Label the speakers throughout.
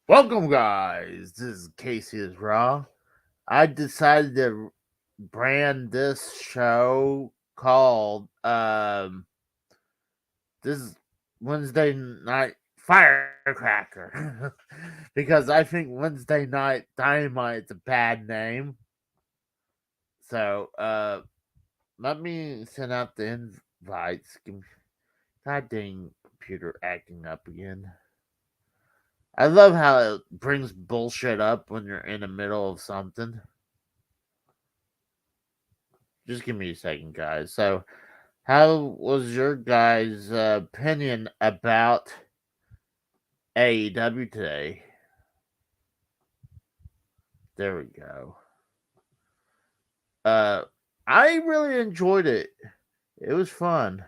Speaker 1: Welcome, guys. This is Casey is Raw. I decided to brand this show called this is Wednesday Night Firecracker because I think Wednesday Night Dynamite is a bad name. So let me send out the invites. God dang computer acting up again. I love how it brings bullshit up when you're in the middle of something. Just give me a second, guys. So, how was your guys' opinion about AEW today? There we go. Uh, I really enjoyed it. It was fun.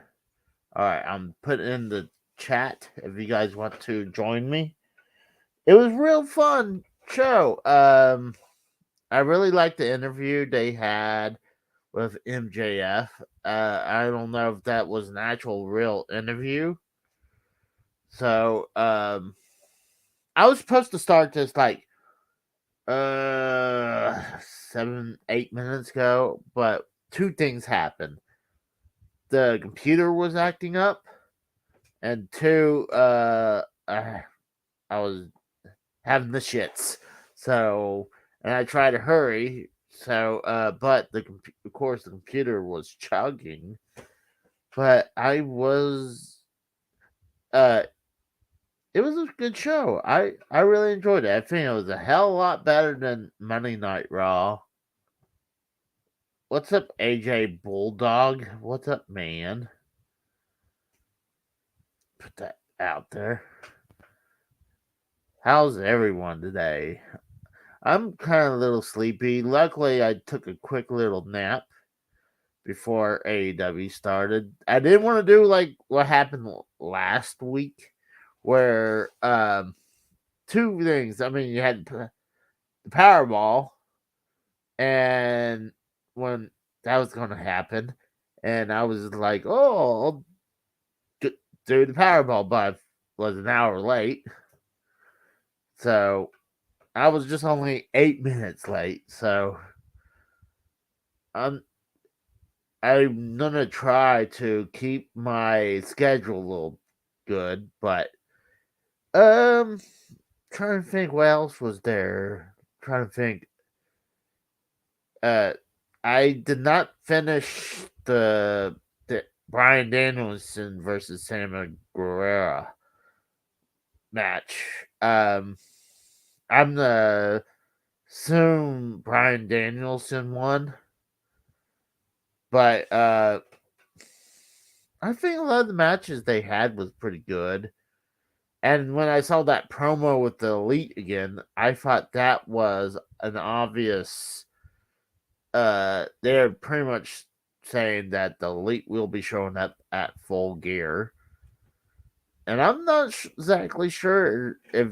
Speaker 1: All right, I'm putting in the chat if you guys want to join me. It was real fun show. I really liked the interview they had with MJF. I don't know if that was an actual real interview. So, I was supposed to start this like 7, 8 minutes ago, but two things happened. The computer was acting up, and two, I was having the shits. So, and I tried to hurry. So, but of course the computer was chugging. But uh, it was a good show. I really enjoyed it. I think it was a hell of a lot better than Monday Night Raw. What's up, AJ Bulldog? What's up, man? Put that out there. How's everyone today? I'm kind of a little sleepy. Luckily, I took a quick little nap before AEW started. I didn't want to do like what happened last week, where two things. I mean, you had the Powerball, and when that was going to happen, and I was like, "Oh, I'll do the Powerball," but I was an hour late, so I was just only 8 minutes late. So I'm I'm gonna try to keep my schedule a little good, but um, trying to think what else was there. Trying to think. Uh, I did not finish the Brian Danielson versus Sammy Guerrero match. I'm the assume Brian Danielson won, but I think a lot of the matches they had was pretty good. And when I saw that promo with the Elite again, I thought that was an obvious. They're pretty much saying that the Elite will be showing up at Full Gear, and I'm not exactly sure if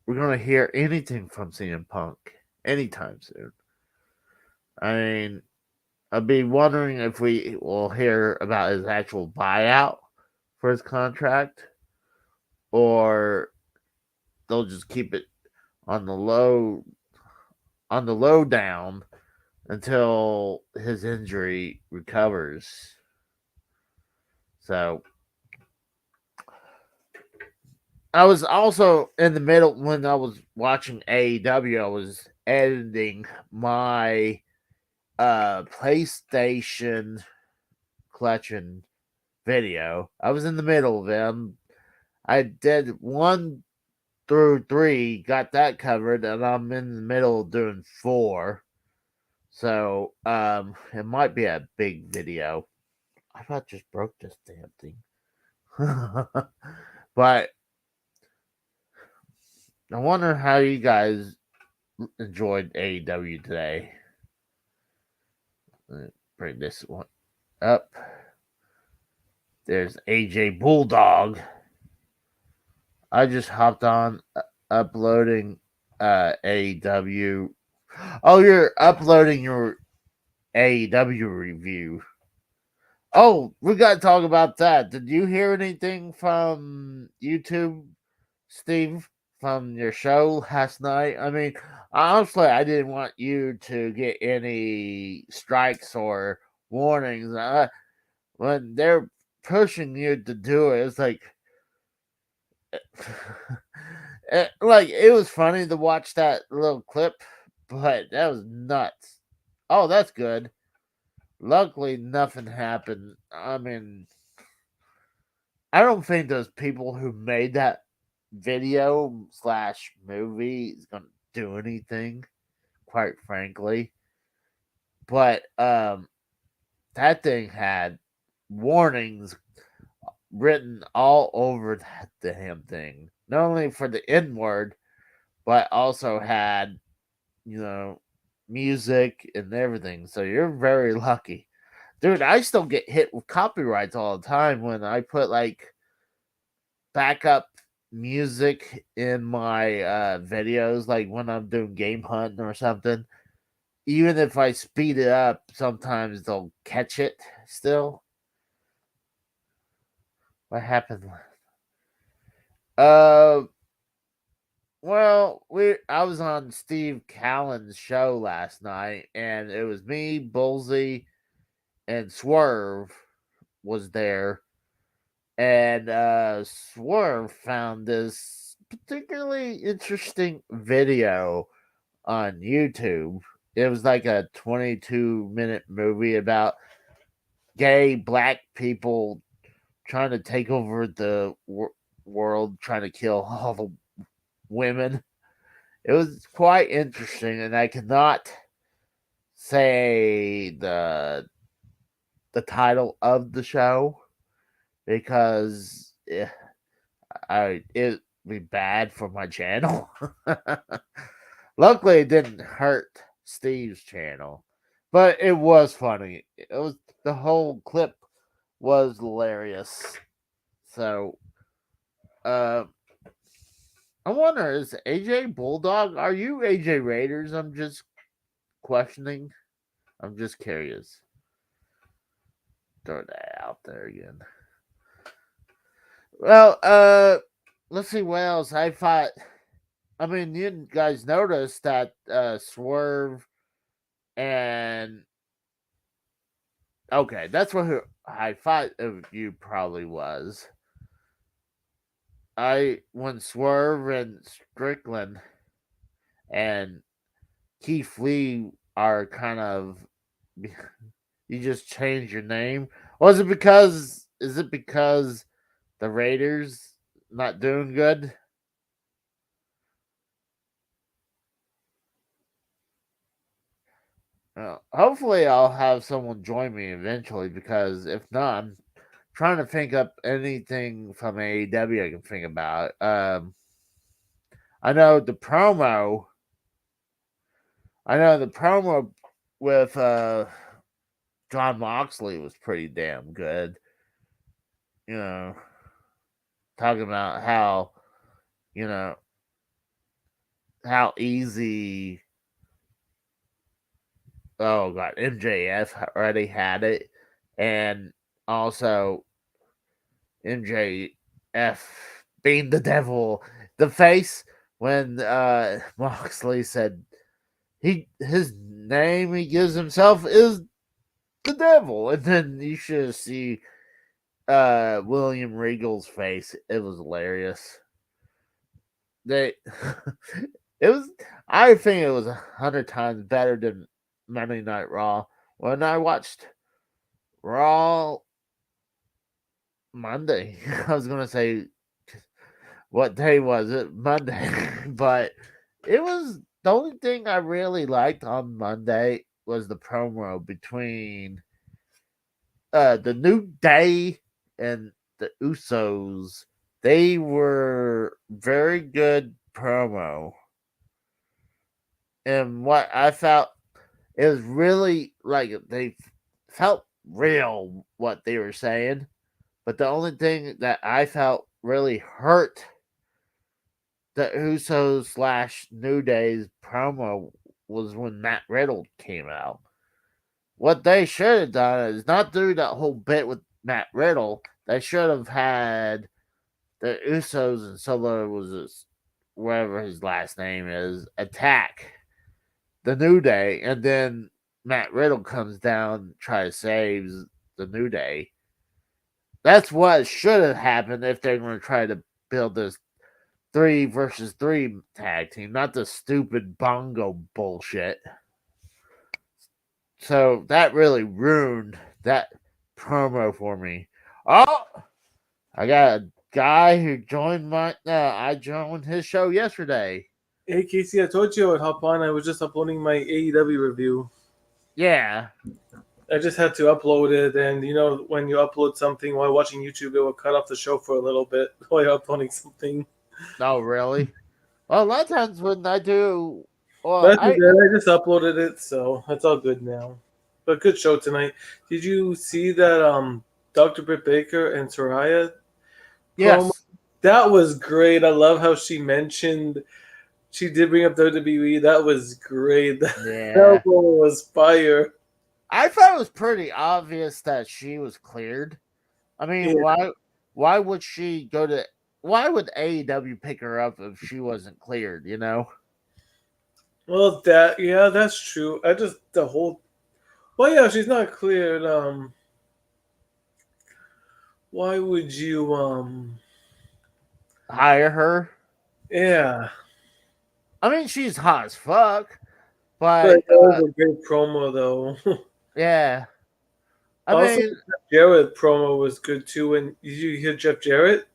Speaker 1: we're gonna hear anything from CM Punk anytime soon. I mean, I'd be wondering if we will hear about his actual buyout for his contract, or they'll just keep it on the low down until his injury recovers. So I was also in the middle when I was watching AEW. I was editing my PlayStation collection video. I was in the middle of them. I did 1 through 3, got that covered, and I'm in the middle of doing 4. So it might be a big video. I about just broke this damn thing. But I wonder how you guys enjoyed AEW today. Let me bring this one up. There's AJ Bulldog. I just hopped on uploading AEW. Oh, you're uploading your AEW review. Oh, we got to talk about that. Did you hear anything from YouTube, Steve from your show last night. I mean, honestly, I didn't want you to get any strikes or warnings. When they're pushing you to do it, it's like, it was funny to watch that little clip, but that was nuts. Oh, that's good. Luckily, nothing happened. I mean, I don't think those people who made that video slash movie is gonna do anything, quite frankly. But that thing had warnings written all over that damn thing. Not only for the N word, but also had, you know, music and everything. So you're very lucky. Dude, I still get hit with copyrights all the time when I put like backup music in my videos, like when I'm doing game hunting or something. Even if I speed it up, sometimes they'll catch it still. What happened? Uh, I was on Steve Callen's show last night, and it was me, Bullseye, and Swerve was there, and Swerve found this particularly interesting video on YouTube. It was like a 22-minute movie about gay black people trying to take over the world, trying to kill all the women. It was quite interesting, and I cannot say the title of the show because it'd be bad for my channel. Luckily, it didn't hurt Steve's channel, but it was funny. It was the whole clip was hilarious. So, uh, I wonder, is AJ Bulldog? Are you AJ Raiders? I'm just questioning. I'm just curious. Throw that out there again. Well, let's see what else. I thought. I mean, you guys noticed that Swerve and okay, that's what I thought of you probably was. When Swerve and Strickland and Keith Lee are kind of you just changed your name. Was it because is it because the Raiders not doing good? Hopefully I'll have someone join me eventually because if not, I'm trying to think up anything from AEW I can think about. I know the promo. I know the promo with John Moxley was pretty damn good. You know, talking about how you know how easy. Oh god, MJF already had it, and also MJF being the devil, the face when Moxley said his name he gives himself is the devil, and then you should see William Regal's face. It was hilarious. They it was I think it was 100 times better than Monday Night Raw. When I watched Raw Monday, I was gonna say what day was it? Monday. But it was the only thing I really liked on Monday was the promo between the New Day and the Usos. They were very good promo. And what I felt it was really like they felt real what they were saying. But the only thing that I felt really hurt the Usos slash New Day's promo was when Matt Riddle came out. What they should have done is not do that whole bit with Matt Riddle. They should have had the Usos and Solo was whatever his last name is, attack the New Day, and then Matt Riddle comes down, tries to save the New Day. That's what should have happened if they're going to try to build this 3 versus 3 tag team, not the stupid bongo bullshit. So that really ruined that promo for me. Oh, I got a guy who joined my. I joined his show yesterday.
Speaker 2: Hey Casey, I told you I would hop on. I was just uploading my AEW review.
Speaker 1: Yeah.
Speaker 2: I just had to upload it, and you know when you upload something while watching YouTube, it will cut off the show for a little bit while you're uploading something.
Speaker 1: Oh, really? Well, a lot of times when I do, well,
Speaker 2: But I just uploaded it, so it's all good now. But good show tonight. Did you see that Dr. Britt Baker and Soraya promo?
Speaker 1: yes,
Speaker 2: That was great. I love how she mentioned she did bring up WWE. That was great. That
Speaker 1: yeah.
Speaker 2: was fire.
Speaker 1: I thought it was pretty obvious that she was cleared. I mean,
Speaker 2: Yeah.
Speaker 1: why would she go to? Why would AEW pick her up if she wasn't cleared? You know?
Speaker 2: Well, that's true. I just the whole. Well, yeah, she's not cleared. Why would you
Speaker 1: Hire her.
Speaker 2: Yeah,
Speaker 1: I mean, she's hot as fuck, but
Speaker 2: but that was a great promo though.
Speaker 1: yeah. I
Speaker 2: Also,
Speaker 1: mean,
Speaker 2: the Jeff Jarrett promo was good too. And did you hear Jeff Jarrett?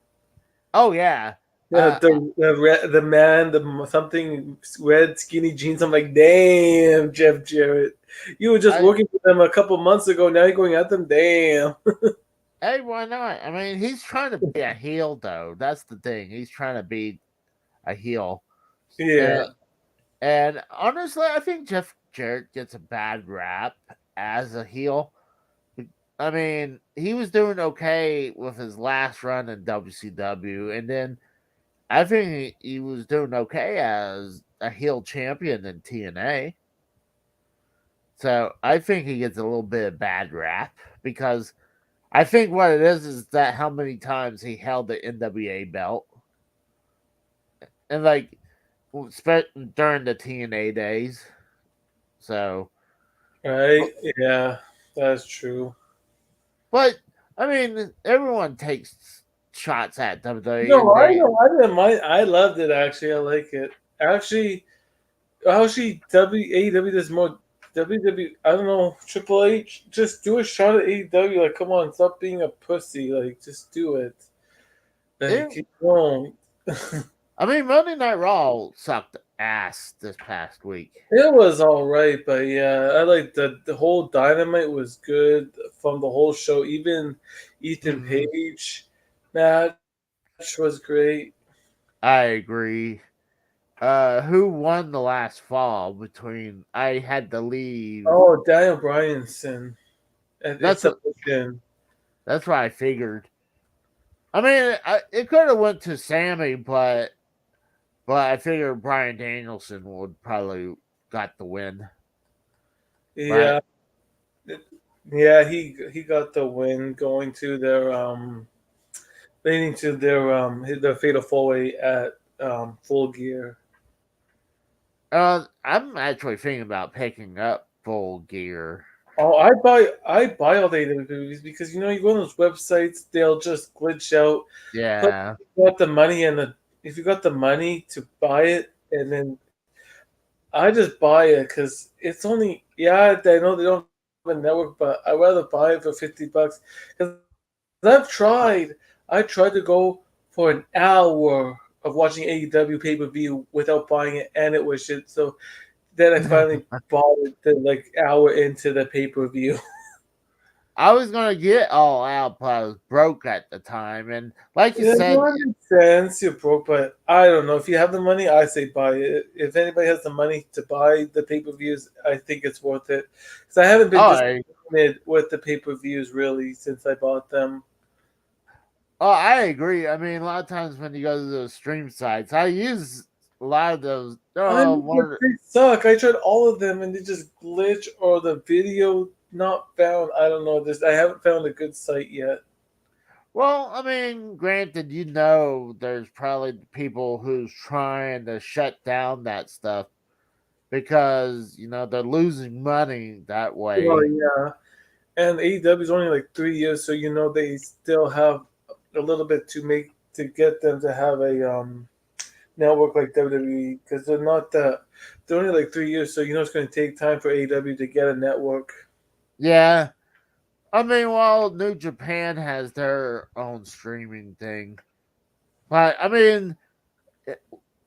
Speaker 1: oh yeah.
Speaker 2: Yeah,
Speaker 1: Uh,
Speaker 2: the man, the something red skinny jeans. I'm like, damn, Jeff Jarrett. You were just
Speaker 1: I
Speaker 2: working for them a couple months ago. Now you're going at them. Damn.
Speaker 1: Hey, why not? I mean, he's trying to be a heel, though. That's the thing. He's trying to be a heel, and
Speaker 2: Yeah.
Speaker 1: and honestly, I think Jeff Jarrett gets a bad rap as a heel. I mean, he was doing okay with his last run in WCW, and then I think he was doing okay as a heel champion in TNA. So I think he gets a little bit of bad rap because I think what it is that how many times he held the NWA belt, and like during the TNA days. So,
Speaker 2: Right. Yeah, that's true.
Speaker 1: but I mean, everyone takes shots at WWE,
Speaker 2: No,
Speaker 1: and
Speaker 2: I
Speaker 1: they
Speaker 2: know. I didn't mind. I loved it actually. I like it. Actually, how she AEW does more WWE. I don't know. Triple H, just do a shot at AEW. Like, come on, stop being a pussy. Like, just do it.
Speaker 1: it,
Speaker 2: Like, you don't.
Speaker 1: I mean, Monday Night Raw sucked ass this past week.
Speaker 2: It was all right, but yeah, I like the whole Dynamite was good from the whole show. Even Ethan
Speaker 1: Mhm.
Speaker 2: Page match was great.
Speaker 1: I agree. Who won the last fall between? I had to leave.
Speaker 2: Oh, Daniel Bryanson at
Speaker 1: That's
Speaker 2: Submission.
Speaker 1: that's what I figured. I mean, it could have went to Sammy, but I figured Brian Danielson would probably got the win. Brian,
Speaker 2: Yeah, yeah, he got the win going to their leading to their fatal four way at Full Gear.
Speaker 1: I'm actually thinking about picking up Full Gear.
Speaker 2: Oh, I buy all the AW movies because you know you go on those websites, they'll just glitch out. Plus,
Speaker 1: Yeah.
Speaker 2: if you got the money if you got the money to buy it, and then I just buy it because it's only yeah I know they don't have a network, but I rather buy it for $50 because I've I tried to go for an hour of watching AEW pay-per-view without buying it, and it was shit. So then I finally bought it the like hour into the pay-per-view.
Speaker 1: I was gonna get all out, but I was broke at the time, and like you
Speaker 2: Yeah,
Speaker 1: said,
Speaker 2: no, it makes sense. You're broke, but I don't know. If you have the money, I say buy it. If anybody has the money to buy the pay-per-views, I think it's worth it. Because I haven't been
Speaker 1: I
Speaker 2: disappointed with the pay-per-views really since I bought them.
Speaker 1: I agree. I mean, a lot of times when you go to those stream sites, I use a lot of those.
Speaker 2: I
Speaker 1: Oh,
Speaker 2: mean, but they suck. I tried all of them and they just glitch or the video not found. I don't know. This I haven't found a good site yet.
Speaker 1: Well, I mean, granted, there's probably people who's trying to shut down that stuff because they're losing money that
Speaker 2: Well,
Speaker 1: way.
Speaker 2: yeah, and AEW is only like 3 years, so they still have a little bit to make to get them to have a network like WWE because they're only like 3 years, so it's going to take time for AEW to get a network.
Speaker 1: Yeah, I mean, well, New Japan has their own streaming thing, but I mean,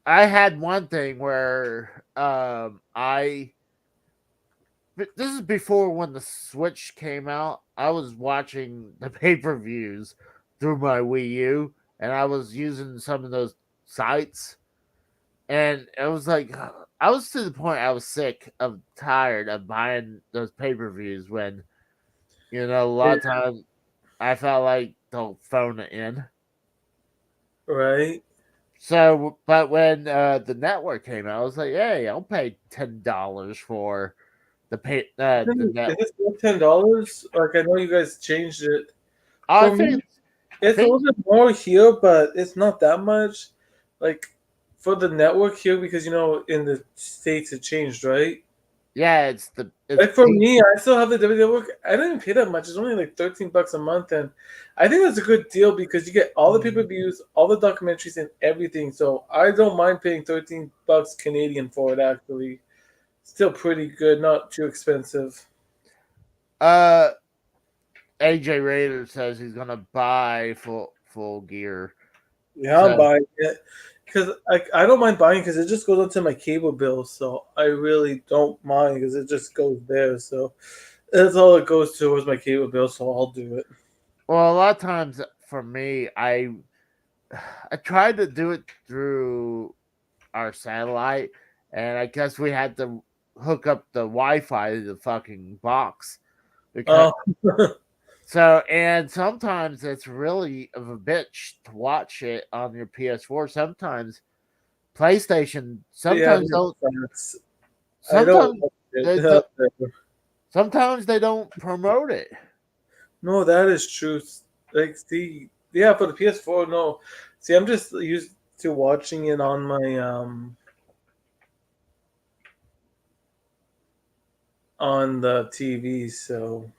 Speaker 1: I had one thing where I this is before when the Switch came out. I was watching the pay-per-views through my Wii U and I was using some of those sites and it was like I was to the point I was sick of tired of buying those pay-per-views when a lot of times I felt like they'll phone it in.
Speaker 2: Right?
Speaker 1: So, but when the network came out, I was like, "Hey, I'll pay $10 for the
Speaker 2: Is
Speaker 1: net."
Speaker 2: it still $10? Like I know you guys changed it.
Speaker 1: I
Speaker 2: For
Speaker 1: think
Speaker 2: me,
Speaker 1: I
Speaker 2: it's a
Speaker 1: think
Speaker 2: little bit more here, but it's not that much. Like for the network here, because in the states it changed, right?
Speaker 1: yeah, it's
Speaker 2: Like for me, I still have the WWE network. I don't even pay that much. It's only like $13 a month, and I think that's a good deal because you get all the pay-per-views, all the documentaries, and everything. So I don't mind paying $13 Canadian for it. Actually, still pretty good, not too expensive.
Speaker 1: uh AJ Raider says he's gonna buy full gear.
Speaker 2: Yeah, I'm
Speaker 1: So
Speaker 2: buying it because I don't mind buying because it just goes onto my cable bill, so I really don't mind because it just goes there. So that's all it goes to is my cable bill, so I'll do it.
Speaker 1: well, a lot of times for me, I tried to do it through our satellite, and I guess we had to hook up the Wi-Fi to the fucking box because
Speaker 2: Oh,
Speaker 1: and sometimes it's really of a bitch to watch it on your PS4. Sometimes PlayStation
Speaker 2: yeah,
Speaker 1: sometimes don't
Speaker 2: that's, I don't
Speaker 1: sometimes
Speaker 2: like
Speaker 1: they
Speaker 2: it.
Speaker 1: don't sometimes they don't promote it.
Speaker 2: No, that is true. Like, see, yeah, for the PS4, no. See, I'm just used to watching it on my on the TV. So,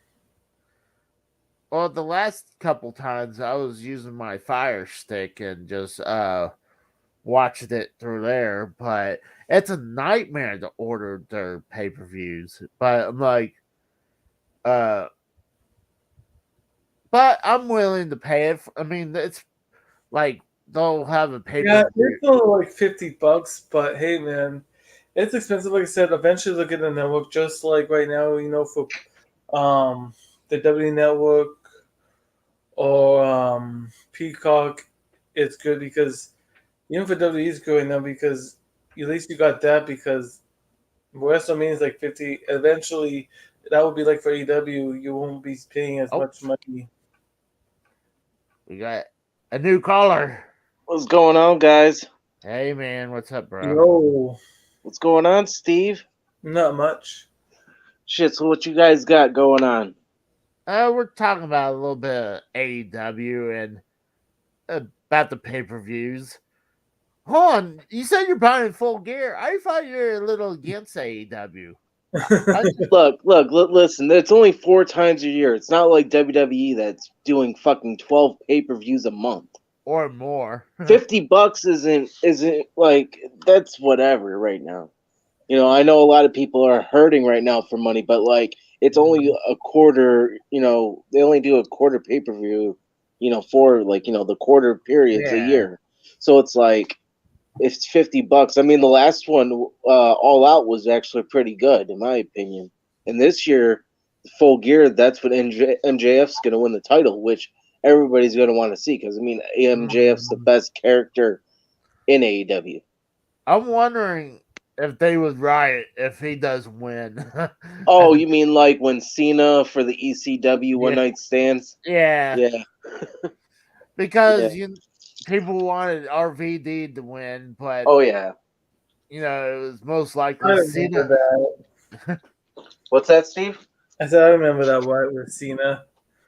Speaker 1: Well, the last couple times I was using my Fire Stick and just watched it through there, but it's a nightmare to order their pay-per-views. But I'm like uh but I'm willing to pay it. I mean, it's like they'll have a
Speaker 2: yeah,
Speaker 1: pay-per-view.
Speaker 2: it's only like $50, but hey, man, it's expensive. Like I said, eventually they'll get a network. Just like right now, for the W Network or Peacock, it's good because even for WWE is good right now because at least you got that because WrestleMania is like 50. Eventually, that would be like for AEW. You won't be paying as
Speaker 1: Oh,
Speaker 2: much money.
Speaker 1: we got a new caller.
Speaker 3: What's going on, guys?
Speaker 1: Hey man, what's up, bro?
Speaker 2: No,
Speaker 3: What's going on, Steve?
Speaker 2: not much.
Speaker 3: Shit, so what you guys got going on?
Speaker 1: We're talking about a little bit of AEW and about the pay-per-views. Hold on, you said you're buying full gear. I thought you were a little against AEW. I,
Speaker 3: Listen, it's only 4 times a year. It's not like WWE that's doing fucking 12 pay-per-views a month.
Speaker 1: or more.
Speaker 3: $50 isn't like that's whatever right now. I know a lot of people are hurting right now for money, but like it's only a quarter, they only do a quarter pay-per-view, for like, the quarter periods a
Speaker 1: Yeah.
Speaker 3: year. So it's like it's $50. I mean, the last one, All Out, was actually pretty good in my opinion. And this year, Full Gear, that's what MJF's going to win the title, which everybody's going to want to see because I mean, MJF's the best character in AEW.
Speaker 1: I'm wondering if they would riot if he does win.
Speaker 3: Oh, you mean like when Cena for the ECW One
Speaker 1: Yeah,
Speaker 3: Night Stands?
Speaker 1: yeah,
Speaker 3: Yeah, yeah.
Speaker 1: because people wanted RVD to win, but
Speaker 3: Oh yeah.
Speaker 1: it was most
Speaker 2: I
Speaker 1: likely
Speaker 2: remember
Speaker 1: Cena.
Speaker 2: that.
Speaker 3: What's that, Steve?
Speaker 2: I said I remember that one with Cena.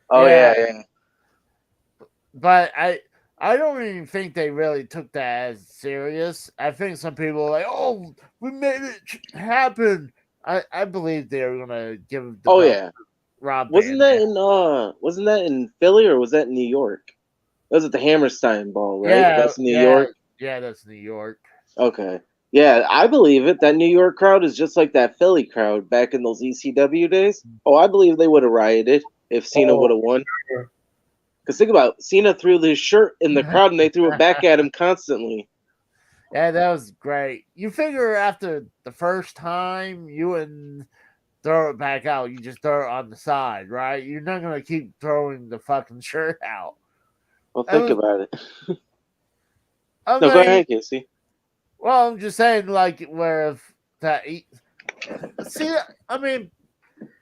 Speaker 3: Oh
Speaker 1: Yeah,
Speaker 3: yeah, yeah.
Speaker 1: but I don't even think they really took that as serious. I think some people were like, "Oh, we made it happen." I believe they were gonna give the
Speaker 3: Oh
Speaker 1: belt
Speaker 3: yeah,
Speaker 1: to Rob
Speaker 3: wasn't
Speaker 1: Van
Speaker 3: that
Speaker 1: Dam.
Speaker 3: in Philly or was that in New York? That was at the Hammerstein Ball, right?
Speaker 1: Yeah,
Speaker 3: That's New
Speaker 1: yeah,
Speaker 3: York.
Speaker 1: yeah. That's New York.
Speaker 3: Okay. Yeah, I believe it. That New York crowd is just like that Philly crowd back in those ECW days. Oh, I believe they would have rioted if Cena would
Speaker 2: Oh,
Speaker 3: have won.
Speaker 2: sure.
Speaker 3: Because think about it, Cena threw his shirt in the crowd and they threw it back at him constantly.
Speaker 1: Yeah, that was great. You figure after the first time, you wouldn't throw it back out. You just throw it on the side, right? You're not gonna keep throwing the fucking shirt out.
Speaker 3: Well,
Speaker 1: I
Speaker 3: think
Speaker 1: was,
Speaker 3: about it.
Speaker 1: I
Speaker 3: No, go
Speaker 1: mean,
Speaker 3: ahead, Casey.
Speaker 1: well, I'm just saying, like, where if that, see, I mean,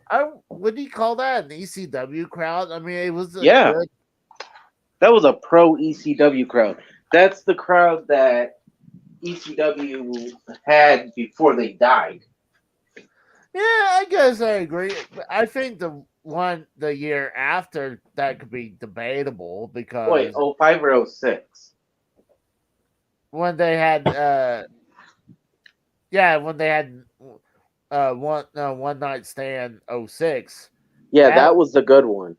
Speaker 1: I what do you call that? An ECW crowd? I mean, it was a
Speaker 3: Yeah,
Speaker 1: good.
Speaker 3: that was a pro ECW crowd. That's the crowd that ECW had before they died.
Speaker 1: Yeah, I guess I agree. But I think the year after that could be debatable
Speaker 3: Wait,
Speaker 1: because
Speaker 3: 05 or 06?
Speaker 1: when they had yeah, when they had one night stand 06,
Speaker 3: Yeah,
Speaker 1: that
Speaker 3: that was the good one.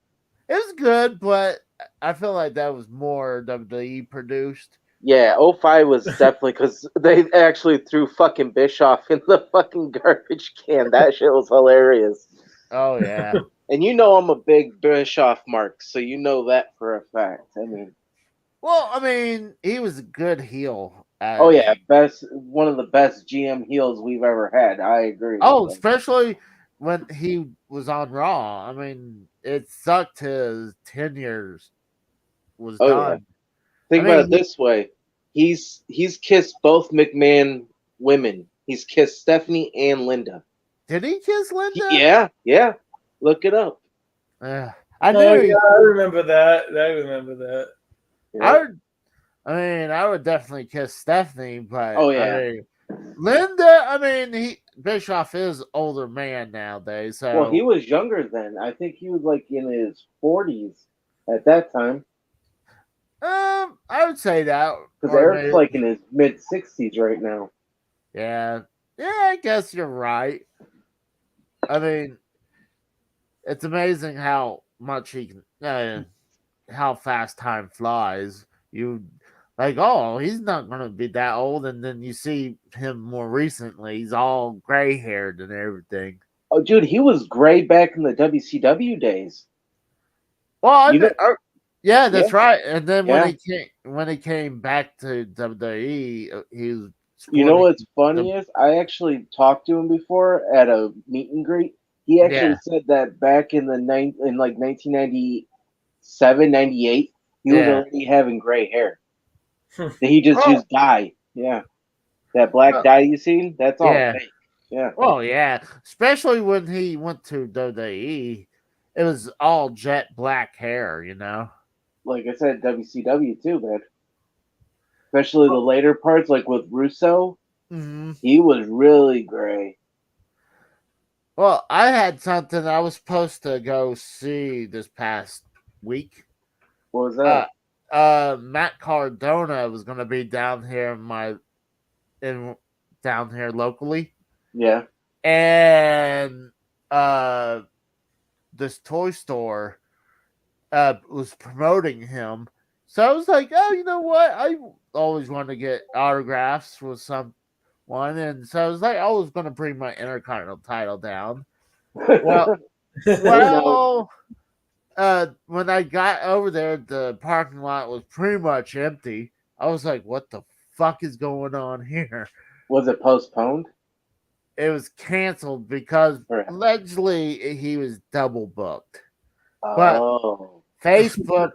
Speaker 1: it was good, but I feel like that was more WWE produced.
Speaker 3: Yeah, '05 was definitely because they actually threw fucking Bischoff in the fucking garbage can. That shit was hilarious.
Speaker 1: Oh yeah.
Speaker 3: And you know I'm a big Bischoff mark, so you know that for a fact. I mean,
Speaker 1: Well, I mean, he was a good heel.
Speaker 3: oh yeah, best one of the best GM heels we've ever had. I agree with
Speaker 1: Oh,
Speaker 3: that.
Speaker 1: especially when he was on Raw. I mean, it sucked his 10 years was
Speaker 3: Oh yeah.
Speaker 1: done. I
Speaker 3: Think about
Speaker 1: mean,
Speaker 3: it this way. He's kissed both McMahon women. He's kissed Stephanie and Linda.
Speaker 1: did he kiss Linda?
Speaker 3: Yeah, yeah. Look it up.
Speaker 1: I
Speaker 2: Oh
Speaker 1: knew
Speaker 2: yeah,
Speaker 1: he.
Speaker 2: I remember that. I remember that.
Speaker 1: I
Speaker 3: Yep.
Speaker 1: would, I mean, I would definitely kiss Stephanie, but
Speaker 3: Oh
Speaker 1: I
Speaker 3: yeah.
Speaker 1: mean, Linda. I mean, he Bischoff is older man nowadays,
Speaker 3: Well, he
Speaker 1: so
Speaker 3: was younger then. I think he was like in his 40s at that time.
Speaker 1: I would say that,
Speaker 3: Because
Speaker 1: or
Speaker 3: Eric's
Speaker 1: maybe,
Speaker 3: like in his mid 60s right now.
Speaker 1: yeah, yeah. I guess you're right. I mean, it's amazing how much he can, how fast time flies. You like, oh, he's not going to be that old, and then you see him more recently. He's all gray haired and everything.
Speaker 3: Oh, dude, he was gray back in the WCW days.
Speaker 1: Well,
Speaker 3: You know,
Speaker 1: yeah,
Speaker 3: yeah,
Speaker 1: that's right. And then
Speaker 3: yeah.
Speaker 1: when he came back to WWE, he was
Speaker 3: You know
Speaker 1: sporting
Speaker 3: what's
Speaker 1: the
Speaker 3: funny is I actually talked to him before at a meet and greet. He actually
Speaker 1: yeah,
Speaker 3: said that back in in like 1997, 98, he was
Speaker 1: yeah.
Speaker 3: already having gray hair. That he just
Speaker 1: Oh,
Speaker 3: used dye. Yeah, that black
Speaker 1: well,
Speaker 3: dye you seen? That's all
Speaker 1: yeah.
Speaker 3: fake. Yeah.
Speaker 1: Well, yeah. Especially when he went to WWE, it was all jet black hair.
Speaker 3: Like I said, WCW too, man. Especially the later parts, like with Russo,
Speaker 1: Hmm.
Speaker 3: he was really gray.
Speaker 1: Well, I had something I was supposed to go see this past week.
Speaker 3: What was
Speaker 1: Uh,
Speaker 3: that?
Speaker 1: Matt Cardona was going to be down here in down here locally,
Speaker 3: Yeah.
Speaker 1: and uh, this toy store was promoting him. So I was like, oh, you know what? I always want to get autographs with someone, and so I was like, I was going to bring my Intercontinental title down. Well,
Speaker 3: Hey, now,
Speaker 1: well, when I got over there, the parking lot was pretty much empty. I was like, what the fuck is going on here?
Speaker 3: was it postponed?
Speaker 1: It was canceled because
Speaker 3: Or,
Speaker 1: allegedly he was double booked. But
Speaker 3: oh.
Speaker 1: Facebook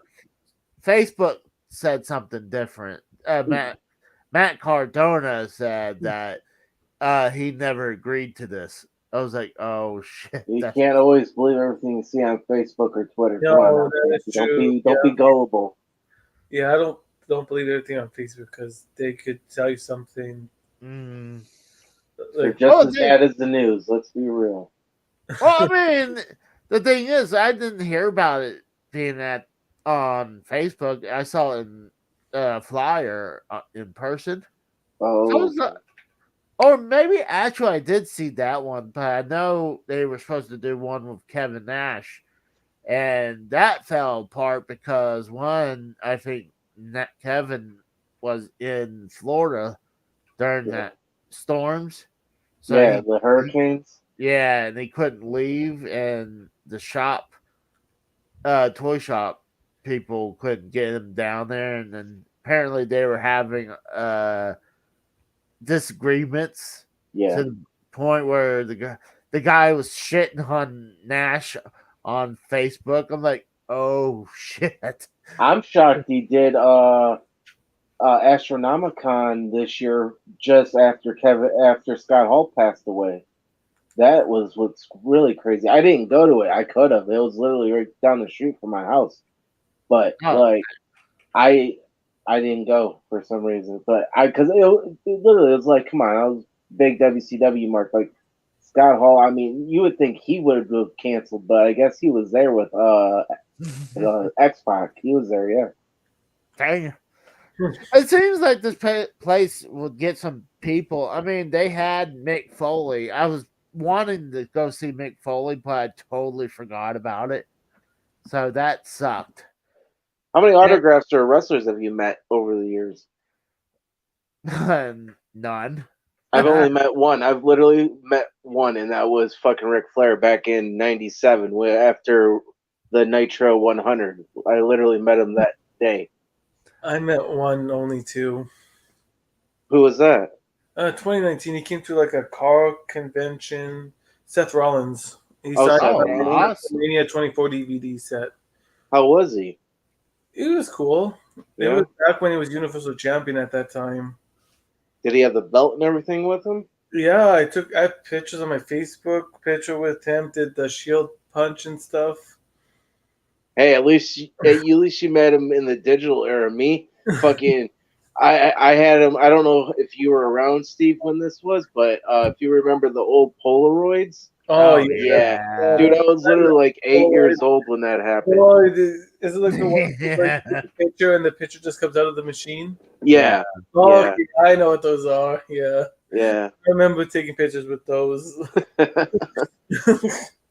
Speaker 1: Facebook said something different. Matt Cardona said that he never agreed to this. I was like, oh shit,
Speaker 3: You
Speaker 1: that's
Speaker 3: can't always believe everything you see on Facebook or Twitter. Come on
Speaker 2: No,
Speaker 3: now,
Speaker 2: that is
Speaker 3: Casey.
Speaker 2: true.
Speaker 3: Don't be gullible.
Speaker 2: Yeah. I don't believe everything on Facebook because they could tell you something
Speaker 1: mm.
Speaker 3: They're
Speaker 2: like
Speaker 3: just
Speaker 1: Oh,
Speaker 3: as
Speaker 1: dude.
Speaker 3: bad as the news. Let's be real.
Speaker 1: Well, I mean, the thing is, I didn't hear about it being on Facebook. I saw it in flyer in person. So it
Speaker 3: Oh,
Speaker 1: was, or maybe actually I did see that one, but I know they were supposed to do one with Kevin Nash, and that fell apart because one, I think Kevin was in Florida during
Speaker 3: yeah,
Speaker 1: that storms, so
Speaker 3: yeah, the Hurricanes.
Speaker 1: yeah, and he couldn't leave, and the toy shop people couldn't get him down there, and then apparently they were having disagreements
Speaker 3: Yeah,
Speaker 1: to the point where the guy was shitting on Nash on Facebook. I'm like, oh shit.
Speaker 3: I'm shocked he did Astronomicon this year just after Scott Hall passed away. That was what's really crazy. I didn't go to it. I could have. It was literally right down the street from my house. But
Speaker 1: Oh,
Speaker 3: like I I didn't go for some reason. But I because it literally was like, come on, I was big WCW mark. Like Scott Hall. I mean, you would think he would have been canceled, but I guess he was there with X Pac. He was there, yeah.
Speaker 1: dang. It seems like this place would get some people. I mean, they had Mick Foley. I was wanting to go see Mick Foley, but I totally forgot about it. So that sucked.
Speaker 3: How many
Speaker 1: And
Speaker 3: autographs or wrestlers have you met over the years?
Speaker 1: none.
Speaker 3: I've only met one. I've literally met one, and that was fucking Ric Flair back in '97 after the Nitro 100. I literally met him that day.
Speaker 2: I met one, only two.
Speaker 3: Who was that?
Speaker 2: 2019, he came to like a car convention. Seth Rollins. He
Speaker 3: Oh,
Speaker 2: signed
Speaker 3: Seth
Speaker 1: Oh,
Speaker 2: the
Speaker 3: Rollins.
Speaker 1: awesome.
Speaker 2: Mania 24 DVD set.
Speaker 3: How was he?
Speaker 2: It was cool. It
Speaker 3: Yeah.
Speaker 2: was back when he was Universal Champion at that time.
Speaker 3: Did he have the belt and everything with him?
Speaker 2: Yeah, I have pictures on my Facebook. Picture with him, did the Shield punch and stuff.
Speaker 3: Hey, at least you met him in the digital era. Me, fucking, I had him. I don't know if you were around, Steve, when this was, but if you remember the old Polaroids,
Speaker 2: Oh
Speaker 1: Oh
Speaker 2: yeah,
Speaker 3: yeah,
Speaker 1: yeah.
Speaker 3: dude, I was literally like 8 years
Speaker 2: Polaroid.
Speaker 3: old when that happened.
Speaker 2: Polaroid is it like the one where you
Speaker 1: Yeah.
Speaker 2: take a picture and the picture just comes out of the machine?
Speaker 1: Yeah.
Speaker 3: Yeah,
Speaker 2: Oh,
Speaker 3: yeah,
Speaker 2: okay, I know what those are. Yeah,
Speaker 3: yeah,
Speaker 2: I remember taking pictures with those.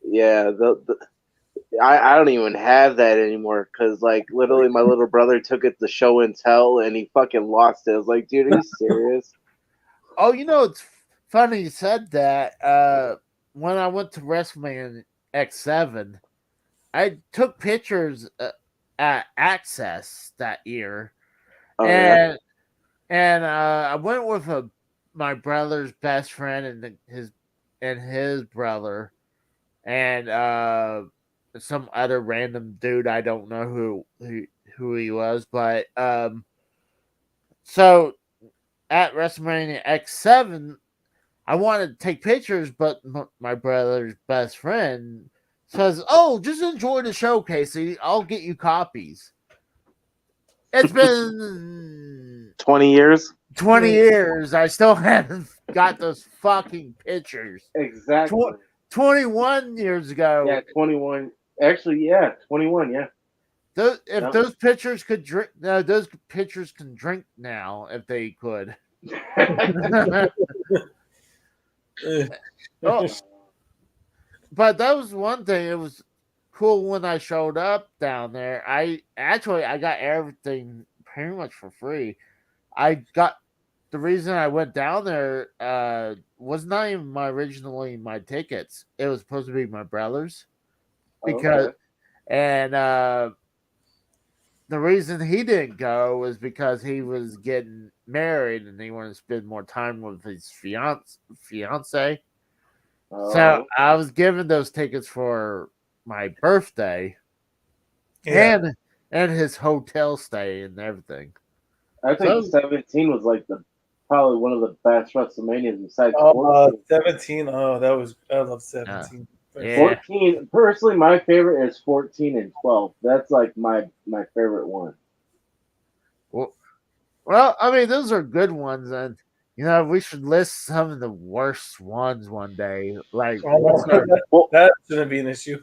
Speaker 3: yeah. I don't even have that anymore because like literally my little brother took it to show and tell and he fucking lost it. I was like, dude, are you serious?
Speaker 1: Oh, it's funny you said that. When I went to WrestleMania X7, I took pictures at Access that year,
Speaker 3: Oh yeah.
Speaker 1: and I went with my brother's best friend and his brother, and some other random dude. I don't know who he was, but so at WrestleMania X7, I wanted to take pictures, but my brother's best friend says, "Oh, just enjoy the show, Casey. I'll get you copies." It's been
Speaker 3: 20 years.
Speaker 1: 20 years. I still haven't got those fucking pictures.
Speaker 3: Exactly.
Speaker 1: 21 years
Speaker 3: Yeah,
Speaker 1: ago.
Speaker 3: 21. Actually, yeah, 21. Yeah.
Speaker 1: If
Speaker 3: Yep.
Speaker 1: those pictures could drink, no, those pictures can drink now if they could. Oh, but that was one thing. It was cool when I showed up down there. I got everything pretty much for free. I got the reason I went down there was not even originally my tickets. It was supposed to be my brother's because
Speaker 3: Okay.
Speaker 1: and the reason he didn't go was because he was getting married and he wanted to spend more time with his fiance. So
Speaker 3: Oh,
Speaker 1: I was given those tickets for my birthday
Speaker 2: Yeah.
Speaker 1: and his hotel stay and everything.
Speaker 3: I think
Speaker 1: So
Speaker 3: 17 was like probably one of the best WrestleManias besides
Speaker 2: 17. Oh, that was I love
Speaker 1: uh,
Speaker 2: 17.
Speaker 1: yeah.
Speaker 3: 14. Personally, my favorite is 14 and 12. That's like my favorite one.
Speaker 1: Well, I mean, those are good ones, and we should list some of the worst ones one day. Like, what's our
Speaker 3: Well,
Speaker 2: That shouldn't be an issue.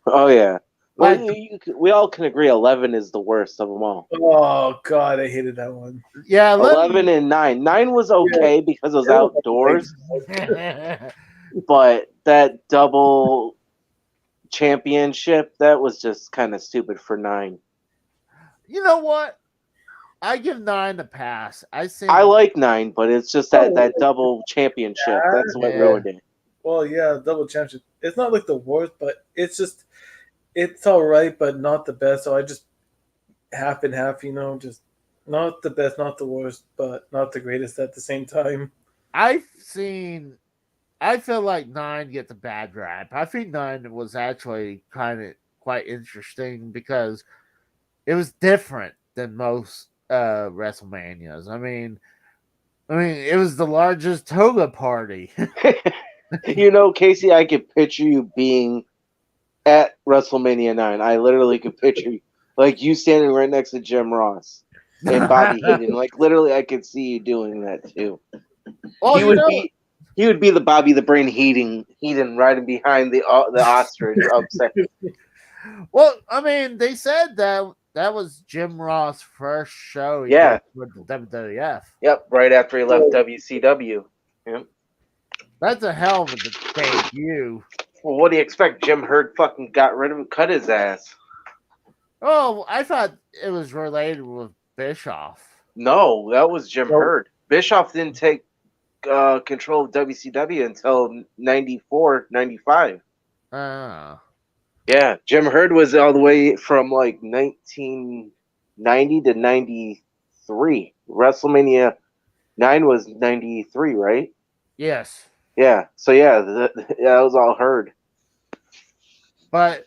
Speaker 3: oh yeah. Well,
Speaker 1: Like,
Speaker 3: we all can agree 11 is the worst of them all.
Speaker 2: Oh God, I hated that one.
Speaker 1: yeah,
Speaker 3: 11 and 9. 9 was okay because it was outdoors, but that double championship, that was just kind of stupid for 9.
Speaker 1: You know what? I give 9 a pass. I think
Speaker 3: I like 9, but it's just
Speaker 2: Oh,
Speaker 3: that double championship. That's what
Speaker 1: yeah.
Speaker 3: ruined it.
Speaker 2: Well, yeah, double championship. It's not like the worst, but it's all right, but not the best. So I just half and half, just not the best, not the worst, but not the greatest at the same time.
Speaker 1: I've seen. I feel like 9 gets a bad rap. I think 9 was actually kind of quite interesting because it was different than most WrestleManias. I mean, it was the largest toga party.
Speaker 3: Casey, I could picture you being at WrestleMania 9. I literally could picture you, like you standing right next to Jim Ross and Bobby Heenan. Like literally, I could see you doing that too.
Speaker 1: Well,
Speaker 3: He would be the Bobby the Brain Heenan riding behind the ostrich upset.
Speaker 1: Well, I mean, they said that was Jim Ross' first show he
Speaker 3: Yeah.
Speaker 1: did with the WWF.
Speaker 3: Yep, right after he left WCW. Yep.
Speaker 1: That's a hell of a debut.
Speaker 3: Well, what do you expect? Jim Herd fucking got rid of him, cut his ass.
Speaker 1: Oh, I thought it was related with Bischoff.
Speaker 3: No, that was Jim
Speaker 2: Nope.
Speaker 3: Herd. Bischoff didn't take control of WCW until 94, 95. Yeah, Jim Herd was all the way from like 1990 to 93. WrestleMania 9 was 93, right?
Speaker 1: Yes.
Speaker 3: Yeah, so yeah, that was all Herd.
Speaker 1: But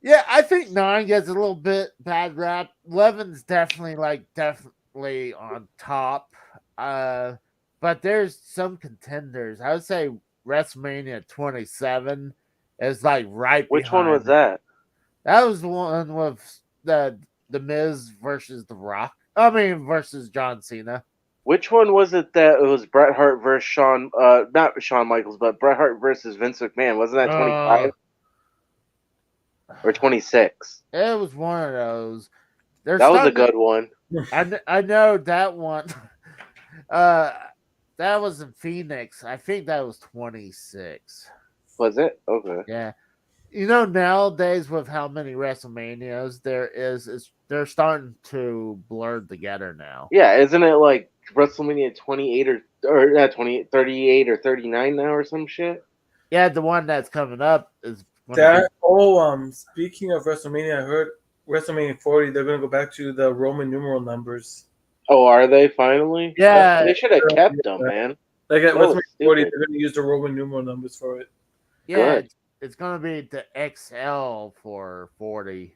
Speaker 1: yeah, I think 9 gets a little bit bad rap. 11's definitely on top. But there's some contenders. I would say WrestleMania 27 is like right
Speaker 3: Which
Speaker 1: behind.
Speaker 3: one was that?
Speaker 1: That was the one with the Miz versus The Rock. Versus John Cena.
Speaker 3: Which one was it that it was Bret Hart versus not Shawn Michaels, but Bret Hart versus Vince McMahon? Wasn't that 25 or 26?
Speaker 1: It was one of those.
Speaker 3: That was a good one.
Speaker 1: I know that one. That was in Phoenix. I think that was 26.
Speaker 3: Was it? Okay.
Speaker 1: Yeah. Nowadays with how many WrestleManias there is, they're starting to blur together now.
Speaker 3: Yeah, isn't it like WrestleMania 28 or not 28, 38 or 39 now or some shit?
Speaker 1: Yeah, the one that's coming up is
Speaker 2: speaking of WrestleMania, I heard WrestleMania 40, they're gonna go back to the Roman numeral numbers.
Speaker 3: Oh, are they finally?
Speaker 1: Yeah.
Speaker 3: They should have kept them, man.
Speaker 2: Like at
Speaker 3: That was
Speaker 2: WrestleMania 40,
Speaker 3: stupid.
Speaker 2: they're gonna use the Roman numeral numbers for it.
Speaker 1: Yeah,
Speaker 3: Good.
Speaker 1: it's gonna be the XL for 40.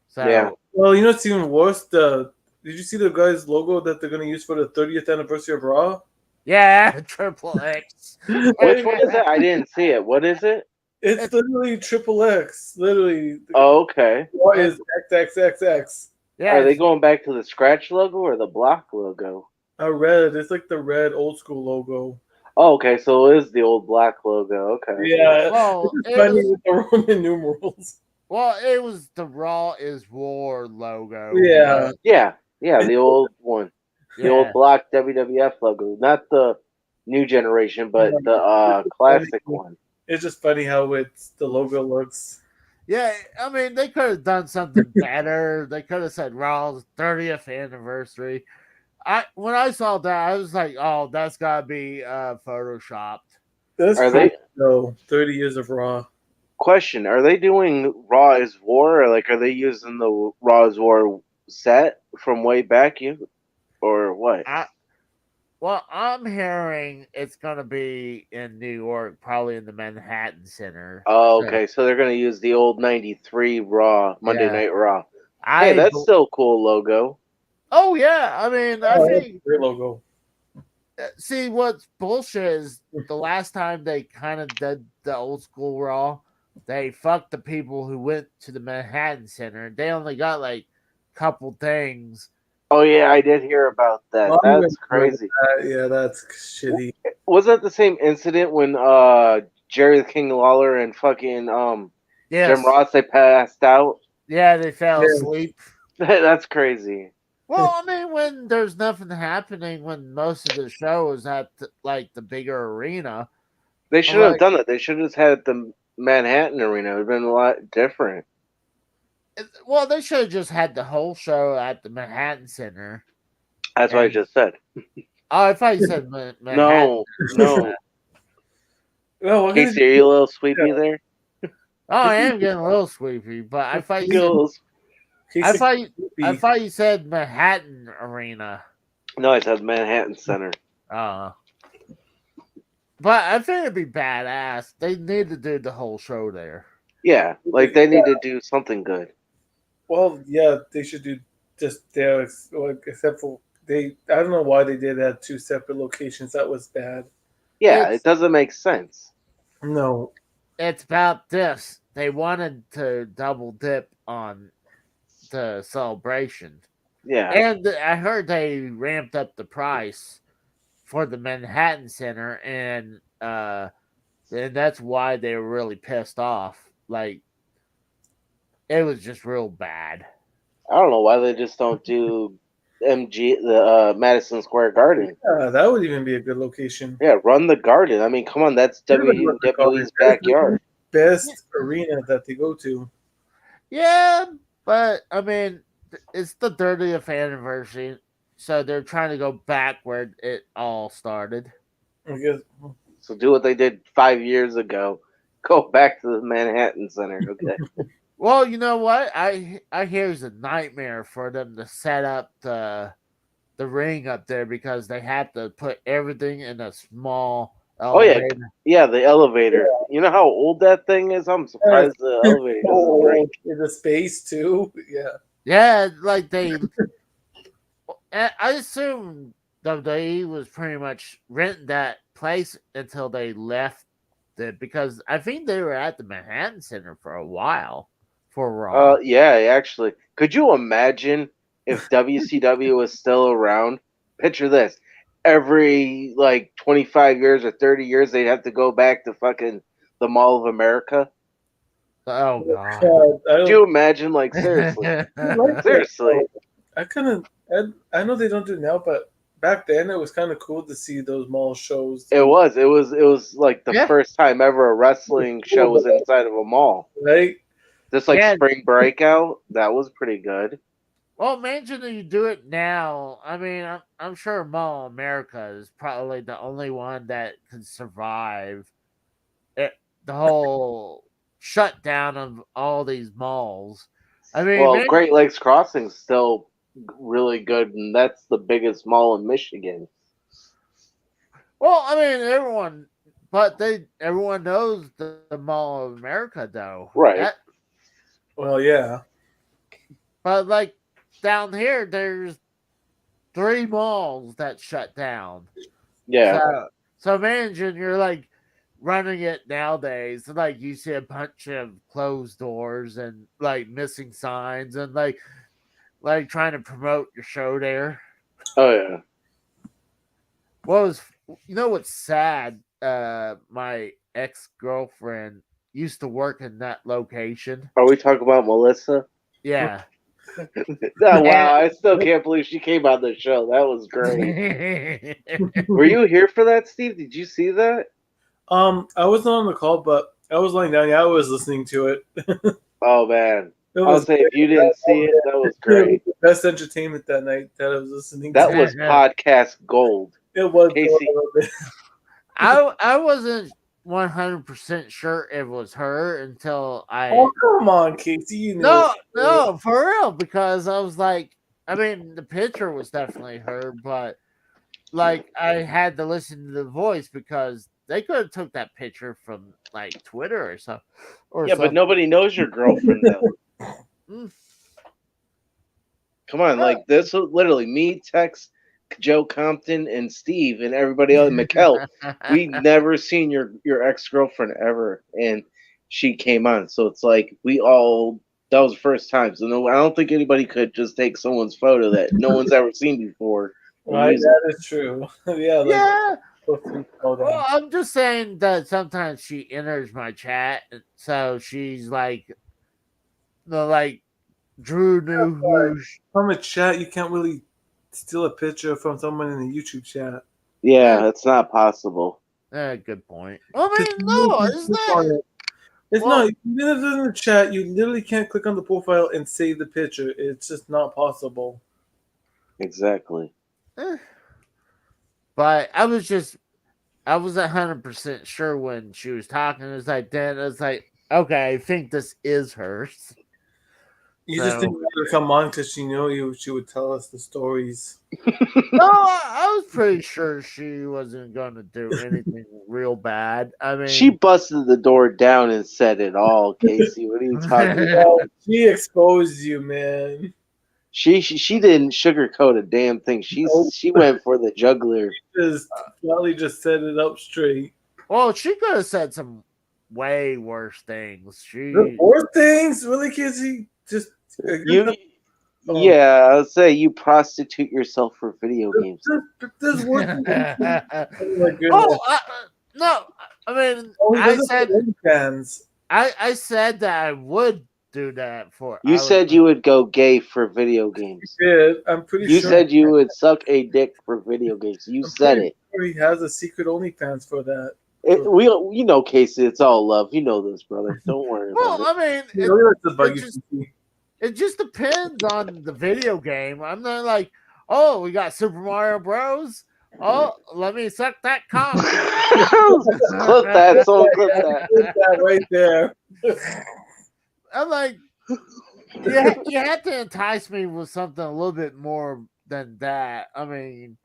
Speaker 1: So
Speaker 3: Yeah.
Speaker 2: Well, it's even worse. Did you see the guy's logo that they're gonna use for the 30th anniversary of Raw?
Speaker 1: yeah, Triple X.
Speaker 3: Which one is it? I didn't see it. What is it?
Speaker 2: It's literally triple X. Literally.
Speaker 3: Oh, okay.
Speaker 2: What is XXXX?
Speaker 1: Yeah,
Speaker 3: Are they going back to the scratch logo or the block logo?
Speaker 2: Red. It's like the red old school logo.
Speaker 3: Oh, okay, so it is the old black logo. Okay.
Speaker 2: Yeah.
Speaker 1: Well,
Speaker 2: It's funny with the Roman numerals.
Speaker 1: Well, it was the Raw is War logo.
Speaker 2: Yeah.
Speaker 3: Yeah, the old one.
Speaker 1: Yeah.
Speaker 3: The old block WWF logo. Not the new generation, but the classic one.
Speaker 2: It's just funny how the logo looks.
Speaker 1: Yeah, they could have done something better. They could have said Raw's 30th anniversary. When I saw that, I was like, "Oh, that's gotta be photoshopped."
Speaker 2: That's
Speaker 3: Are
Speaker 2: funny, though. 30 years of Raw.
Speaker 3: Question: are they doing Raw is War, or are they using the Raw is War set from way back, or what?
Speaker 1: Well, I'm hearing it's gonna be in New York, probably in the Manhattan Center.
Speaker 3: Oh, okay. So they're gonna use the old '93 Raw, Monday Night Raw. Hey, that's still a cool logo.
Speaker 1: Oh yeah, I think
Speaker 2: great logo.
Speaker 1: See, what's bullshit is the last time they kind of did the old school Raw, they fucked the people who went to the Manhattan Center. They only got like a couple things.
Speaker 3: Oh yeah, I did hear about that. That's crazy.
Speaker 2: Yeah, that's shitty.
Speaker 3: Was that the same incident when Jerry the King Lawler and fucking Jim
Speaker 1: Yes.
Speaker 3: Ross, they passed out.
Speaker 1: Yeah, they fell
Speaker 2: Yeah.
Speaker 1: asleep.
Speaker 3: That's crazy.
Speaker 1: Well, I mean, when there's nothing happening, when most of the show is at like the bigger arena,
Speaker 3: They
Speaker 1: I'm
Speaker 3: should have
Speaker 1: like,
Speaker 3: done that. They should have just had the Manhattan Arena. It would have been a lot different.
Speaker 1: well, they should have just had the whole show at the Manhattan Center.
Speaker 3: That's what I
Speaker 1: And
Speaker 3: just said.
Speaker 1: oh, I thought you said Manhattan.
Speaker 3: No, no.
Speaker 2: Well, what can
Speaker 3: Casey, are you a little sleepy there?
Speaker 1: Oh, I am getting a little sleepy, but I thought you
Speaker 3: Get a
Speaker 1: said
Speaker 3: little-
Speaker 1: I thought you said Manhattan Arena.
Speaker 3: No, I said Manhattan Center.
Speaker 1: Uh, but I think it'd be badass. They need to do the whole show there.
Speaker 3: Yeah, like they need to do something good.
Speaker 2: Well, yeah, they should do just there, like, except for they. I don't know why they did that 2 separate locations. That was bad.
Speaker 3: Yeah,
Speaker 1: It's
Speaker 3: it doesn't make sense.
Speaker 2: No,
Speaker 1: it's about this. They wanted to double dip on the celebration.
Speaker 3: Yeah.
Speaker 1: And I heard they ramped up the price for the Manhattan Center, and that's why they were really pissed off. Like it was just real bad.
Speaker 3: I don't know why they just don't do the Madison Square Garden.
Speaker 2: that would even be a good location.
Speaker 3: Yeah, run the Garden. I mean, come on, that's
Speaker 2: They would run the Garden.
Speaker 3: WWE's backyard.
Speaker 2: Best arena that they go to.
Speaker 1: Yeah, but I mean, it's the 30th anniversary, so they're trying to go back where it all started.
Speaker 2: I guess.
Speaker 3: So do what they did 5 years ago. Go back to the Manhattan Center. Okay.
Speaker 1: Well, you know what? I hear it's a nightmare for them to set up the ring up there because they have to put everything in a small
Speaker 3: Oh yeah,
Speaker 1: elevator.
Speaker 3: yeah, the elevator. You know how old that thing is? I'm surprised the elevator doesn't break.
Speaker 2: In the space too. Yeah.
Speaker 1: Yeah, like they. I assume WWE was pretty much renting that place until they left it because I think they were at the Manhattan Center for a while for Raw.
Speaker 3: Yeah, actually. Could you imagine if WCW was still around? Picture this. Every like 25 years or 30 years they'd have to go back to fucking the Mall of America.
Speaker 1: Oh god.
Speaker 3: Could you imagine, like, seriously? Seriously.
Speaker 2: I kind of. I know they don't do it now, but back then it was kind of cool to see those mall shows.
Speaker 3: It was like the
Speaker 1: Yeah.
Speaker 3: first time ever a wrestling show was inside of a mall.
Speaker 2: Right?
Speaker 3: Just like
Speaker 1: Yeah.
Speaker 3: Spring Breakout, that was pretty good.
Speaker 1: Well, imagine if you do it now. I mean, I'm sure Mall America is probably the only one that can survive the whole shutdown of all these malls. I mean,
Speaker 3: Well, Great Lakes Crossing's still really good, and that's the biggest mall in Michigan.
Speaker 1: well, I mean, everyone knows the Mall of America, though.
Speaker 3: Right.
Speaker 2: Well, yeah.
Speaker 1: But like down here, there's 3 malls that shut down.
Speaker 3: Yeah.
Speaker 1: So imagine you're like running it nowadays, and like you see a bunch of closed doors and like missing signs and like trying to promote your show there.
Speaker 3: Oh yeah.
Speaker 1: What was you know what's sad? My ex-girlfriend used to work in that location.
Speaker 3: Are we talking about Melissa?
Speaker 1: Yeah.
Speaker 3: Oh, wow, I still can't believe she came on the show. That was great. Were you here for that, Steve? Did you see that?
Speaker 2: I wasn't on the call, but I was lying down. Yeah, I was listening to it.
Speaker 3: Oh man.
Speaker 2: It
Speaker 3: I'll
Speaker 2: was
Speaker 3: say if you didn't see it, that was great.
Speaker 2: the best entertainment that night that I was listening
Speaker 3: That
Speaker 2: to.
Speaker 3: was podcast gold.
Speaker 2: It was
Speaker 3: Casey.
Speaker 2: a little bit.
Speaker 1: I wasn't 100% sure it was her until I
Speaker 2: Oh, come on, Casey. You know.
Speaker 1: no, for real, because I was like, I mean, the picture was definitely her, but like I had to listen to the voice because they could have took that picture from like Twitter or something.
Speaker 3: Yeah, but nobody knows your girlfriend though.
Speaker 1: Mm.
Speaker 3: Come on, like this was literally me, Tex, Joe Compton, and Steve, and everybody else. Mikkel, we never seen your ex girlfriend ever, and she came on. So it's like that was the first time. So no, I don't think anybody could just take someone's photo that no one's ever seen before.
Speaker 2: Right, that is true. Yeah. Like,
Speaker 1: Yeah,
Speaker 2: Slow down.
Speaker 1: Well, I'm just saying that sometimes she enters my chat, so she's like, like Drew knew who.
Speaker 2: From a chat, you can't really steal a picture from someone in a YouTube chat.
Speaker 3: Yeah, it's not possible.
Speaker 1: Good point. I
Speaker 2: Just
Speaker 1: mean,
Speaker 2: you
Speaker 1: no,
Speaker 2: can
Speaker 1: it's
Speaker 2: click on
Speaker 1: not.
Speaker 2: it. It's
Speaker 1: Well,
Speaker 2: not. Even if it's in the chat, you literally can't click on the profile and save the picture. It's just not possible.
Speaker 3: Exactly.
Speaker 1: eh. But I was 100% sure when she was talking. It was like, then it's like, okay, I think this is hers.
Speaker 2: You just didn't
Speaker 1: So,
Speaker 2: want her to come on because she knew you. She would tell us the stories.
Speaker 1: no, I was pretty sure she wasn't going to do anything real bad. I
Speaker 3: She
Speaker 1: mean,
Speaker 3: busted the door down and said it all, Casey. What are you talking about?
Speaker 2: Well, she exposed you, man.
Speaker 3: She didn't sugarcoat a damn thing.
Speaker 2: Nope.
Speaker 3: She went for the juggler.
Speaker 2: Just probably just set it up straight.
Speaker 1: well, she could have said some way worse things.
Speaker 2: The worst things, really, Kizzy? Just
Speaker 3: You, yeah, I'll say you prostitute yourself for video games.
Speaker 2: There's worse things. Oh my goodness.
Speaker 1: Oh, no. I mean,
Speaker 2: Oh, he
Speaker 1: I
Speaker 2: doesn't
Speaker 1: said,
Speaker 2: have OnlyFans.
Speaker 1: I said that I would do that for.
Speaker 3: You said you would go gay for video games.
Speaker 2: He did. I'm pretty
Speaker 3: You
Speaker 2: sure.
Speaker 3: said you would suck a dick for video games. You said it.
Speaker 2: Sure he has a secret OnlyFans for that.
Speaker 3: You know, Casey, it's all love. You know this, brother. Don't worry
Speaker 1: Well,
Speaker 3: about it.
Speaker 1: I mean,
Speaker 2: You know, that's the bug
Speaker 1: it just depends on the video game. I'm not like, oh, we got Super Mario Bros. Oh, let me suck that cock.
Speaker 3: Clip that. Someone clip that.
Speaker 2: Put that right there.
Speaker 1: I'm like, you have to entice me with something a little bit more than that. I mean,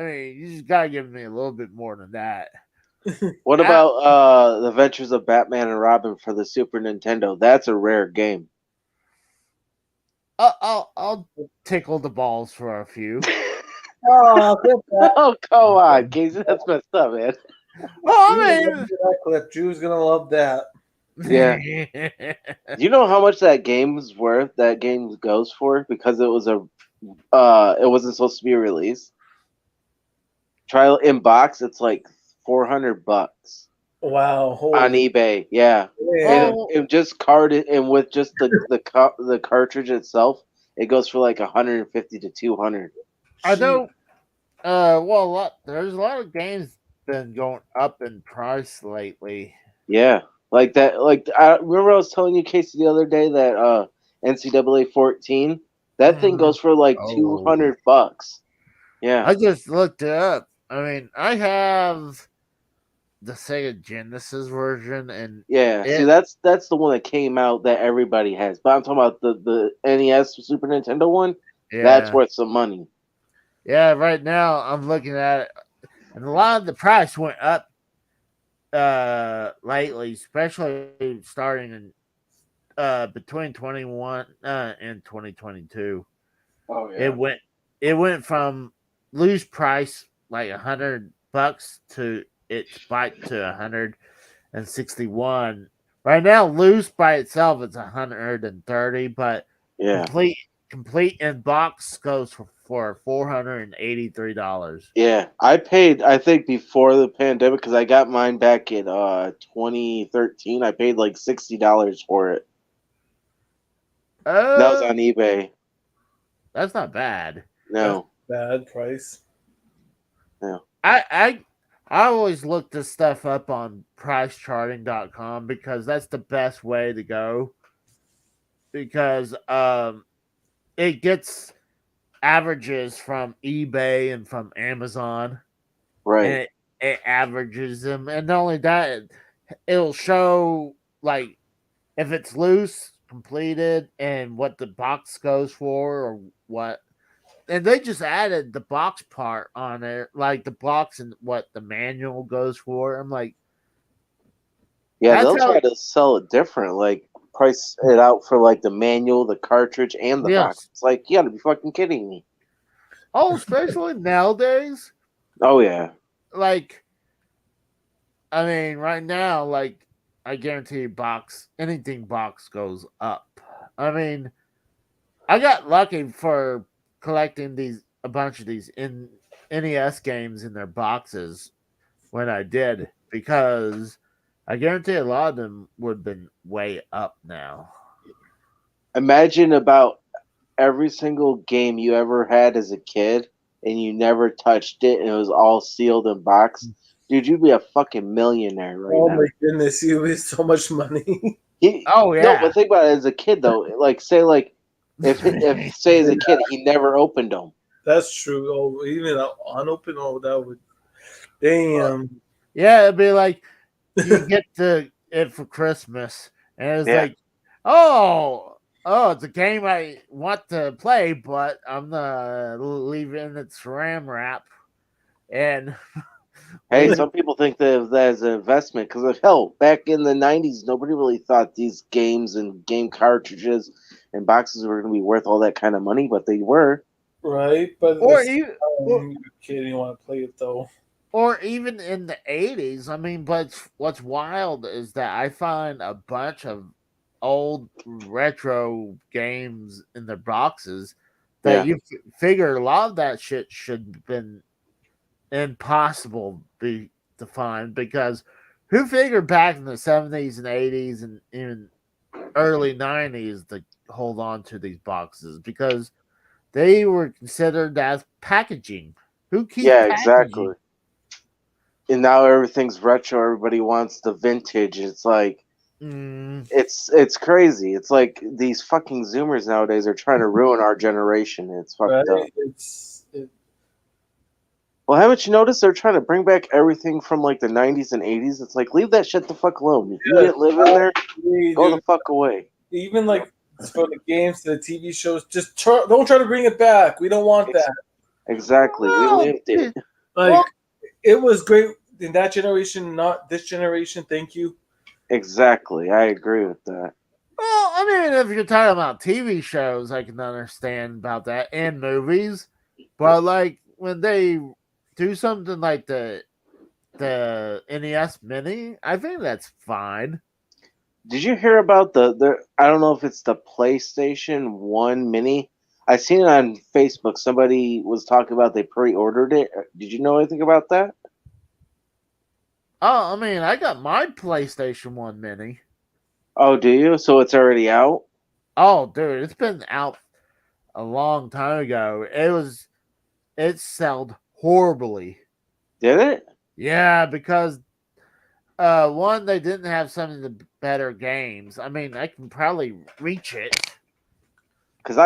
Speaker 1: you just gotta give me a little bit more than that.
Speaker 3: What about the Adventures of Batman and Robin for the Super Nintendo? That's a rare game.
Speaker 1: I'll tickle the balls for a few.
Speaker 3: Oh, come on, Casey, that's messed up, man.
Speaker 1: Well, I mean,
Speaker 2: that clip. Drew's gonna love that.
Speaker 3: Yeah. Do you know how much that game's worth? That game goes for because it was it wasn't supposed to be released. Trial in box, it's like $400
Speaker 2: Wow.
Speaker 3: on eBay. Yeah, and
Speaker 1: Oh.
Speaker 3: it just carded and with just the cartridge itself, it goes for like 150 to 200.
Speaker 1: I know. Well, there's a lot of games been going up in price lately.
Speaker 3: Yeah, like that. Like I remember I was telling you, Casey, the other day that NCAA 14, that thing goes for like $200. Yeah,
Speaker 1: I just looked it up. I mean, I have the Sega Genesis version, and
Speaker 3: yeah. See, that's the one that came out that everybody has. But I'm talking about the NES Super Nintendo one.
Speaker 1: yeah,
Speaker 3: That's worth some money.
Speaker 1: yeah. Right now, I'm looking at it, and a lot of the price went up lately, especially starting in between 21 and 2022.
Speaker 3: Oh yeah.
Speaker 1: It went from loose price like $100 to it spiked to 161. Right now, loose by itself it's 130, but
Speaker 3: Yeah.
Speaker 1: complete in box goes for $483.
Speaker 3: Yeah, I paid. I think before the pandemic because I got mine back in 2013. I paid like $60 for it. That was on eBay.
Speaker 1: That's not bad.
Speaker 3: No,
Speaker 2: Bad price.
Speaker 3: no.
Speaker 1: I always look this stuff up on pricecharting.com because that's the best way to go. Because it gets averages from eBay and from Amazon.
Speaker 3: Right.
Speaker 1: And it averages them. And not only that, it'll show like if it's loose, completed, and what the box goes for or what. And they just added the box part on there, like the box and what the manual goes for. I'm like,
Speaker 3: Yeah, they'll try to sell it different, like price it out for like the manual, the cartridge, and the box. It's like you gotta be fucking kidding me.
Speaker 1: Oh, especially nowadays.
Speaker 3: Oh yeah.
Speaker 1: Like, I mean, right now, like I guarantee anything box goes up. I mean, I got lucky for collecting a bunch of these NES games in their boxes when I did, because I guarantee a lot of them would have been way up now.
Speaker 3: Imagine about every single game you ever had as a kid and you never touched it and it was all sealed and boxed. Dude, you'd be a fucking millionaire right
Speaker 2: Oh
Speaker 3: now.
Speaker 2: my goodness, you waste so much money.
Speaker 1: Oh
Speaker 3: No,
Speaker 1: yeah.
Speaker 3: but think about it as a kid though. Like say like if say as a kid he never opened them.
Speaker 2: That's true. Oh, even unopened. Oh, that would. Damn.
Speaker 1: Yeah, it'd be like you get it for Christmas, and it's
Speaker 3: Yeah.
Speaker 1: like, oh, it's a game I want to play, but I'm gonna leave it in its RAM wrap, and
Speaker 3: Hey, some people think that as an investment because hell, back in the '90s, nobody really thought these games and game cartridges and boxes were going to be worth all that kind of money, but they were.
Speaker 2: Right, but
Speaker 1: or
Speaker 2: this,
Speaker 1: even
Speaker 2: you're a kid, you want to play it though.
Speaker 1: or even in the '80s. I mean, but what's wild is that I find a bunch of old retro games in their boxes that
Speaker 3: Yeah.
Speaker 1: you figure a lot of that shit should have been impossible be to find, because who figured back in the 70s and 80s and even early 90s to hold on to these boxes, because they were considered as packaging. Who keeps
Speaker 3: Yeah,
Speaker 1: packaging?
Speaker 3: exactly. And now everything's retro. Everybody wants the vintage. It's like it's crazy. It's like these fucking Zoomers nowadays are trying to ruin our generation. It's fucked up.
Speaker 2: Right,
Speaker 3: Well, haven't you noticed they're trying to bring back everything from like the '90s and '80s? It's like leave that shit the fuck alone. If you didn't live in there, go the fuck away.
Speaker 2: Even like for the games to the TV shows, just don't try to bring it back. We don't want that.
Speaker 3: Exactly. We lived it.
Speaker 2: Like it was great in that generation, not this generation. Thank you.
Speaker 3: Exactly. I agree with that.
Speaker 1: Well, I mean, if you're talking about TV shows, I can understand about that, and movies. But like when they do something like the NES Mini, I think that's fine.
Speaker 3: Did you hear about the I don't know if it's the PlayStation 1 Mini. I seen it on Facebook. Somebody was talking about they pre-ordered it. Did you know anything about that?
Speaker 1: Oh, I mean, I got my PlayStation 1 Mini.
Speaker 3: Oh, do you? So it's already out?
Speaker 1: Oh, dude, it's been out a long time ago. It sold horribly.
Speaker 3: Did it?
Speaker 1: Yeah, because one, they didn't have some of the better games. I mean, I can probably reach it.
Speaker 3: Because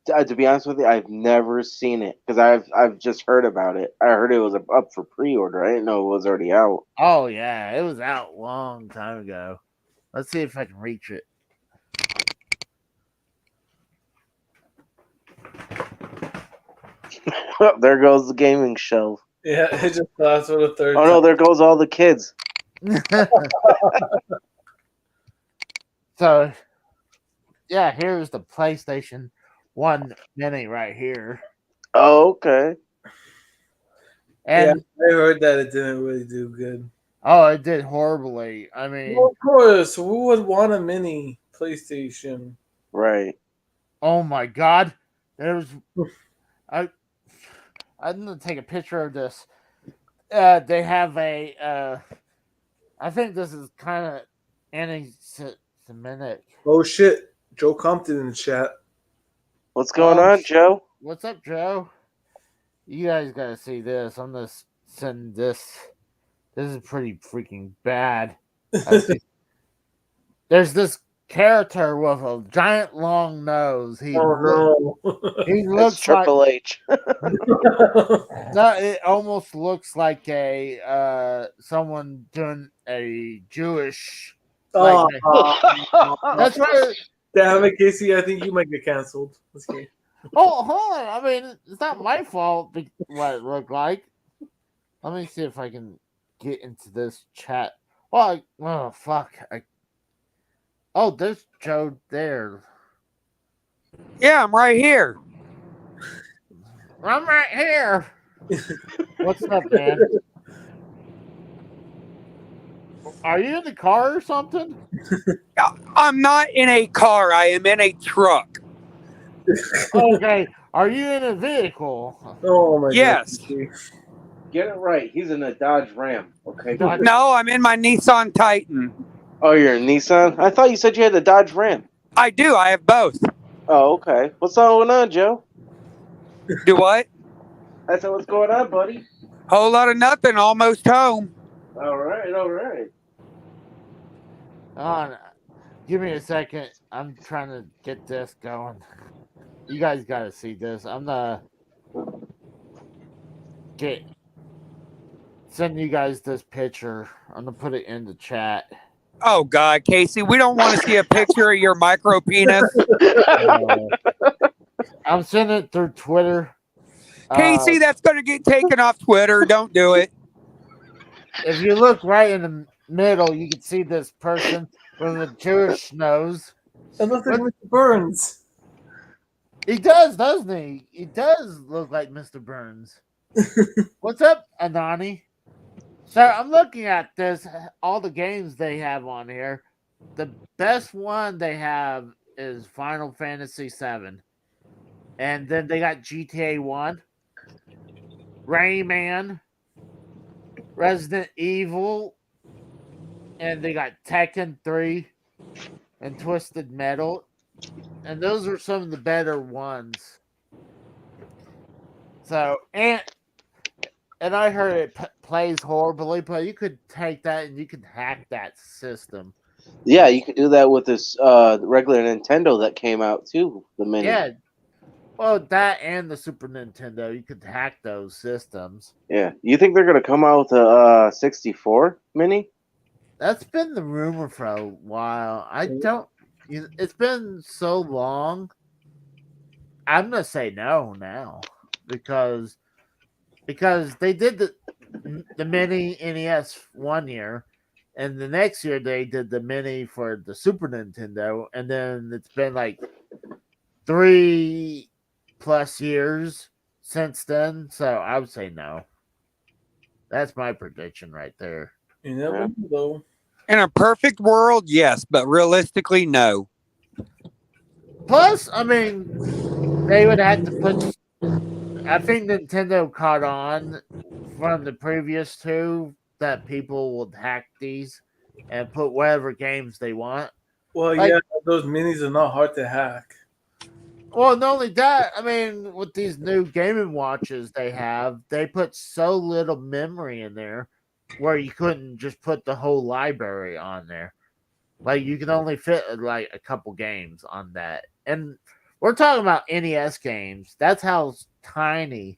Speaker 3: to be honest with you, I've never seen it. Because I've just heard about it. I heard it was up for pre-order. I didn't know it was already out.
Speaker 1: Oh yeah, it was out a long time ago. Let's see if I can reach it.
Speaker 3: There goes the gaming shelf.
Speaker 2: Yeah, it just lasts for the third.
Speaker 3: Oh no, there goes all the kids.
Speaker 1: So, yeah, here's the PlayStation 1 Mini right here.
Speaker 3: Oh, okay.
Speaker 1: And
Speaker 2: I heard that it didn't really do good.
Speaker 1: oh, it did horribly. I mean,
Speaker 2: Well, of course, who would want a mini PlayStation?
Speaker 3: Right.
Speaker 1: oh my god. There's I'm gonna take a picture of this. They have a I think this is kind of anti-Semitic.
Speaker 2: Oh shit, Joe Compton in the chat.
Speaker 3: What's going on, Joe?
Speaker 1: What's up, Joe? You guys gotta see this. I'm gonna send this. This is pretty freaking bad. There's this character with a giant long nose. He looks
Speaker 3: Triple H.
Speaker 1: No, it almost looks like a someone doing a Jewish.
Speaker 2: Oh,
Speaker 1: That's what.
Speaker 2: Damn it, Casey! I think you might get canceled.
Speaker 1: Oh, hold on. I mean, it's not my fault what it looked like. Let me see if I can get into this chat. Oh, fuck. Oh, there's Joe there.
Speaker 4: Yeah, I'm right here.
Speaker 1: I'm right here. What's up, man? Are you in the car or something?
Speaker 4: I'm not in a car. I am in a truck.
Speaker 1: Okay. Are you in a vehicle?
Speaker 2: Oh my
Speaker 4: Yes.
Speaker 2: goodness.
Speaker 3: Get it right. He's in a Dodge Ram. Okay.
Speaker 1: Dodge-
Speaker 4: No, I'm in my Nissan Titan.
Speaker 3: Oh, you're a Nissan? I thought you said you had a Dodge Ram.
Speaker 4: I do. I have both.
Speaker 3: Oh, okay. What's going on, Joe?
Speaker 4: Do what?
Speaker 3: I said, what's going on, buddy?
Speaker 4: Whole lot of nothing. Almost home.
Speaker 3: All right, all right.
Speaker 1: On. Give me a second. I'm trying to get this going. You guys got to see this. I'm gonna send you guys this picture. I'm gonna put it in the chat.
Speaker 4: Oh God, Casey, we don't want to see a picture of your micro penis.
Speaker 1: I'm sending it through Twitter.
Speaker 4: Casey, that's going to get taken off Twitter. Don't do it.
Speaker 1: If you look right in the middle, you can see this person with a Jewish nose.
Speaker 2: That looks like Mr. Burns.
Speaker 1: He does, doesn't he? He does look like Mr. Burns. What's up, Anani? So I'm looking at this, all the games they have on here. The best one they have is Final Fantasy VII. And then they got GTA 1, Rayman, Resident Evil, and they got Tekken 3 and Twisted Metal. And those are some of the better ones. So, and I heard it plays horribly, but you could take that and you could hack that system.
Speaker 3: Yeah, you could do that with this regular Nintendo that came out too. The mini.
Speaker 1: Yeah. Well, that and the Super Nintendo, you could hack those systems.
Speaker 3: Yeah. You think they're gonna come out with a 64 mini?
Speaker 1: That's been the rumor for a while. I don't. It's been so long. I'm gonna say no now because they did the mini NES 1 year, and the next year they did the mini for the Super Nintendo, and then it's been like 3+ years since then. So I would say no. That's my prediction right there.
Speaker 2: You never know, though.
Speaker 4: In a perfect world, yes, but realistically, no.
Speaker 1: Plus, I mean, they would have to put. I think Nintendo caught on from the previous two that people would hack these and put whatever games they want.
Speaker 2: Well,
Speaker 1: Like-
Speaker 2: yeah, those minis are not hard to hack.
Speaker 1: Well, not only that, I mean, with these new gaming watches they have, they put so little memory in there where you couldn't just put the whole library on there. Like, you can only fit like a couple games on that. And we're talking about NES games. That's how tiny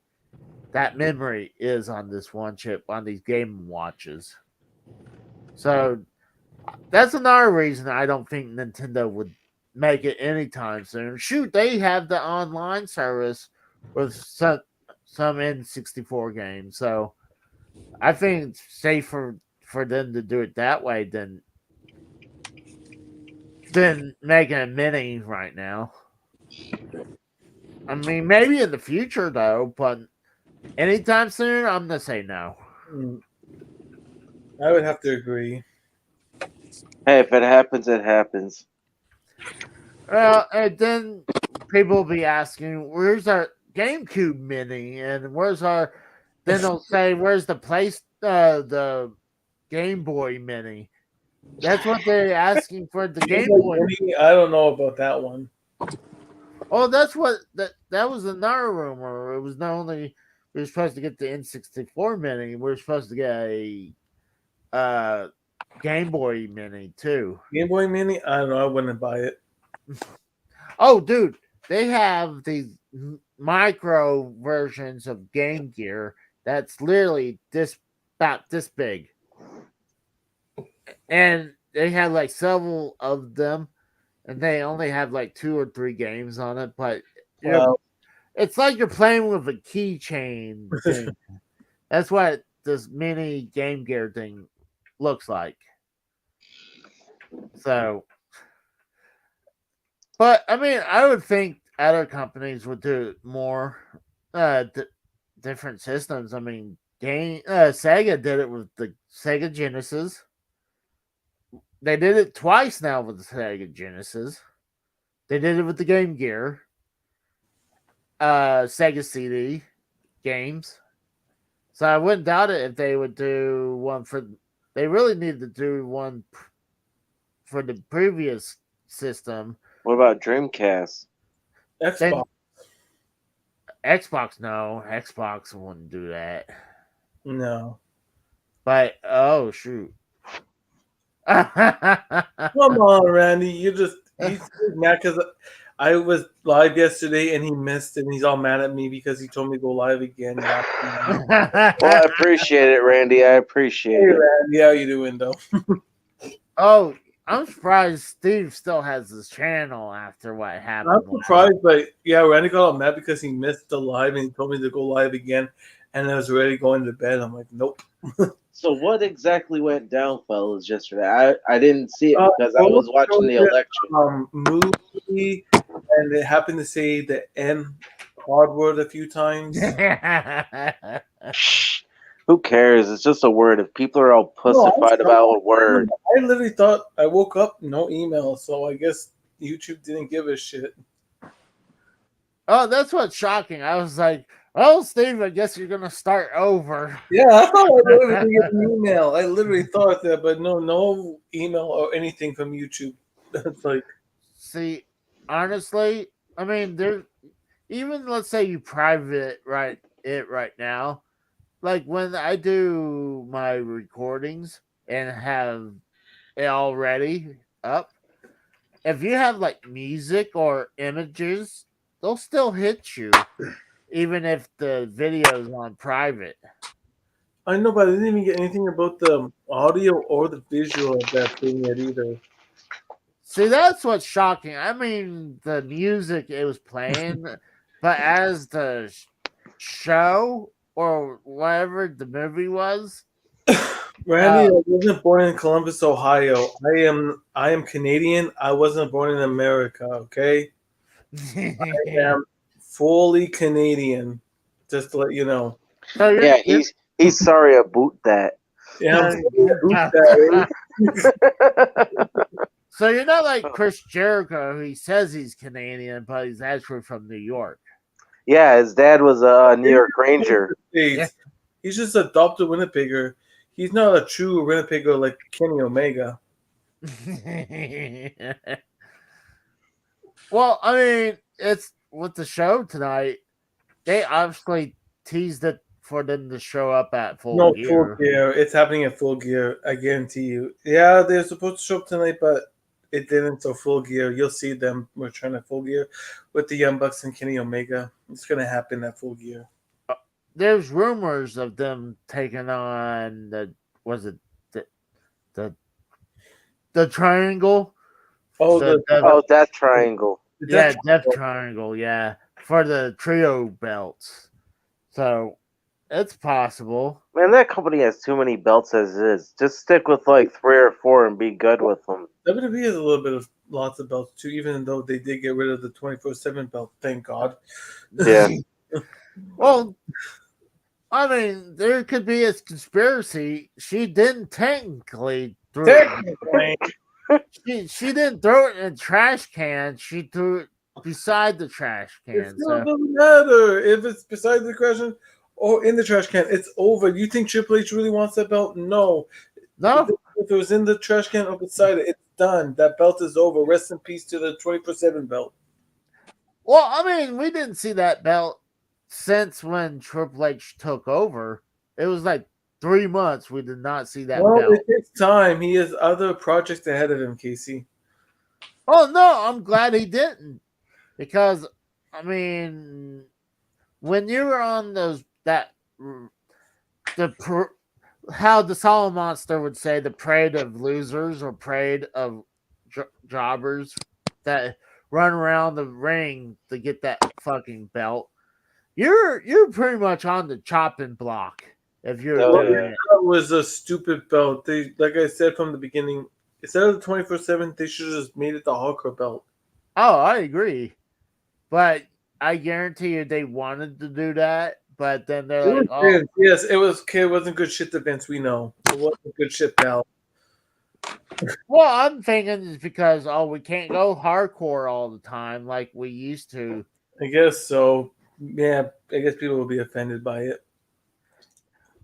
Speaker 1: that memory is on this one chip, on these gaming watches. So that's another reason I don't think Nintendo would make it anytime soon. Shoot, they have the online service with some N64 games. So I think it's safer for them to do it that way than making a mini right now. I mean, maybe in the future though, but anytime soon, I'm gonna say no.
Speaker 2: I would have to agree.
Speaker 3: Hey, if it happens, it happens.
Speaker 1: Well, and then people will be asking, "Where's our GameCube mini?" And where's our? Then they'll say, "Where's the Game Boy mini?" That's what they're asking for the Game Boy.
Speaker 2: I don't know about that one.
Speaker 1: Oh, that's what that was another rumor. It was not only we were supposed to get the N64 mini, we were supposed to get a Game Boy mini too.
Speaker 2: Game Boy Mini? I don't know. I wouldn't buy it.
Speaker 1: Oh, dude, they have these micro versions of Game Gear that's literally about this big, and they have like several of them, and they only have like 2 or 3 games on it. But you know, it's like you're playing with a keychain thing. That's what this mini Game Gear thing looks like. So, but I mean, I would think other companies would do more different systems. I mean, Sega did it with the Sega Genesis. They did it twice now with the Sega Genesis. They did it with the Game Gear. Sega CD games. So I wouldn't doubt it if they would do one for. They really need to do one for the previous system.
Speaker 3: What about Dreamcast?
Speaker 1: Then
Speaker 2: Xbox.
Speaker 1: Xbox, no, Xbox wouldn't do that.
Speaker 2: No.
Speaker 1: But oh shoot,
Speaker 2: Come on, Randy. He's mad because I was live yesterday and he missed, and he's all mad at me because he told me to go live again.
Speaker 3: Well, I appreciate it, Randy. I appreciate
Speaker 2: Hey,
Speaker 3: it.
Speaker 2: Randy, how you doing, though?
Speaker 1: Oh, I'm surprised Steve still has his channel after what
Speaker 2: I'm
Speaker 1: happened.
Speaker 2: surprised, but yeah, Randy got all mad because he missed the live and he told me to go live again, and I was ready going to bed. I'm like, nope.
Speaker 3: So what exactly went down, fellas, yesterday? I didn't see it because I was watching the election.
Speaker 2: Movie, and it happened to say the N hard word a few times.
Speaker 3: Shh. Who cares? It's just a word. If people are all
Speaker 2: No, I'm
Speaker 3: pussified about a word,
Speaker 2: I literally thought I woke up, no email, so I guess YouTube didn't give a shit.
Speaker 1: Oh, that's what's shocking. I was like, "Oh, Steve, I guess you're gonna start over."
Speaker 2: Yeah, I thought I literally didn't get an email. I literally thought that, but no email or anything from YouTube. That's like,
Speaker 1: See, honestly, I mean, there. Even let's say you private it right now. Like when I do my recordings and have it already up, if you have like music or images, they'll still hit you, even if the video is on private.
Speaker 2: I know, but I didn't even get anything about the audio or the visual of that thing yet either.
Speaker 1: See, that's what's shocking. I mean, the music it was playing, but as the show or whatever the movie was,
Speaker 2: Randy, I wasn't born in Columbus, Ohio. I am Canadian. I wasn't born in America. Okay, I am fully Canadian. Just to let you know.
Speaker 1: so
Speaker 3: yeah, he's sorry about that.
Speaker 2: Yeah, I'm
Speaker 1: so you're not like Chris Jericho, who he says he's Canadian, but he's actually from New York.
Speaker 3: Yeah, his dad was a New York Ranger.
Speaker 2: Yeah. He's just adopted Winnipegger. He's not a true Winnipegger like Kenny Omega.
Speaker 1: Well, I mean, it's with the show tonight. They obviously teased it for them to show up at full gear.
Speaker 2: Full gear. It's happening at full gear. I guarantee you. Yeah, they're supposed to show up tonight, but it didn't. So full gear. You'll see them return at full gear with the Young Bucks and Kenny Omega. It's gonna happen at full gear.
Speaker 1: There's rumors of them taking on the the triangle.
Speaker 2: Oh,
Speaker 3: Death Triangle.
Speaker 1: Death Triangle. Yeah, for the trio belts. So it's possible.
Speaker 3: Man, that company has too many belts as is. Just stick with like 3 or 4 and be good with them.
Speaker 2: WWE has a little bit of lots of belts too, even though they did get rid of the 24/7 belt. Thank God.
Speaker 3: Yeah.
Speaker 1: Well, I mean, there could be a conspiracy. She didn't technically throw it. She didn't throw it in a trash can. She threw it beside the trash can.
Speaker 2: It still doesn't matter if it's beside the trash can or in the trash can. It's over. You think Triple H really wants that belt? No. If it was in the trash can or beside it, it's done. That belt is over. Rest in peace to the 24/7 belt.
Speaker 1: Well, I mean, we didn't see that belt since when Triple H took over. It was like 3 months. We did not see that belt.
Speaker 2: It takes time. He has other projects ahead of him, Casey.
Speaker 1: Oh no, I'm glad he didn't, because I mean, when you were on how the Solid Monster would say, the parade of losers or parade of jobbers that run around the ring to get that fucking belt, you're pretty much on the chopping block if you're doing it.
Speaker 2: That was a stupid belt. They, like I said from the beginning, instead of the 24/7, they should have just made it the hardcore belt.
Speaker 1: Oh, I agree, but I guarantee you they wanted to do that, but then they're like, "Oh,
Speaker 2: yes, it was. Okay, it wasn't good shit to Vince. We know it wasn't good shit, pal."
Speaker 1: Well, I'm thinking it's because we can't go hardcore all the time like we used to.
Speaker 2: I guess so. Yeah, I guess people will be offended by it.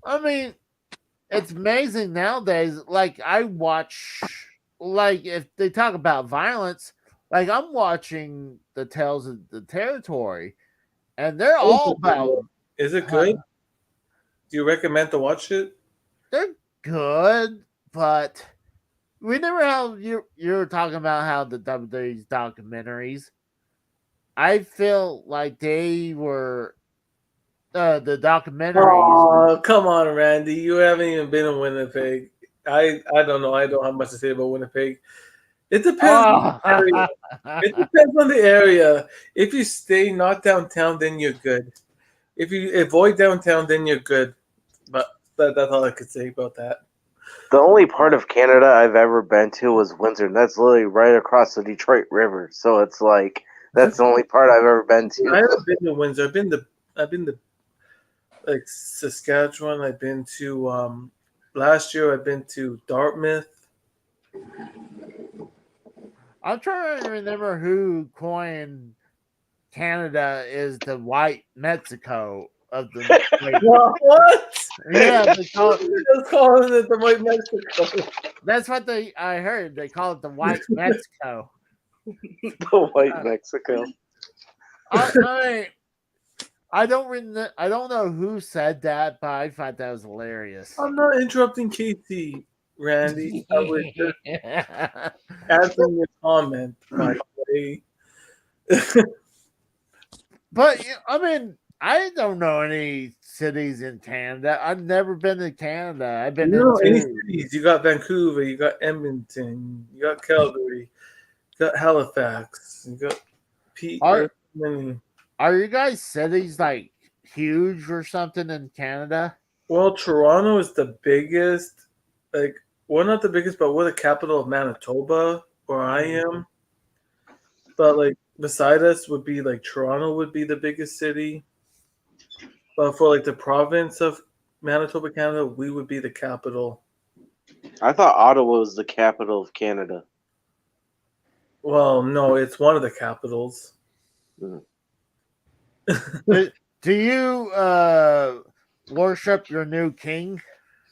Speaker 1: I mean, it's amazing nowadays. Like I watch, like if they talk about violence, like I'm watching the Tales of the Territory, and they're all about.
Speaker 2: Is it
Speaker 1: Huh,
Speaker 2: good? Do you recommend to watch it?
Speaker 1: they're good, but remember how you're talking about how the WWE's documentaries. I feel like they were the documentaries.
Speaker 2: Oh, come on, Randy. You haven't even been in Winnipeg. I don't know. I don't have much to say about Winnipeg. It depends on
Speaker 1: Oh,
Speaker 2: the area. It depends on the area. If you stay not downtown, then you're good. If you avoid downtown, then you're good. But that's all I could say about that.
Speaker 3: The only part of Canada I've ever been to was Windsor, and that's literally right across the Detroit River. So it's like that's the only part I've ever been
Speaker 2: I
Speaker 3: to.
Speaker 2: haven't been to Windsor. I've been to like Saskatchewan. I've been to last year. I've been to Dartmouth.
Speaker 1: I'm trying to remember who coined Canada is the white Mexico of the
Speaker 2: What?
Speaker 1: yeah, they call it,
Speaker 2: Just calling it the White Mexico.
Speaker 1: that's what I heard. They call it the white Mexico.
Speaker 3: The white Mexico.
Speaker 1: I I don't know who said that, but I thought that was hilarious.
Speaker 2: I'm not interrupting Casey, Randy. I was just answering your comment, by the way.
Speaker 1: But I mean, I don't know any cities in Canada. I've never been to Canada. I've been
Speaker 2: You know, any
Speaker 1: into
Speaker 2: cities. You got Vancouver, you got Edmonton, you got Calgary, you got Halifax, you got Pete.
Speaker 1: are
Speaker 2: Many.
Speaker 1: are you guys cities like huge or something in Canada?
Speaker 2: Well, Toronto is the biggest. Like, we're not the biggest, but we're the capital of Manitoba, where I am. But like beside us would be like Toronto would be the biggest city. But for like the province of Manitoba, Canada, we would be the capital.
Speaker 3: I thought Ottawa was the capital of Canada.
Speaker 2: Well, no, it's one of the capitals.
Speaker 1: do, do you worship your new king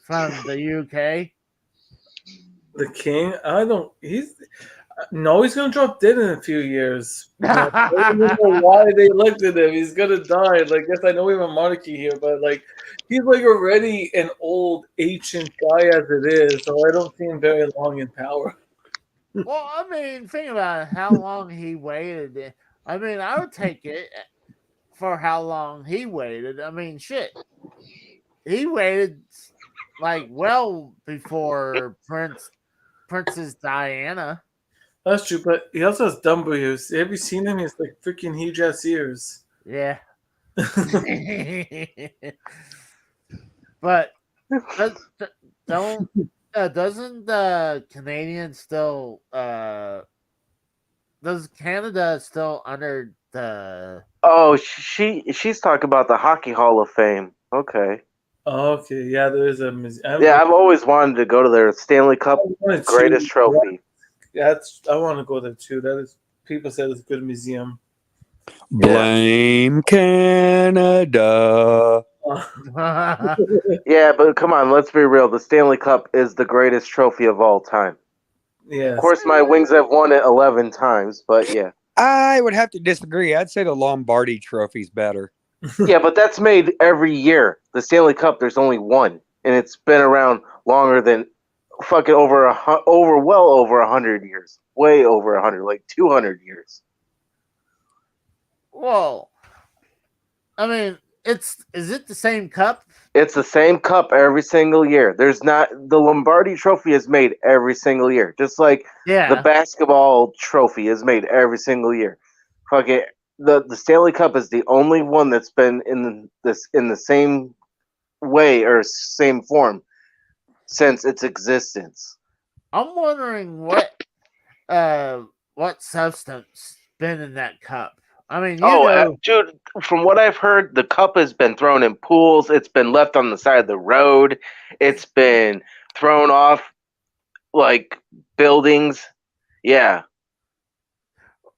Speaker 1: from the UK?
Speaker 2: The king, I don't. He's no, he's gonna drop dead in a few years. I don't even know why they elected him. He's gonna die. Like, yes, I know we have a monarchy here, but like, he's like already an old ancient guy as it is. So I don't see him very long in power.
Speaker 1: Well, I mean, think about how long he waited. I mean, I would take it for how long he waited. I mean, shit. He waited like well before Princess Diana.
Speaker 2: That's true, but he also has dumb ears. Have you seen him? He's like freaking huge ass ears.
Speaker 1: Yeah. But don't doesn't the Canadian still does Canada still under the
Speaker 3: Oh, she's talking about the Hockey Hall of Fame. Okay.
Speaker 2: Okay, yeah, there is a museum.
Speaker 3: Yeah, I've always wanted to go to their Stanley Cup greatest trophy.
Speaker 2: I want to go there too. That is, people said it's a good museum.
Speaker 4: Blame Canada.
Speaker 3: Yeah, but come on, let's be real. The Stanley Cup is the greatest trophy of all time.
Speaker 2: Yes.
Speaker 3: Of course, my Wings have won it 11 times, but yeah.
Speaker 4: I would have to disagree. I'd say the Lombardi Trophy's better.
Speaker 3: Yeah, but that's made every year. The Stanley Cup, there's only one, and it's been around longer than fucking over 100 years, way over 100, like 200 years.
Speaker 1: Well, I mean, is it the same cup?
Speaker 3: It's the same cup every single year. There's not the Lombardi Trophy is made every single year, just like the basketball trophy is made every single year. Fucking the Stanley Cup is the only one that's been in the same way or same form since its existence.
Speaker 1: I'm wondering what substance been in that cup. I mean,
Speaker 3: dude, from what I've heard, the cup has been thrown in pools. It's been left on the side of the road. It's been thrown off like buildings. Yeah.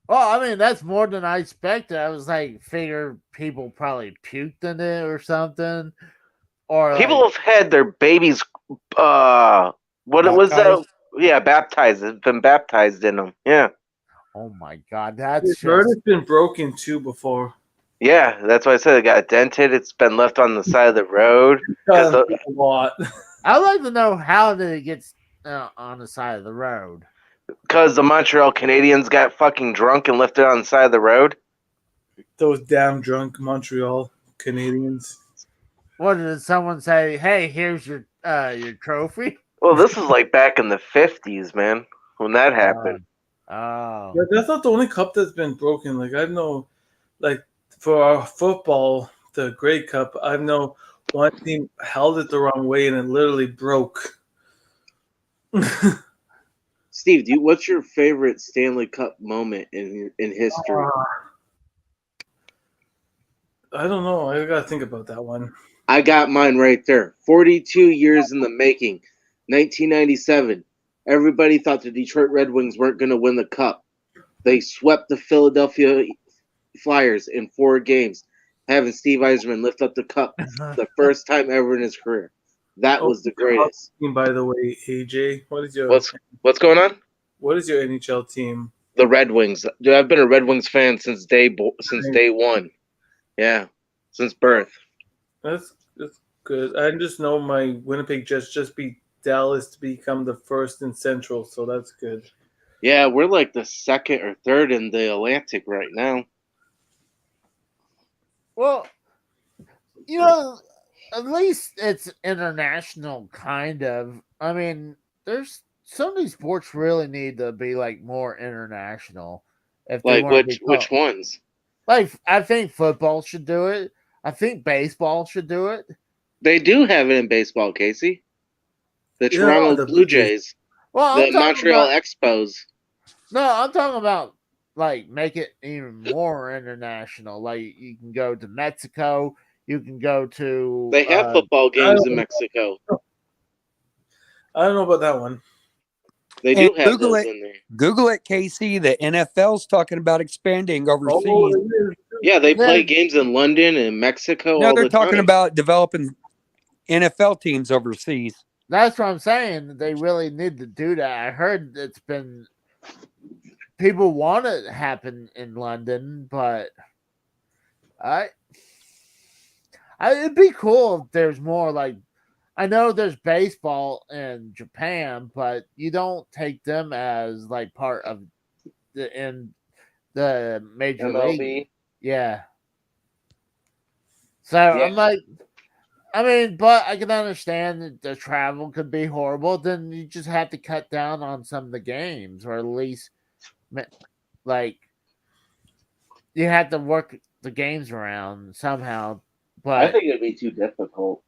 Speaker 1: Well, I mean, that's more than I expected. I was like, figure people probably puked in it or something, or
Speaker 3: People
Speaker 1: like
Speaker 3: have had their babies. What was that?
Speaker 4: Baptized.
Speaker 3: Yeah, baptized. It's been baptized in them. Yeah,
Speaker 1: oh my god, that's
Speaker 2: I've heard
Speaker 1: just
Speaker 2: it's been broken too before.
Speaker 3: yeah. That's why I said it got dented. It's been left on the side of the road because
Speaker 2: A lot.
Speaker 1: I'd like to know how did it get on the side of the road.
Speaker 3: the Montreal Canadiens got fucking drunk and left it on the side of the road.
Speaker 2: Those damn drunk Montreal Canadians.
Speaker 1: What did someone say? Hey, here's your trophy.
Speaker 3: Well, this is like back in the 50s, man, when that happened.
Speaker 1: Oh,
Speaker 2: Yeah, that's not the only cup that's been broken. Like I know, like for our football, the Grey Cup, I know one team held it the wrong way and it literally broke.
Speaker 3: Steve, what's your favorite Stanley Cup moment in history?
Speaker 2: I don't know. I gotta think about that one.
Speaker 3: I got mine right there. 42 years in the making. 1997. Everybody thought the Detroit Red Wings weren't going to win the cup. They swept the Philadelphia Flyers in 4 games, having Steve Yzerman lift up the cup the first time ever in his career. That was the greatest.
Speaker 2: Team, by the way, AJ, what is your
Speaker 3: What's going on?
Speaker 2: what is your NHL team?
Speaker 3: The Red Wings. Dude, I've been a Red Wings fan since day one. Yeah, since birth.
Speaker 2: That's good. I just know my Winnipeg Jets just beat Dallas to become the first in Central, so that's good.
Speaker 3: Yeah, we're like the second or third in the Atlantic right now.
Speaker 1: well, you know, at least it's international, kind of. I mean, there's some of these sports really need to be like more international if they
Speaker 3: Like
Speaker 1: want to be
Speaker 3: which ones?
Speaker 1: like. I think football should do it. I think baseball should do it.
Speaker 3: They do have it in baseball, Casey. The
Speaker 2: Yeah,
Speaker 3: Toronto
Speaker 2: the
Speaker 3: Blue Jays,
Speaker 1: Well,
Speaker 3: the
Speaker 1: I'm talking
Speaker 3: Montreal
Speaker 1: about
Speaker 3: Expos.
Speaker 1: no, I'm talking about like make it even more international. Like you can go to Mexico, you can go to
Speaker 3: They have football games in Mexico.
Speaker 2: I don't know about that one.
Speaker 3: They
Speaker 4: And
Speaker 3: do have those in there.
Speaker 4: Google it, Casey. The NFL's talking about expanding overseas.
Speaker 2: Oh, it is.
Speaker 3: Yeah, they play
Speaker 1: Yeah.
Speaker 3: games in London and Mexico
Speaker 4: No,
Speaker 3: all
Speaker 4: they're
Speaker 3: the
Speaker 4: talking
Speaker 3: time.
Speaker 4: about developing NFL teams overseas.
Speaker 1: That's what I'm saying. They really need to do that. I heard it's been people want it to happen in London, but it'd be cool if there's more like I know there's baseball in Japan, but you don't take them as like part of the major league.
Speaker 3: MLB.
Speaker 1: Yeah. So I'm like, I mean, but I can understand that the travel could be horrible. Then you just have to cut down on some of the games, or at least, like, you have to work the games around somehow. But
Speaker 3: I think it'd be too difficult.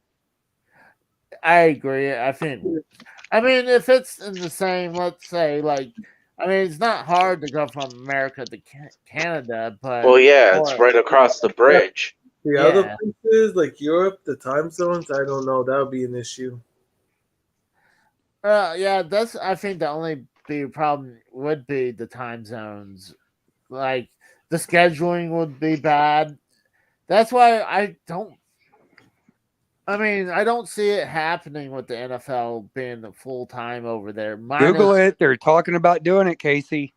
Speaker 1: I agree. I mean, if it's in the same, let's say, like, I mean, it's not hard to go from America to Canada, but
Speaker 3: Well, yeah, it's right across the bridge.
Speaker 2: The other places like Europe, the time zones, I don't know. That would be an issue.
Speaker 1: Yeah, that's. I think the only big problem would be the time zones. Like the scheduling would be bad. That's why I don't. I mean, I don't see it happening with the NFL being full time over there.
Speaker 4: Google it. They're talking about doing it, Casey.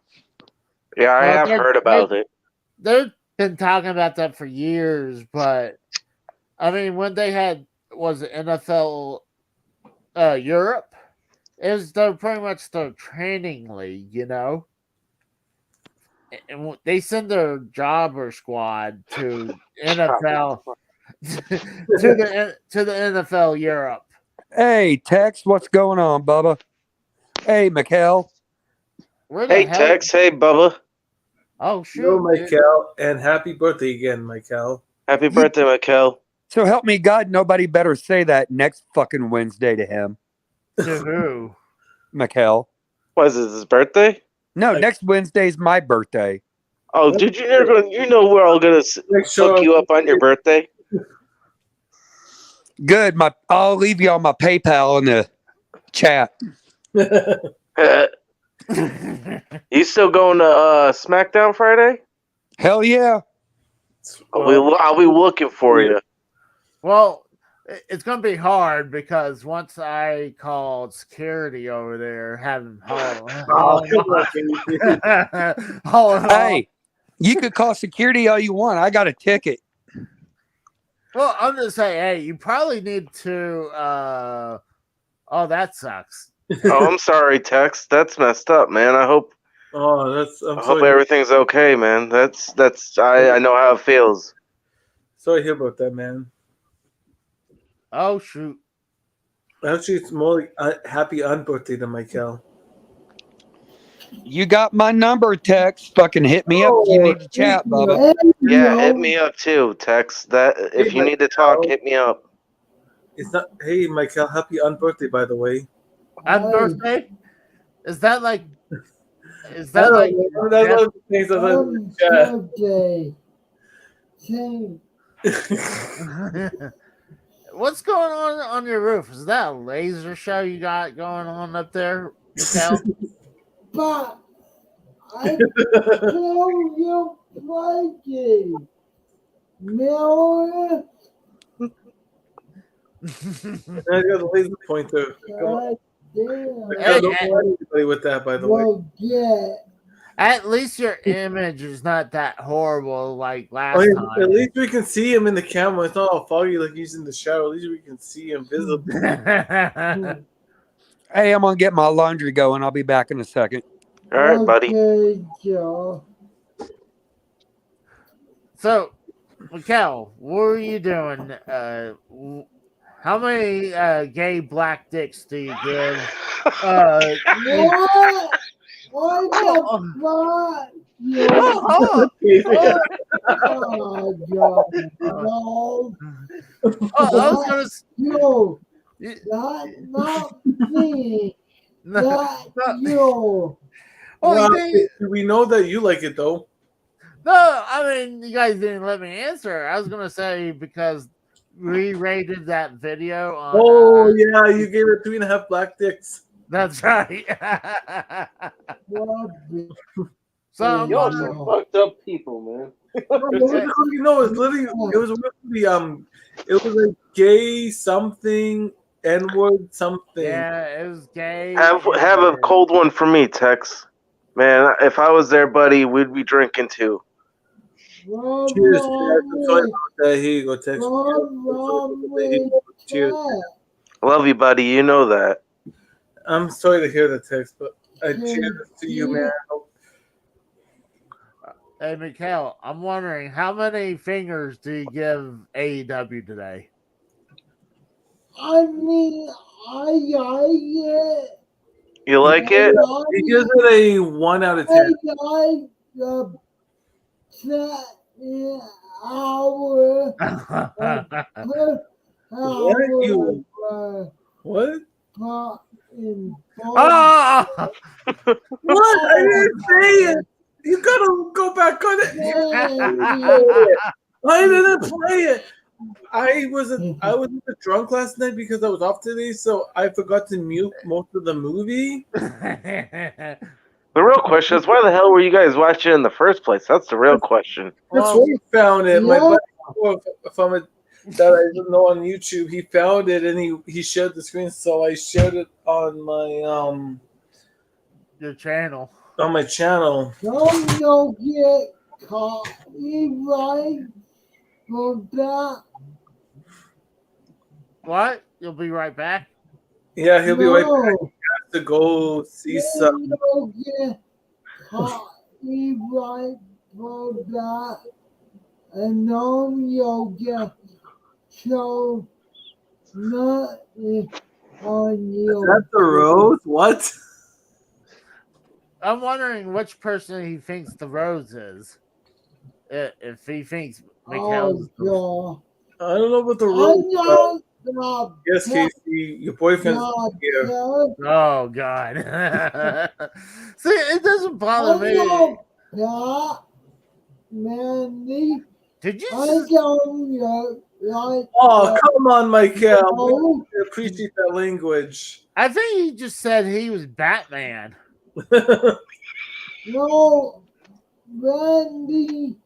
Speaker 3: Yeah, I have heard about it.
Speaker 1: They've been talking about that for years, but I mean, when they had was it NFL Europe, it was pretty much the training league, you know. And they send their jobber squad to NFL to the NFL Europe.
Speaker 4: Hey, Tex, what's going on, Bubba? Hey, Mikhail.
Speaker 3: Hey, Tex. Hey, Bubba.
Speaker 1: Oh, shoot.
Speaker 2: Hello, Michael, and happy birthday again, Michael.
Speaker 3: Happy birthday, Michael.
Speaker 4: So help me God, nobody better say that next fucking Wednesday to him.
Speaker 1: To who?
Speaker 4: Mikhail.
Speaker 3: Was it his birthday?
Speaker 4: No, next Wednesday's my birthday.
Speaker 3: Oh, dude, you know we're all gonna hook you up on your birthday.
Speaker 4: Good. I'll leave you on my PayPal in the chat.
Speaker 3: You You still going to SmackDown Friday?
Speaker 4: Hell yeah.
Speaker 3: I'll be looking for you.
Speaker 1: Well, it's going to be hard because once I called security over there, having
Speaker 4: Hey, you could call security all you want. I got a ticket.
Speaker 1: Well, I'm just saying, hey, you probably need to. Oh, that sucks.
Speaker 3: Oh, I'm sorry, Tex. That's messed up, man. I hope
Speaker 2: I'm
Speaker 3: hope
Speaker 2: sorry.
Speaker 3: everything's okay, man. I know how it feels.
Speaker 2: Sorry to hear about that, man.
Speaker 1: Oh shoot.
Speaker 2: Actually, it's more like happy unbirthday to Michael.
Speaker 4: You got my number, Tex. Fucking hit me up if you need to chat, Bubba.
Speaker 3: Yeah, hit me up too, Tex. That if you need to talk, hit me up.
Speaker 2: It's not. Hey, Michael, happy unbirthday, by the way.
Speaker 1: On birthday? Is that like? Is
Speaker 2: I
Speaker 1: that
Speaker 2: don't
Speaker 1: like?
Speaker 2: know. That's one of the things I was in the chat.
Speaker 1: What's going on your roof? Is that a laser show you got going on up there, Mikel?
Speaker 5: But I tell you Friday, Miller.
Speaker 2: I got the laser pointer.
Speaker 5: God
Speaker 2: I don't want anybody with that, by the way.
Speaker 5: Yeah.
Speaker 1: At least your image is not that horrible like last time.
Speaker 2: At least we can see him in the camera. It's not all foggy like he's in the shower. At least we can see him visibly.
Speaker 4: Hey, I'm going to get my laundry going. I'll be back in a second.
Speaker 3: All right, buddy.
Speaker 5: Okay, Joe.
Speaker 1: So, Mikel, what were you doing? How many gay black dicks do you give?
Speaker 5: What? What the fuck? Oh, God. No.
Speaker 1: I was gonna.
Speaker 5: You. Not me. Not you.
Speaker 2: Well, we know that you like it, though.
Speaker 1: No, I mean, you guys didn't let me answer. I was going to say because we rated that video on.
Speaker 2: Oh, yeah, you gave it 3.5 black dicks.
Speaker 1: That's right.
Speaker 3: So y'all some fucked up people, man.
Speaker 2: You know, it's literally it was a gay something, N-word something.
Speaker 1: Yeah, it was gay.
Speaker 3: Have a cold one for me, Tex. Man, if I was there, buddy, we'd be drinking too.
Speaker 2: Cheers, Tex. Here you go, Tex. Cheers.
Speaker 3: Love you, buddy. You know that.
Speaker 2: I'm sorry to hear that, Tex, but I cheers to you, man.
Speaker 1: Hey, Mikel, I'm wondering how many fingers do you give AEW today?
Speaker 5: I mean, I
Speaker 3: You like it?
Speaker 2: He gives it a 1 out of 10.
Speaker 5: I like the hour.
Speaker 2: What?
Speaker 5: What?
Speaker 2: What? I didn't say it. You gotta go back on it. I didn't play it. I was in the drunk last night because I was off today, so I forgot to mute most of the movie.
Speaker 3: The real question is, why the hell were you guys watching in the first place? That's the real question.
Speaker 2: That's where he found it. My buddy from it that I didn't know on YouTube, he found it and he shared the screen, so I shared it on my
Speaker 1: your channel.
Speaker 2: On my channel.
Speaker 5: Don't get copyright for that.
Speaker 1: What? You'll be right back?
Speaker 2: Yeah, he'll be right back. He has to go see something.
Speaker 5: Don't get copyright for that. And you'll get so nothing on you.
Speaker 2: Is that the rose? What?
Speaker 1: I'm wondering which person he thinks the rose is. If he thinks Mikel's.
Speaker 5: Oh,
Speaker 2: I don't know what the rose is. Yes, Casey, your boyfriend's here.
Speaker 1: Oh, God. See, it doesn't bother me.
Speaker 5: Mandy.
Speaker 1: Did you?
Speaker 2: Oh, come on, Michael. I appreciate that language.
Speaker 1: I think he just said he was Batman.
Speaker 5: No, Randy,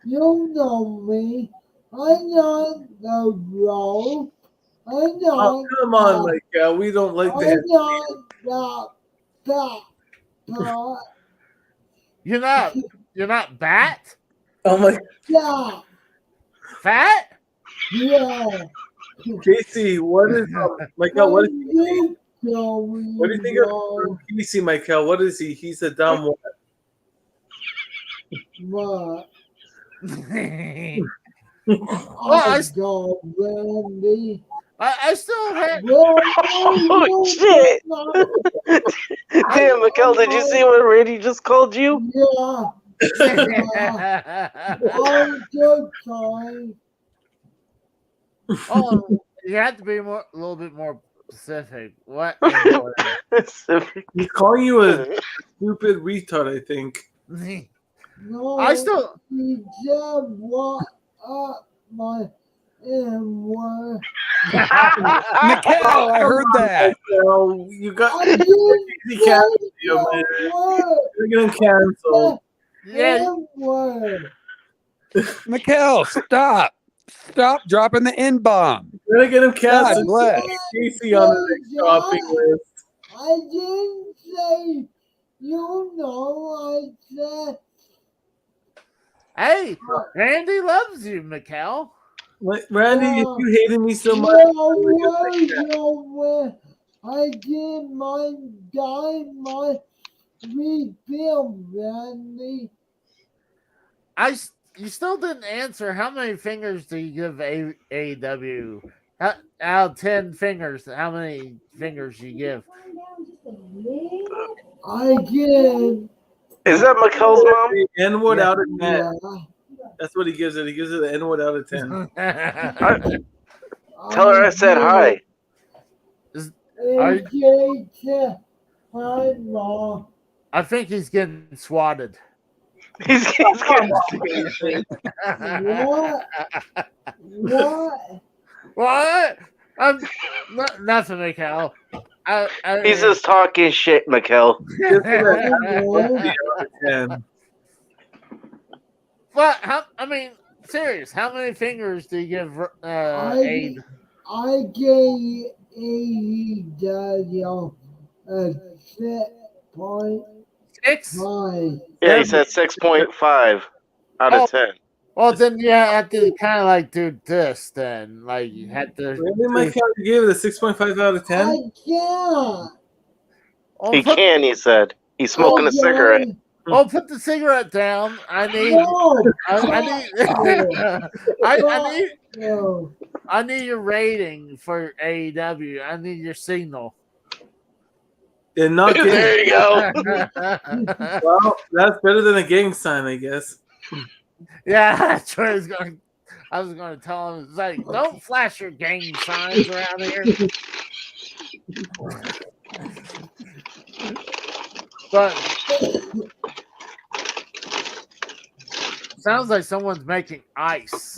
Speaker 5: you know me. I'm not the rope. I'm
Speaker 2: Oh,
Speaker 5: not
Speaker 2: come on,
Speaker 5: the,
Speaker 2: Micah. We don't like
Speaker 5: I'm
Speaker 2: that.
Speaker 5: not the fat part.
Speaker 1: You're not bat?
Speaker 2: Oh my,
Speaker 5: Yeah,
Speaker 1: Fat?
Speaker 5: yeah.
Speaker 2: Casey, what is Michael?
Speaker 5: What
Speaker 2: What is
Speaker 5: you
Speaker 2: what do you
Speaker 5: going
Speaker 2: think of Casey, Michael? What is he? He's a dumb one.
Speaker 5: What?
Speaker 1: Well,
Speaker 5: I go, Randy.
Speaker 1: I still have.
Speaker 3: Oh shit! Damn, Mikkel, did you see what Randy just called you?
Speaker 5: Yeah, I'm just trying.
Speaker 1: Oh, you have to be a little bit more specific. What? And
Speaker 2: He's calling you a stupid retard, I think.
Speaker 1: what?
Speaker 5: No,
Speaker 1: I still.
Speaker 5: he just what up my M-word.
Speaker 4: Mikhail, I heard that.
Speaker 2: Michael, you got
Speaker 5: I didn't
Speaker 2: Casey
Speaker 5: say
Speaker 2: canceled you,
Speaker 5: the
Speaker 2: man.
Speaker 5: word.
Speaker 2: You're getting canceled.
Speaker 1: Yeah,
Speaker 5: M-word.
Speaker 4: Mikhail, stop. Stop dropping the N bomb.
Speaker 2: You're gonna get him
Speaker 4: God
Speaker 2: canceled.
Speaker 4: bless.
Speaker 2: Casey on the next shopping list.
Speaker 5: I didn't say, you know, I said,
Speaker 1: hey, Randy loves you, Mikkel.
Speaker 2: Randy, if you hated me so much,
Speaker 5: where I did my dynamite rebuild, Randy.
Speaker 1: You still didn't answer. How many fingers do you give AEW? Out of 10 fingers, how many fingers you give?
Speaker 5: I did.
Speaker 3: Is that Mikkel's mom?
Speaker 2: the N-word
Speaker 1: Yeah.
Speaker 2: out of 10.
Speaker 5: Yeah.
Speaker 2: That's what he gives it. He gives it the N-word out of 10.
Speaker 3: Tell her I said hi.
Speaker 5: Hi, Mom.
Speaker 1: I think he's getting swatted.
Speaker 3: He's getting
Speaker 5: What? What?
Speaker 1: What? Nothing, Mikkel.
Speaker 3: He's just talking shit, Mikkel.
Speaker 2: Out of 10.
Speaker 1: But I mean, serious. How many fingers do you give Aid?
Speaker 5: I gave AEW a 6.5.
Speaker 1: 6?
Speaker 3: Yeah, he said 6.5 out of 10.
Speaker 1: Well, then you have to kind of like do this. Then, like you had to.
Speaker 2: Really, Michael, you gave it a 6.5 out of 10?
Speaker 5: I can't.
Speaker 3: He can, he said. He's smoking a cigarette.
Speaker 1: Oh, put the cigarette down. I need.
Speaker 5: No.
Speaker 1: I need your rating for AEW. I need your signal.
Speaker 2: And not getting,
Speaker 3: There you go.
Speaker 2: well, that's better than a gang sign, I guess.
Speaker 1: Yeah, that's what I was going. I was going to tell him. It's like, don't flash your gang signs around here. But sounds like someone's making ice.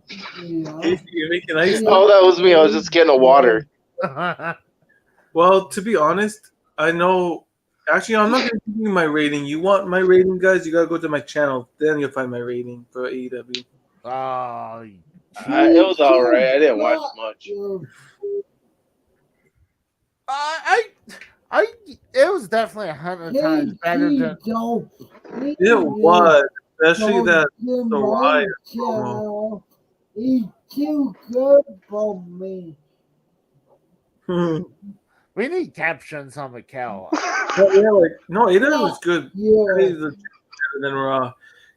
Speaker 5: Yeah.
Speaker 2: You're making ice.
Speaker 3: Oh, that was me. I was just getting a water.
Speaker 2: Well, to be honest, I know. Actually, I'm not going to give you my rating. You want my rating, guys? You got to go to my channel. Then you'll find my rating for AEW.
Speaker 1: Oh,
Speaker 3: It was alright. I didn't watch much.
Speaker 1: it was definitely 100 times better than.
Speaker 2: It was, especially that Soraya promo.
Speaker 5: He's too good for me.
Speaker 1: We need captions on Mikkel.
Speaker 2: But yeah, like no, AEW was good.
Speaker 5: Yeah.
Speaker 2: It was better than Raw,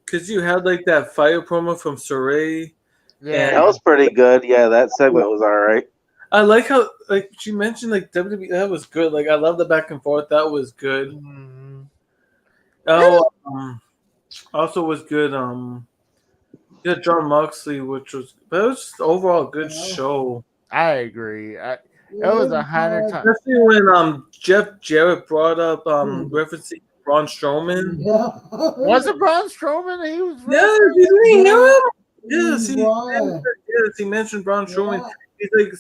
Speaker 2: because you had like that fire promo from Saray.
Speaker 1: Yeah,
Speaker 3: That was pretty good. Yeah, that segment was alright.
Speaker 2: I like how like she mentioned like WWE. That was good. Like I love the back and forth. That was good.
Speaker 1: Mhm.
Speaker 2: Oh, also was good. Yeah, John Moxley, which was but it was just overall a good show.
Speaker 1: I agree. It was 100 times.
Speaker 2: Especially when Jeff Jarrett brought up referencing Braun Strowman.
Speaker 5: Yeah.
Speaker 1: Was it Braun Strowman? He was.
Speaker 2: Yeah, didn't he hear him? Yes,
Speaker 5: Right.
Speaker 2: he mentioned Braun Strowman.
Speaker 5: Yeah.
Speaker 2: He's like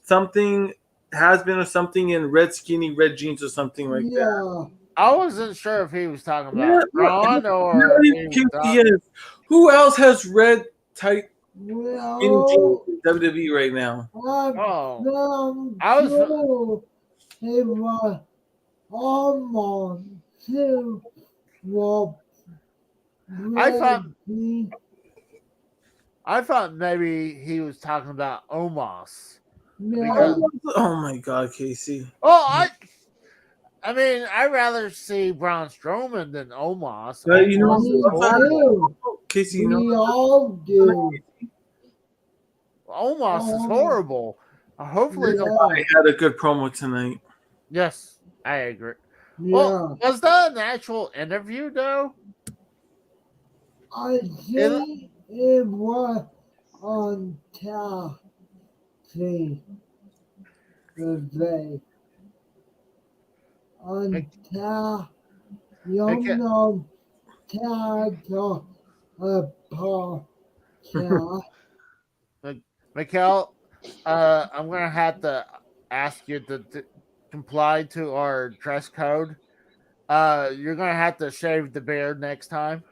Speaker 2: something has been or something in red skinny red jeans or something like that.
Speaker 1: I wasn't sure if he was talking
Speaker 2: Yeah,
Speaker 1: about Braun or if he was
Speaker 2: he
Speaker 1: talking.
Speaker 2: is. Who else has red tight skinny jeans
Speaker 5: Well,
Speaker 2: in WWE right now?
Speaker 1: Oh,
Speaker 5: I'm
Speaker 1: I was.
Speaker 5: sure it was almost to what
Speaker 1: I thought.
Speaker 5: Reggie.
Speaker 1: I thought maybe he was talking about Omos because.
Speaker 5: No,
Speaker 2: Oh my God, Casey.
Speaker 1: Oh, I mean, I'd rather see Braun Strowman than Omos.
Speaker 2: But you know,
Speaker 1: Omos is
Speaker 5: me
Speaker 1: horrible.
Speaker 5: too.
Speaker 2: Casey, you know,
Speaker 5: We all do.
Speaker 1: Omos is
Speaker 5: Oh,
Speaker 1: horrible. Hopefully,
Speaker 5: yeah,
Speaker 2: I had a good promo tonight.
Speaker 1: yes, I agree.
Speaker 5: yeah.
Speaker 1: Well, was that an actual interview though?
Speaker 5: I think it was on top today. On top, you
Speaker 1: Okay.
Speaker 5: know, top podcast.
Speaker 1: Mikkel, I'm gonna have to ask you to comply to our dress code. You're gonna have to shave the beard next time.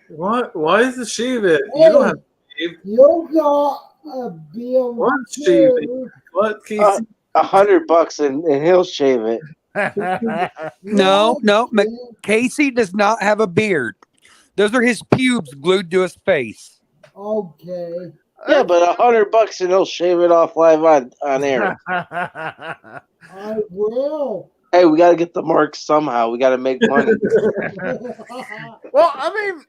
Speaker 2: What? Why is it shave it? You
Speaker 5: Hey,
Speaker 2: don't have to shave.
Speaker 5: you got a bill
Speaker 2: What shave it?
Speaker 5: too.
Speaker 2: What, Casey?
Speaker 3: $100 and he'll shave it.
Speaker 4: No, no.
Speaker 5: Yeah,
Speaker 4: Casey does not have a beard. Those are his pubes glued to his face.
Speaker 5: okay.
Speaker 3: Yeah, but $100 and he'll shave it off live on air.
Speaker 5: I will.
Speaker 3: Hey, we gotta get the marks somehow. We gotta make money.
Speaker 1: Well, I mean,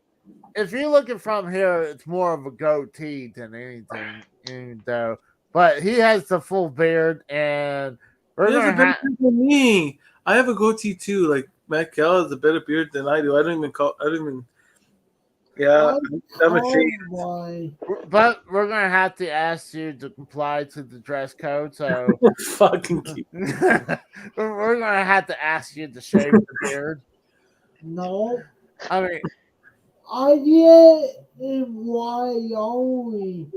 Speaker 1: if you look at from here, it's more of a goatee than anything, though. But he has the full beard, and we're
Speaker 2: He has a
Speaker 1: gonna
Speaker 2: better
Speaker 1: have.
Speaker 2: beard than me. I have a goatee too. Like Matt Kell has a better beard than I do. I don't even. Yeah, I'm ashamed.
Speaker 5: Why?
Speaker 1: But we're gonna have to ask you to comply to the dress code. So
Speaker 2: Fucking keep.
Speaker 1: we're gonna have to ask you to shave the beard.
Speaker 5: No,
Speaker 1: I mean,
Speaker 5: I get in Wyoming.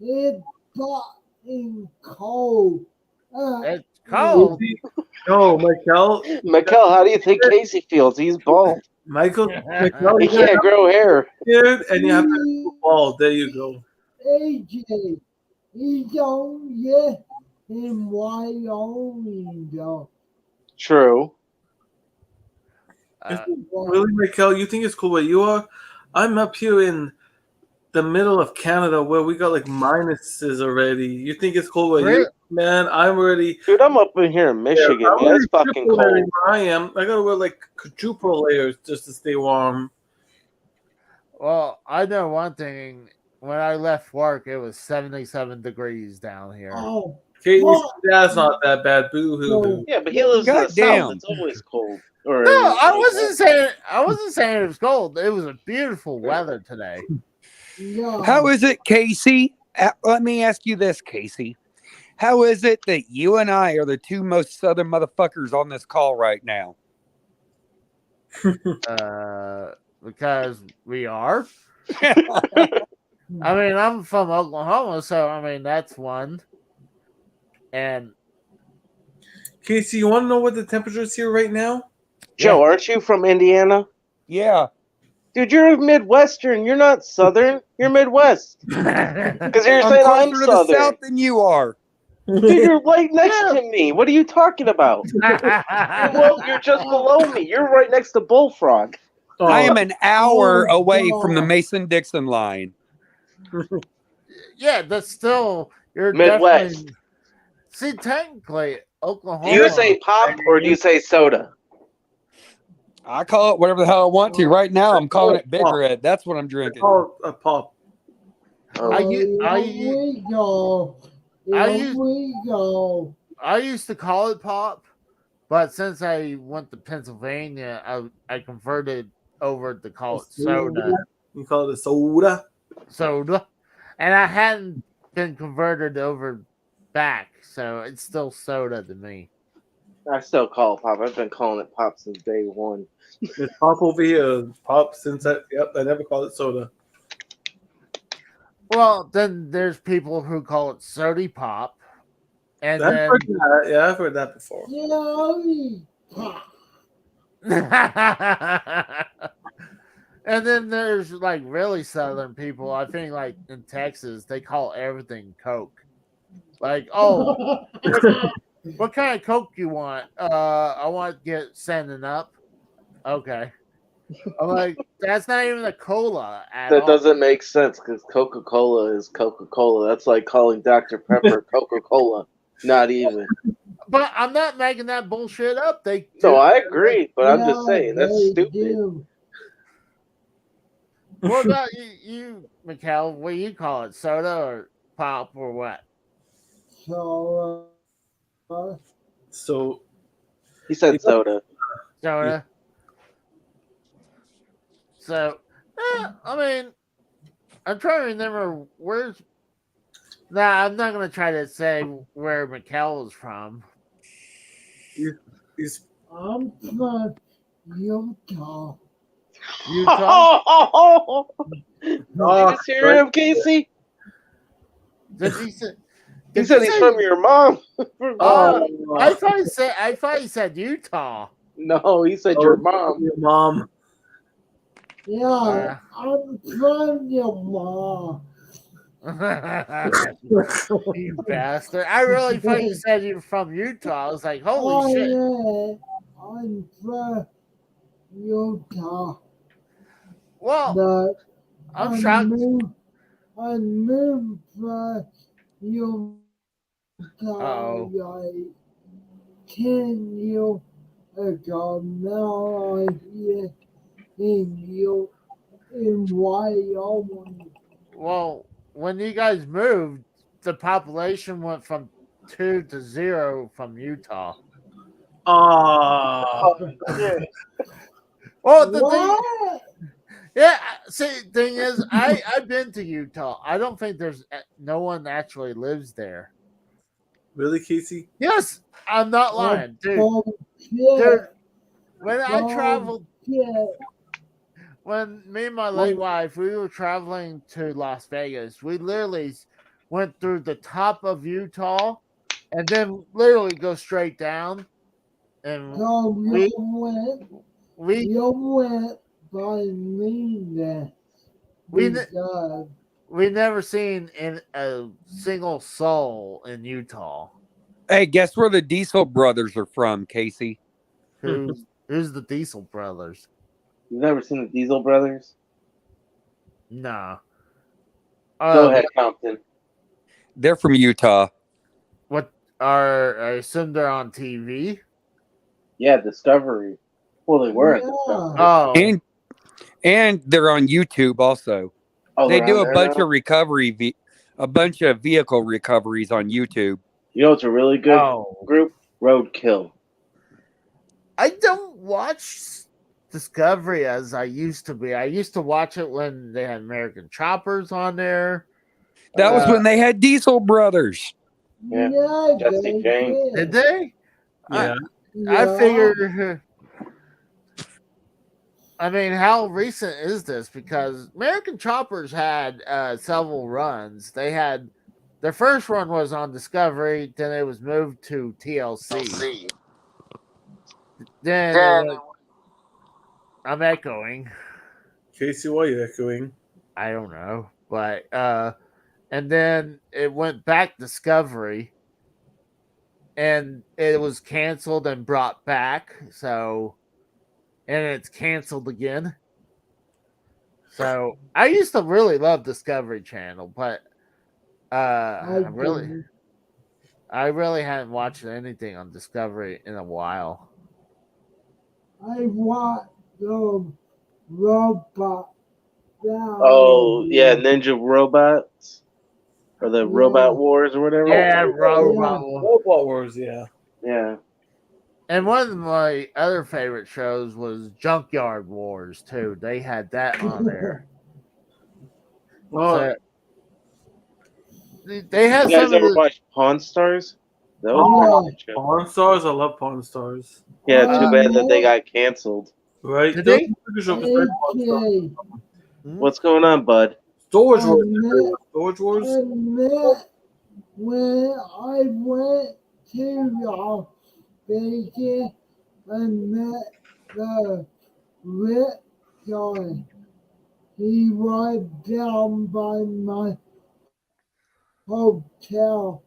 Speaker 5: It's fucking cold.
Speaker 1: it's cold.
Speaker 2: No, Michael.
Speaker 3: Mikel, how do you think Casey feels? He's bald.
Speaker 2: Michael.
Speaker 3: He
Speaker 2: You gotta
Speaker 3: can't grow hair.
Speaker 2: beard and you have to go bald. There you go.
Speaker 5: AJ, he's don't get in Wyoming though.
Speaker 3: True.
Speaker 1: Uh,
Speaker 2: Really, Michael? You think it's cool where you are? I'm up here in the middle of Canada where we got like minuses already. You think it's cold where you?
Speaker 1: Really?
Speaker 2: Man, I'm already.
Speaker 3: Dude, I'm up in here in Michigan.
Speaker 2: I'm
Speaker 3: Man.
Speaker 2: already
Speaker 3: It's fucking
Speaker 2: triple layering
Speaker 3: cold.
Speaker 2: where I am. I gotta wear like quadruple layers just to stay warm.
Speaker 1: well, I know one thing. When I left work, it was 77 degrees down here.
Speaker 5: Oh,
Speaker 2: Okay,
Speaker 5: What?
Speaker 2: that's not that bad. Boo hoo hoo.
Speaker 3: Yeah, but he lives in the
Speaker 4: Goddamn.
Speaker 3: south. It's always cold. Or
Speaker 1: No, I wasn't saying. I wasn't saying it was cold. It was a beautiful weather today.
Speaker 5: no.
Speaker 4: How is it, Casey? Let me ask you this, Casey. How is it that you and I are the two most southern motherfuckers on this call right now?
Speaker 1: Because we are. I mean, I'm from Oklahoma, so I mean that's one. And
Speaker 2: Casey, you want to know what the temperature is here right now?
Speaker 3: Joe, aren't you from Indiana?
Speaker 4: Yeah.
Speaker 3: Dude, you're Midwestern. You're not Southern. You're Midwest. Because you're
Speaker 4: I'm
Speaker 3: saying I'm
Speaker 4: closer to the
Speaker 3: Southern.
Speaker 4: south than you are.
Speaker 3: Dude, you're right next to me. What are you talking about? Well, you're just below me. You're right next to Bullfrog.
Speaker 2: Oh,
Speaker 4: I am an hour
Speaker 5: Oh,
Speaker 4: away from the
Speaker 5: God.
Speaker 4: Mason-Dixon line.
Speaker 1: yeah, that's still you're
Speaker 3: Midwest.
Speaker 1: definitely. See, technically, Oklahoma.
Speaker 3: Do you say pop or do you say soda?
Speaker 4: I call it whatever the hell I want to. Right now, I'm calling it Big Red. That's what I'm drinking.
Speaker 2: Oh, a pop.
Speaker 1: I u- I
Speaker 5: Here
Speaker 1: u-
Speaker 5: we go.
Speaker 1: I
Speaker 5: Here
Speaker 1: use-
Speaker 5: we go.
Speaker 1: I used to call it pop, but since I went to Pennsylvania, I converted over to call it soda.
Speaker 2: You call it a soda?
Speaker 1: Soda. And I hadn't been converted over back, so it's still soda to me.
Speaker 3: I still call it pop. I've been calling it pop since day one.
Speaker 2: It's pop over here. Pop since I never called it soda.
Speaker 1: Well, then there's people who call it sody pop. And
Speaker 2: I've
Speaker 1: then
Speaker 2: heard that. Yeah, I've heard that before.
Speaker 5: Jelly pop.
Speaker 1: And then there's like really southern people. I think like in Texas, they call everything Coke. Like, oh, what kind of Coke you want? I want to get sending up. Okay. I'm like, that's not even a cola at
Speaker 3: That
Speaker 1: all.
Speaker 3: doesn't make sense because Coca Cola is Coca Cola. That's like calling Dr Pepper Coca Cola. Not even.
Speaker 1: But I'm not making that bullshit up. They
Speaker 3: No,
Speaker 1: do.
Speaker 3: I agree, but I'm just
Speaker 5: Yeah,
Speaker 3: saying that's
Speaker 5: they
Speaker 3: stupid.
Speaker 5: do.
Speaker 1: What about you, Mikhail? What do you call it? Soda or pop or what?
Speaker 5: So,
Speaker 2: So
Speaker 3: He said soda.
Speaker 1: Soda. So, I mean, I'm trying to remember where's. Nah, I'm not gonna try to say where Mikhail is from.
Speaker 2: he's
Speaker 5: I'm from Utah.
Speaker 1: Utah.
Speaker 3: Did you just hear him, Casey?
Speaker 1: Did he say?
Speaker 3: He
Speaker 1: Did
Speaker 3: said
Speaker 1: you
Speaker 3: he's
Speaker 1: say?
Speaker 3: from your mom.
Speaker 1: I thought he said Utah.
Speaker 3: No, he said your mom.
Speaker 2: Your mom.
Speaker 5: Yeah, I'm from your mom.
Speaker 1: You bastard! I really thought you said you were from Utah. I was like, holy shit!
Speaker 5: Yeah, I'm from Utah.
Speaker 1: Well,
Speaker 5: But
Speaker 1: I'm
Speaker 5: I
Speaker 1: shocked.
Speaker 5: moved from Utah
Speaker 1: Uh-oh.
Speaker 5: like 10 years ago. Now I'm here in Wyoming.
Speaker 1: Well, when you guys moved, the population went from 2 to 0 from Utah.
Speaker 2: Oh,
Speaker 3: Yeah.
Speaker 1: Well, the thing,
Speaker 5: What?
Speaker 1: yeah. See, thing is, I've been to Utah. I don't think there's no one actually lives there.
Speaker 2: really, Casey?
Speaker 1: Yes, I'm not lying, dude.
Speaker 5: Bullshit.
Speaker 1: When I traveled,
Speaker 5: Bullshit.
Speaker 1: when me and my late wife, we were traveling to Las Vegas, we literally went through the top of Utah and then literally go straight down. And
Speaker 5: So
Speaker 1: we we
Speaker 5: you went by me then.
Speaker 1: we
Speaker 5: Because
Speaker 1: we never seen in a single soul in Utah.
Speaker 4: Hey, guess where the Diesel brothers are from, Casey?
Speaker 1: Who's the Diesel brothers?
Speaker 3: You've never seen the Diesel Brothers?
Speaker 1: Nah.
Speaker 3: Go ahead, Compton.
Speaker 4: They're from Utah.
Speaker 1: What are I assume they're on TV?
Speaker 3: Yeah, Discovery. Well, they were at
Speaker 5: Yeah.
Speaker 3: Discovery.
Speaker 1: Oh,
Speaker 4: And they're on YouTube also.
Speaker 3: Oh,
Speaker 4: They
Speaker 3: they're
Speaker 4: do
Speaker 3: on
Speaker 4: a
Speaker 3: there
Speaker 4: bunch
Speaker 3: now?
Speaker 4: of a bunch of vehicle recoveries on YouTube.
Speaker 3: You know what's a really good
Speaker 1: oh.
Speaker 3: group? Roadkill.
Speaker 1: I don't watch Discovery as I used to be. I used to watch it when they had American Choppers on there.
Speaker 4: That was when they had Diesel brothers.
Speaker 3: Yeah.
Speaker 5: Yeah,
Speaker 3: Jesse
Speaker 5: they
Speaker 3: James.
Speaker 1: Did they?
Speaker 2: Yeah.
Speaker 1: I
Speaker 5: Yeah.
Speaker 1: figured. I mean, how recent is this? Because American Choppers had several runs. They had their first run was on Discovery, then it was moved to TLC. Then it went, I'm echoing.
Speaker 2: Casey, why are you echoing?
Speaker 1: I don't know, but and then it went back Discovery, and it was canceled and brought back. So, and it's canceled again. So I used to really love Discovery Channel, but I really hadn't watched anything on Discovery in a while.
Speaker 5: I want the robot.
Speaker 3: Oh, yeah, Ninja Robots. Or the Robot Wars or whatever.
Speaker 1: Yeah,
Speaker 2: Robot Wars, yeah.
Speaker 3: Yeah.
Speaker 1: And one of my other favorite shows was Junkyard Wars too. They had that on there.
Speaker 2: Oh,
Speaker 1: So, they had
Speaker 3: You guys
Speaker 1: some of
Speaker 3: ever
Speaker 1: the.
Speaker 3: watch Pawn Stars? That was pretty good show.
Speaker 2: Pawn Stars? I love Pawn Stars.
Speaker 3: Yeah, too bad that they got canceled.
Speaker 2: Right?
Speaker 1: Did
Speaker 2: Those
Speaker 1: they?
Speaker 2: are pretty sure besides Pawn Stars.
Speaker 3: What's going on, bud?
Speaker 2: Storage
Speaker 5: I
Speaker 2: Wars.
Speaker 5: met-
Speaker 2: Storage Wars?
Speaker 5: I met when I went to Las Vegas. I met the red guy. He was down by my hotel.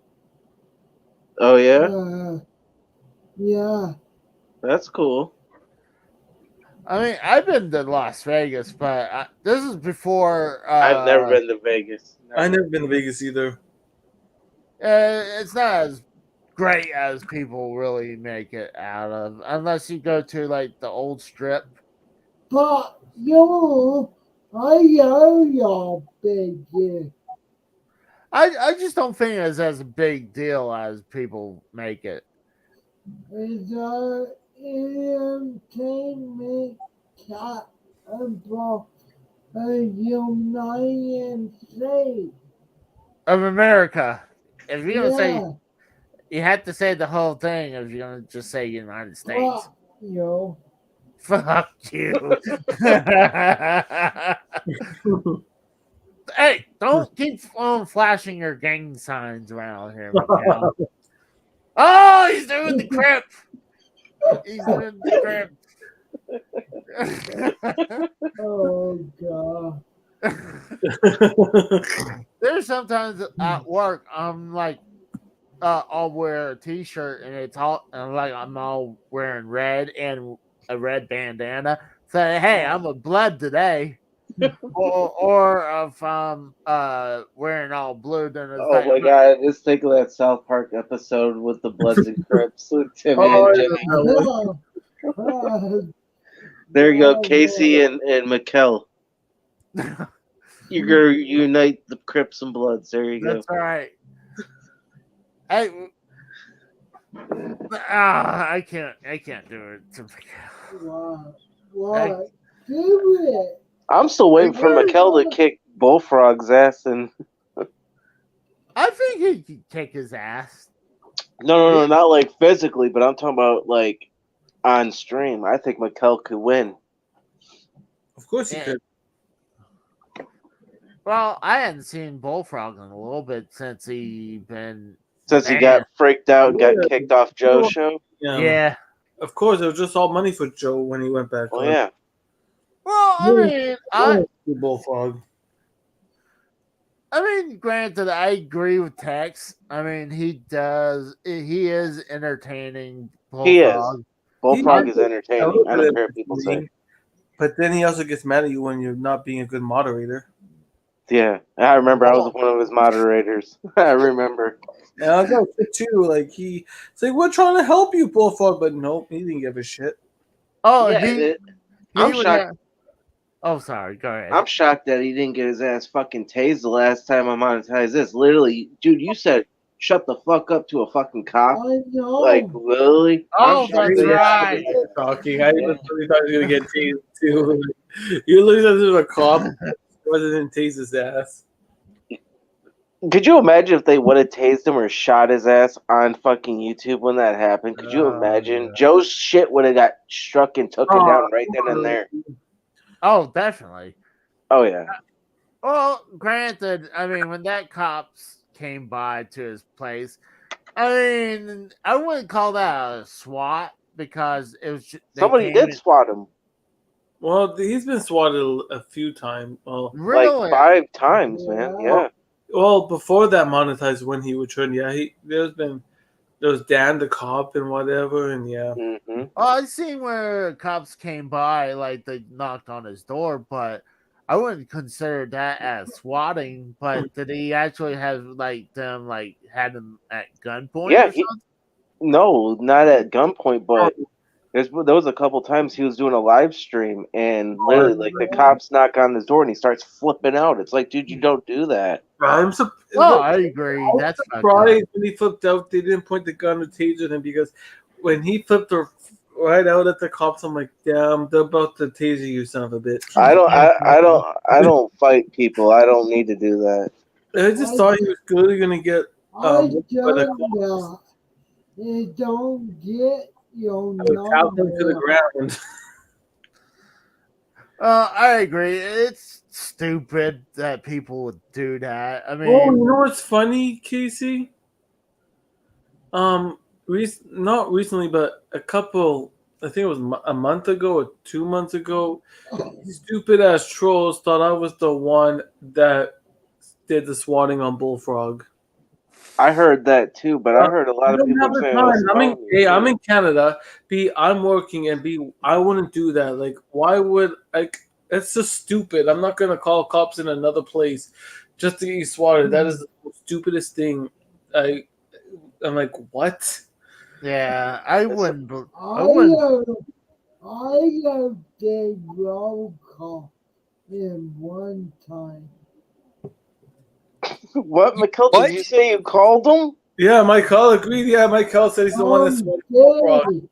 Speaker 3: Oh yeah,
Speaker 5: Yeah.
Speaker 3: that's cool.
Speaker 1: I mean, I've been to Las Vegas, but this is before.
Speaker 3: I've never been to Vegas.
Speaker 2: I never been to Vegas either.
Speaker 1: It's not as great as people really make it out of, unless you go to like the old strip.
Speaker 5: But you, I know you're big.
Speaker 1: I just don't think it's as a big deal as people make it.
Speaker 5: It's a entertainment capital of United States.
Speaker 1: Of America. If you're gonna say,
Speaker 5: Yeah.
Speaker 1: you have to say the whole thing if you're gonna just say United States.
Speaker 5: Fuck you.
Speaker 1: Fuck you. Hey, don't keep flashing your gang signs around here, Mikhail. Oh, he's doing the crip. He's doing the crip.
Speaker 5: Oh god.
Speaker 1: There's sometimes at work I'm like, I'll wear a t-shirt and it's all and like I'm all wearing red and a red bandana. Say, hey, I'm a blood today. or if I'm wearing all blue, then it's
Speaker 3: Oh
Speaker 1: like
Speaker 3: my god, just think of that South Park episode with the Bloods and Crips with Timmy
Speaker 2: Oh,
Speaker 3: and
Speaker 2: I
Speaker 3: Jimmy.
Speaker 2: know.
Speaker 3: There you go, Casey and Mikkel. You're gonna unite the Crips and Bloods. There you go.
Speaker 1: that's all right. Hey, I can't do it to
Speaker 5: What? Do it.
Speaker 3: I'm still waiting for Mikkel to kick Bullfrog's ass. And
Speaker 1: I think he could kick his ass.
Speaker 3: no, not like physically, but I'm talking about like on stream. I think Mikkel could win.
Speaker 2: Of course he
Speaker 1: Yeah.
Speaker 2: could.
Speaker 1: Well, I hadn't seen Bullfrog in a little bit since he
Speaker 3: Since he got freaked out and got kicked off Joe's show.
Speaker 1: Yeah.
Speaker 2: Of course, it was just all money for Joe when he went back.
Speaker 3: Oh yeah.
Speaker 1: Well, I mean,
Speaker 2: Bullfrog.
Speaker 1: Granted, I agree with Tex. I mean, he is entertaining. Bullfrog.
Speaker 3: He is. Bullfrog is entertaining. I don't care what people say.
Speaker 2: But then he also gets mad at you when you're not being a good moderator.
Speaker 3: Yeah, I remember. I was one of his moderators. I remember.
Speaker 2: And I got it too. Like it's like we're trying to help you, Bullfrog, but nope, he didn't give a shit.
Speaker 1: Oh,
Speaker 3: Yeah, I'm shocked.
Speaker 1: Oh, sorry. Go ahead.
Speaker 3: I'm shocked that he didn't get his ass fucking tased the last time I monetized this. Literally, dude, you said shut the fuck up to a fucking cop.
Speaker 5: I know.
Speaker 3: Like, literally?
Speaker 1: Oh, that's right.
Speaker 2: Talking. I really thought he was gonna get tased too. You look at this a cop. Wasn't tase his ass.
Speaker 3: Could you imagine if they would have tased him or shot his ass on fucking YouTube when that happened? Could you imagine?
Speaker 2: Yeah.
Speaker 3: Joe's shit would have got struck and taken down right then and there.
Speaker 1: Oh, definitely.
Speaker 3: Oh, yeah.
Speaker 1: Well, granted, when that cops came by to his place, I wouldn't call that a SWAT because it was
Speaker 3: Somebody did swat him.
Speaker 2: Well, he's been swatted a few times. Well,
Speaker 1: really?
Speaker 3: Like 5 times, man. Yeah.
Speaker 2: Well, before that monetized when he returned, there was Dan the cop and whatever, and yeah.
Speaker 3: Mm-hmm.
Speaker 1: Oh, I seen where cops came by, like they knocked on his door, but I wouldn't consider that as swatting. But did he actually have had him at gunpoint?
Speaker 3: Yeah.
Speaker 1: Or something?
Speaker 3: No, not at gunpoint, but there was a couple times he was doing a live stream and literally like the cops knock on his door and he starts flipping out. It's like, dude, you don't do that.
Speaker 1: I agree. That's
Speaker 2: surprised when he flipped out. They didn't point the gun or taser him because when he flipped right out at the cops, I'm like, damn, they're about to taser you, son of a bitch.
Speaker 3: I don't fight people. I don't need to do that.
Speaker 2: I just thought he was clearly gonna get.
Speaker 5: I don't get your
Speaker 2: tap him to the ground.
Speaker 1: I agree. It's stupid that people would do that.
Speaker 2: Oh, you know what's funny, Casey? Not recently, but a couple I think it was a month ago or 2 months ago. Stupid ass trolls thought I was the one that did the swatting on Bullfrog.
Speaker 3: I heard that too, but I heard a
Speaker 2: I
Speaker 3: lot of
Speaker 2: don't have
Speaker 3: people
Speaker 2: the
Speaker 3: saying it was
Speaker 2: time.
Speaker 3: Tony.
Speaker 2: I'm in Canada. B, I'm working, and B, I wouldn't do that. Like, why would like? It's just stupid. I'm not gonna call cops in another place just to get you swatted. That is the most stupidest thing. I'm like, what?
Speaker 1: Yeah, I
Speaker 3: It's-
Speaker 1: wouldn't. I
Speaker 5: I
Speaker 1: wouldn't.
Speaker 5: did roll call in one time.
Speaker 3: What, McKell?
Speaker 4: What?
Speaker 3: Did you say you called him?
Speaker 2: Yeah, Michael agreed. Yeah, Michael said he's the one that swatted Bullfrog.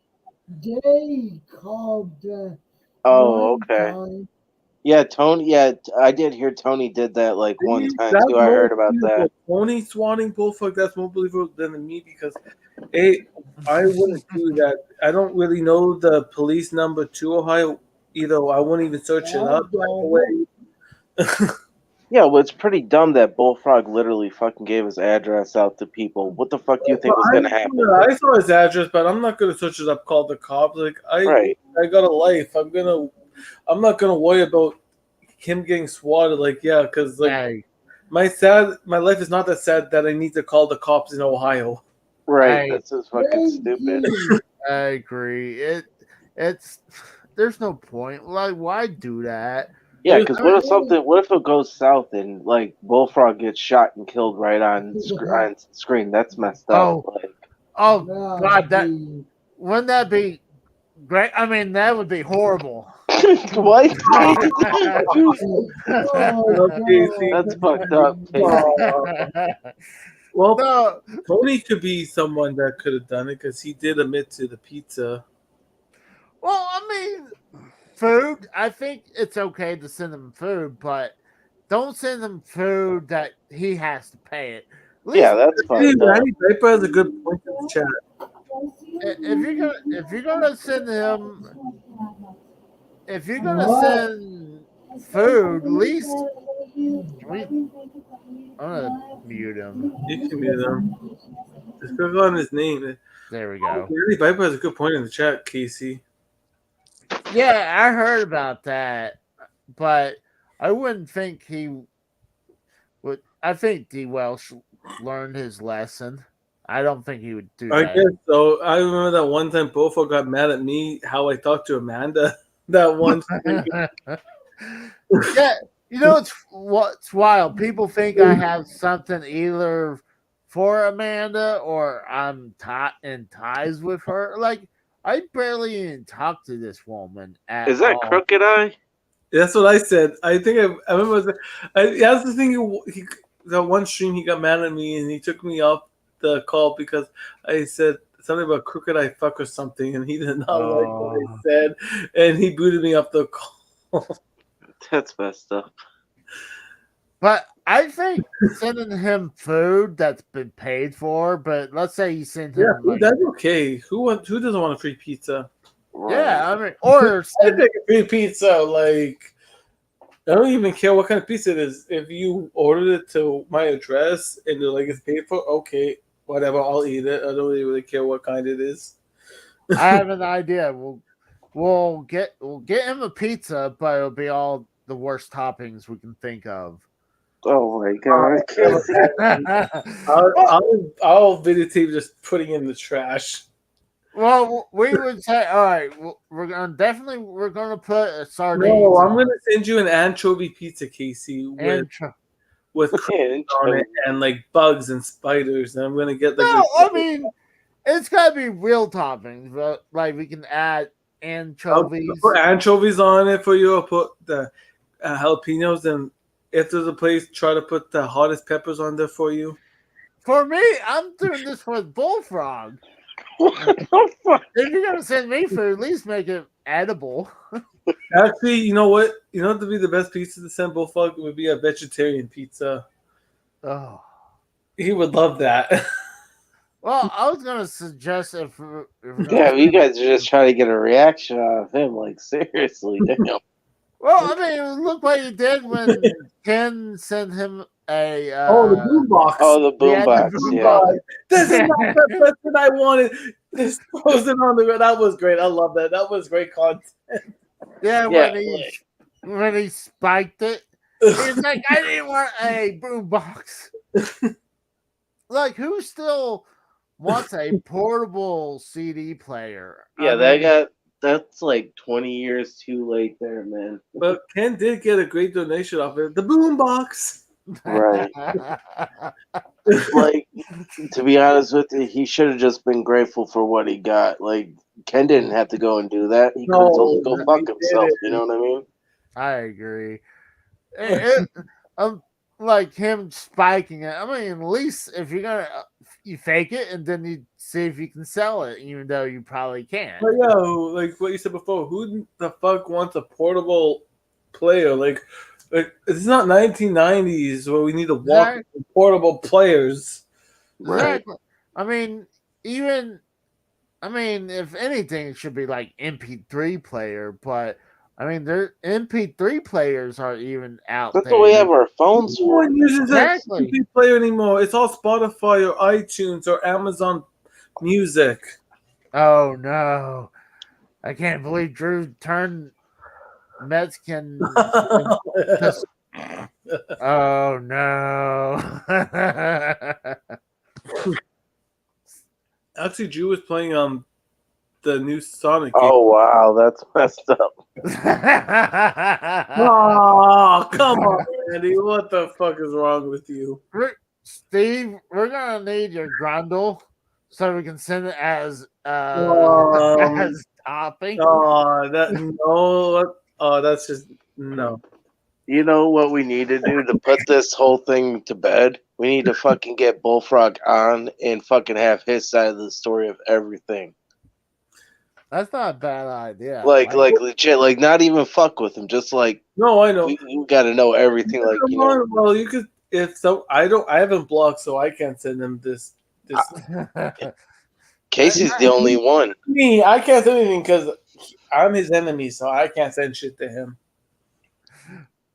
Speaker 5: They called
Speaker 3: Oh,
Speaker 5: one
Speaker 3: okay.
Speaker 5: time.
Speaker 3: Yeah, Tony. Yeah, I did hear Tony did that like one time
Speaker 2: That's
Speaker 3: too. I
Speaker 2: more
Speaker 3: heard about
Speaker 2: believable.
Speaker 3: that.
Speaker 2: Tony swatting Bullfrog, that's more believable than me because I wouldn't do that. I don't really know the police number to Ohio either. I wouldn't even search it up right away.
Speaker 3: Yeah, well, it's pretty dumb that Bullfrog literally fucking gave his address out to people. What the fuck do you think was gonna happen?
Speaker 2: I saw his address, but I'm not gonna search it up. Call the cops. Like
Speaker 3: Right.
Speaker 2: I got a life. I'm not gonna worry about him getting swatted. Like yeah, because like
Speaker 1: Hey,
Speaker 2: my life is not that sad that I need to call the cops in Ohio.
Speaker 3: Right.
Speaker 1: Hey.
Speaker 3: That's just fucking stupid.
Speaker 1: I agree. It's there's no point. Like, why do that?
Speaker 3: Yeah, because what if it goes south and like Bullfrog gets shot and killed right on screen? That's messed up.
Speaker 1: Oh
Speaker 5: Nah,
Speaker 1: God, that
Speaker 5: dude.
Speaker 1: wouldn't that be great? I mean, that would be horrible.
Speaker 3: What?
Speaker 5: Oh,
Speaker 2: Casey.
Speaker 3: That's fucked up.
Speaker 2: Well,
Speaker 1: No,
Speaker 2: Tony could be someone that could have done it because he did admit to the pizza.
Speaker 1: well, I mean, food. I think it's okay to send him food, but don't send him food that he has to pay it. At least
Speaker 3: Yeah, that's
Speaker 2: Hey,
Speaker 3: fucked up.
Speaker 2: Randy Piper has a good point in the chat.
Speaker 1: if you're gonna send him, if you're gonna
Speaker 5: What?
Speaker 1: send food, at least I'm gonna mute him.
Speaker 2: You can mute him. Just click on his name.
Speaker 1: There we go.
Speaker 2: Randy Piper has a good point in the chat, Casey.
Speaker 1: Yeah, I heard about that, but I wouldn't think he would. I think D. Welsh learned his lesson. I don't think he would do
Speaker 2: I
Speaker 1: that.
Speaker 2: guess so. I remember that one time Bofo got mad at me how I talked to Amanda. That one.
Speaker 1: Yeah, you know what's wild. People think I have something either for Amanda or I'm in ties with her. Like I barely even talk to this woman at
Speaker 3: Is that
Speaker 1: all.
Speaker 3: Crooked Eye?
Speaker 2: That's what I said. I think I remember. That's the thing. That one stream he got mad at me and he took me off the call because I said something about crooked eye fuck or something, and he did not like what I said, and he booted me off the call.
Speaker 3: That's messed up.
Speaker 1: But I think sending him food that's been paid for, but let's say you send him like,
Speaker 2: that's okay. Who doesn't want a free pizza?
Speaker 1: yeah, I mean, or
Speaker 2: I take a free pizza. Like I don't even care what kind of pizza it is. If you ordered it to my address and they're like it's paid for, okay, whatever, I'll eat it. I don't really care what kind it is.
Speaker 1: I have an idea. We'll get him a pizza, but it'll be all the worst toppings we can think of.
Speaker 3: Oh my god!
Speaker 2: I'll videotape just putting in the trash.
Speaker 1: Well, we would say, all right, we're gonna put a sardine.
Speaker 2: No, I'm gonna send you an anchovy pizza, Casey, with crust on it and like bugs and spiders, and I'm gonna get like.
Speaker 1: No, I mean, it's gotta be real toppings, but like we can add anchovies.
Speaker 2: I'll put anchovies on it for you. I'll put the jalapenos, and if there's a place, try to put the hottest peppers on there for you.
Speaker 1: For me, I'm doing this with Bullfrog. If you're gonna send me food, at least make it edible.
Speaker 2: Actually, you know what? You know what would be the best pizza to send Bullfrog would be a vegetarian pizza.
Speaker 1: Oh,
Speaker 2: he would love that.
Speaker 1: Well, I was gonna suggest if
Speaker 3: you guys are just trying to get a reaction out of him. Like seriously, damn.
Speaker 1: Well, I mean, look what he did when Ken sent him a
Speaker 2: the boombox.
Speaker 3: Oh, the boombox. Yeah.
Speaker 2: This is not the person I wanted. Just throws it on the ground. That was great. I love that. That was great content.
Speaker 1: Yeah,
Speaker 3: Yeah,
Speaker 1: when he spiked it, he's like, I didn't want a boombox. Like, who still wants a portable CD player?
Speaker 3: yeah, that's like 20 years too late there, man.
Speaker 2: But Ken did get a great donation off it. The boombox.
Speaker 3: Right. Like, to be honest with you, he should have just been grateful for what he got. Like, Ken didn't have to go and do that. He could have told him to go
Speaker 2: he
Speaker 3: fuck himself.
Speaker 2: didn't.
Speaker 3: You know what I mean?
Speaker 1: I agree. Um, like him spiking it. I mean, at least if you're gonna you fake it and then you see if you can sell it, even though you probably can't.
Speaker 2: But yeah, like what you said before, who the fuck wants a portable player? Like it's not 1990s where we need to walk
Speaker 1: Exactly.
Speaker 2: portable players.
Speaker 3: Right.
Speaker 1: Exactly. I mean, if anything, it should be like MP3 player, but I mean, their MP3 players are even
Speaker 3: That's what we have
Speaker 1: outdated.
Speaker 3: our phones
Speaker 2: No
Speaker 3: for.
Speaker 2: one uses
Speaker 1: Exactly.
Speaker 2: a player anymore. It's all Spotify or iTunes or Amazon Music.
Speaker 1: Oh no. I can't believe Drew turned Mexican. Oh no.
Speaker 2: Actually, Drew was playing the new Sonic game.
Speaker 3: Oh, wow. That's messed up.
Speaker 2: Oh, come on, Andy. What the fuck is wrong with you?
Speaker 1: Steve, we're gonna need your grundle so we can send it as as topping.
Speaker 2: That's just no.
Speaker 3: You know what we need to do to put this whole thing to bed? We need to fucking get Bullfrog on and fucking have his side of the story of everything.
Speaker 1: That's not a bad idea.
Speaker 3: Like legit, like not even fuck with him. Just like
Speaker 2: No, I know.
Speaker 3: we got to know everything. Like
Speaker 2: Come on, well, you could. If so, I haven't blocked, so I can't send him this.
Speaker 3: Casey's the only one.
Speaker 2: Me, I can't send anything because I'm his enemy, so I can't send shit to him.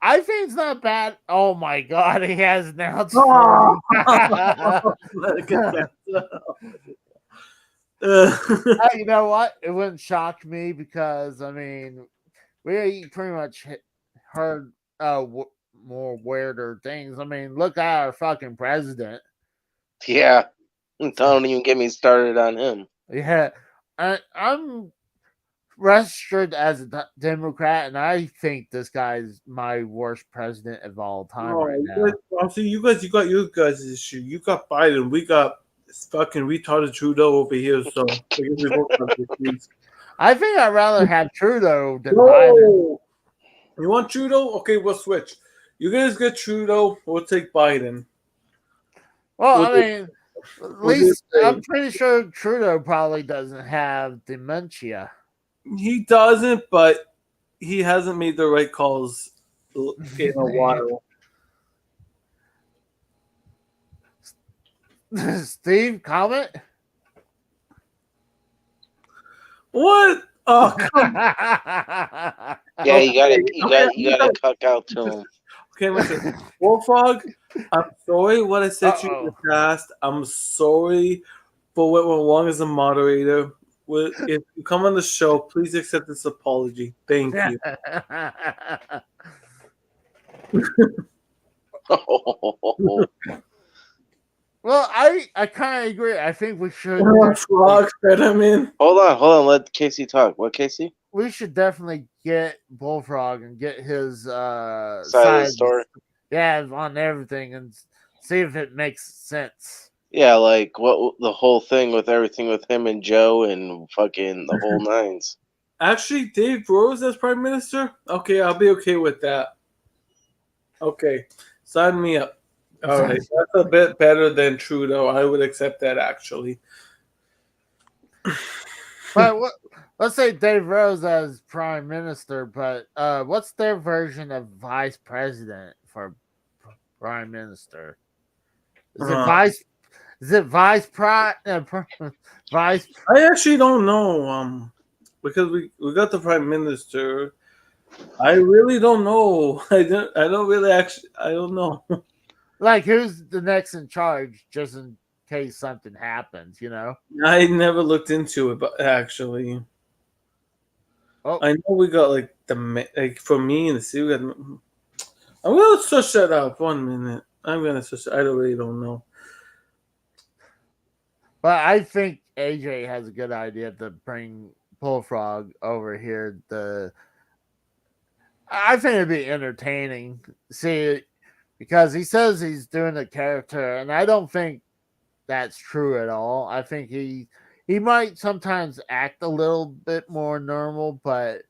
Speaker 1: I think it's not bad. Oh my god, he has announced. You know what? It wouldn't shock me because I mean, we pretty much heard more weirder things. I mean, look at our fucking president.
Speaker 3: Yeah, don't even get me started on him.
Speaker 1: Yeah, I'm registered as a Democrat, and I think this guy's my worst president of all time right now.
Speaker 2: See, you got your guys' issue. You got Biden. We got fucking retarded Trudeau over here. So
Speaker 1: I think I'd rather have Trudeau than Biden.
Speaker 2: You want Trudeau? Okay, we'll switch. You guys get Trudeau. We'll take Biden.
Speaker 1: Well, I mean, at least I'm pretty sure Trudeau probably doesn't have dementia.
Speaker 2: He doesn't, but he hasn't made the right calls in a while.
Speaker 1: Steve, comment?
Speaker 2: What? Oh, come on.
Speaker 3: Yeah, you gotta cuck out to him.
Speaker 2: Okay, listen. Wolfrog, I'm sorry what I said to you in the past. I'm sorry for what went wrong as a moderator. If you come on the show, please accept this apology. Thank you.
Speaker 1: Well, I kind of agree. I think we should.
Speaker 2: Frog said I'm in.
Speaker 3: Hold on. Let Casey talk. What, Casey?
Speaker 1: We should definitely get Bullfrog and get his
Speaker 3: side of the story.
Speaker 1: Yeah, on everything and see if it makes sense.
Speaker 3: Yeah, like what the whole thing with everything with him and Joe and fucking the whole nines.
Speaker 2: Actually, Dave Rose as Prime Minister? Okay, I'll be okay with that. Okay, sign me up. All right, that's a bit better than Trudeau. I would accept that, actually.
Speaker 1: But let's say Dave Rose as Prime Minister, but what's their version of Vice President for Prime Minister? Is it Vice? Is it Vice Vice?
Speaker 2: I actually don't know. Because we got the Prime Minister. I really don't know. I don't know.
Speaker 1: Like, who's the next in charge? Justin case something happens.
Speaker 2: I never looked into it, but actually,
Speaker 1: Oh,
Speaker 2: I know we got like for me in the city. We got. I'm gonna search that up. 1 minute. I'm gonna search. I really don't know.
Speaker 1: but I think AJ has a good idea to bring Bullfrog over here. I think it'd be entertaining. See, because he says he's doing a character, and I don't think that's true at all. I think he might sometimes act a little bit more normal, but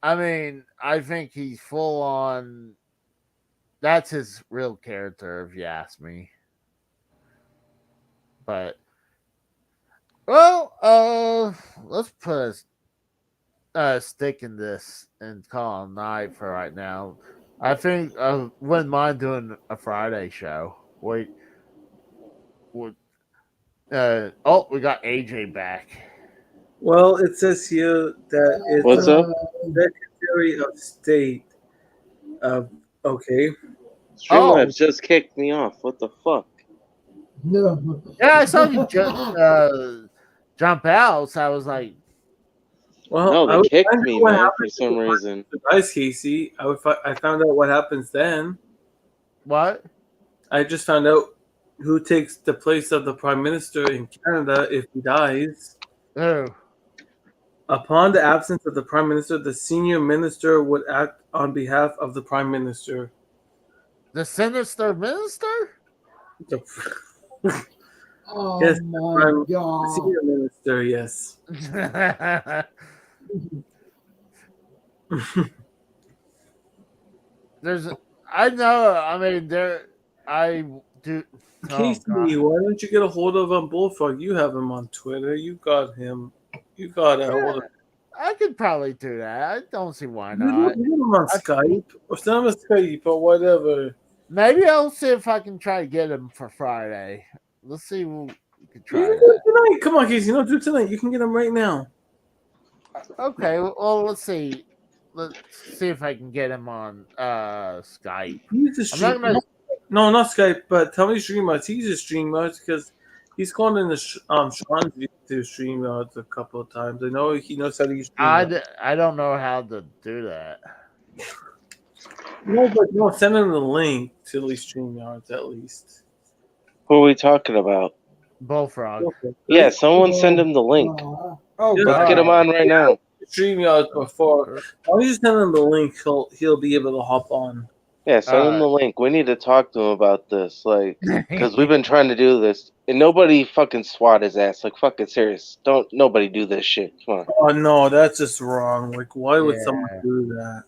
Speaker 1: I mean, I think he's full on. That's his real character, if you ask me. But well, let's put a stick in this and call it a night for right now. I think I wouldn't mind doing a Friday show. Wait, would oh, we got AJ back.
Speaker 2: Well, it says here that it's
Speaker 3: What's up?
Speaker 2: Secretary of State of okay.
Speaker 1: Oh,
Speaker 3: Streamlabs just kicked me off. What the fuck?
Speaker 5: No.
Speaker 1: yeah, I saw you jump out. So I was like,
Speaker 2: Well,
Speaker 3: No,
Speaker 2: I
Speaker 3: they
Speaker 2: would
Speaker 3: kicked
Speaker 2: find out
Speaker 3: me,
Speaker 2: what
Speaker 3: man, for
Speaker 2: happens
Speaker 3: some reason.
Speaker 2: to guys, Casey. I found out what happens then.
Speaker 1: what?
Speaker 2: I just found out who takes the place of the Prime Minister in Canada if he dies.
Speaker 1: Who?
Speaker 2: Upon the absence of the Prime Minister, the Senior Minister would act on behalf of the Prime Minister.
Speaker 1: The sinister minister?
Speaker 2: The,
Speaker 5: Oh
Speaker 2: yes,
Speaker 5: my
Speaker 2: the
Speaker 5: god.
Speaker 2: Senior Minister, yes.
Speaker 1: There's, I know. I mean, I do. Oh
Speaker 2: Casey,
Speaker 1: god.
Speaker 2: why don't you get a hold of Bullfrog? You have him on Twitter. You got him. You got a hold of
Speaker 1: I could probably do that. I don't see why
Speaker 2: You
Speaker 1: not.
Speaker 2: get him on Skype or send him a Skype or whatever.
Speaker 1: Maybe I'll see if I can try to get him for Friday. Let's see. We could try
Speaker 2: You can
Speaker 1: that.
Speaker 2: do it tonight. Come on, Casey. No, do it tonight. You can get him right now.
Speaker 1: Okay. Well, let's see. Let's see if I can get him on Skype.
Speaker 2: He's a
Speaker 1: I'm
Speaker 2: stream.
Speaker 1: not gonna.
Speaker 2: No, not Skype, but tell me StreamYards. He's a StreamYards because he's called in the Sean's view to StreamYards a couple of times. I know he knows how to use StreamYards.
Speaker 1: I don't know how to do that.
Speaker 2: No, but no, send him the link to at least StreamYards at least.
Speaker 3: Who are we talking about?
Speaker 1: Bullfrog.
Speaker 2: Okay.
Speaker 3: Yeah, someone send him the link.
Speaker 4: Oh,
Speaker 2: Just
Speaker 3: Let's get him on right now.
Speaker 2: StreamYards before. Why don't you send him the link? He'll be able to hop on.
Speaker 3: Yeah, send him the link. We need to talk to him about this, like, because we've been trying to do this, and nobody fucking swat his ass. Like, fucking serious. Don't nobody do this shit. Come on.
Speaker 2: Oh no, that's just wrong. Like, why would
Speaker 1: Yeah.
Speaker 2: someone do that?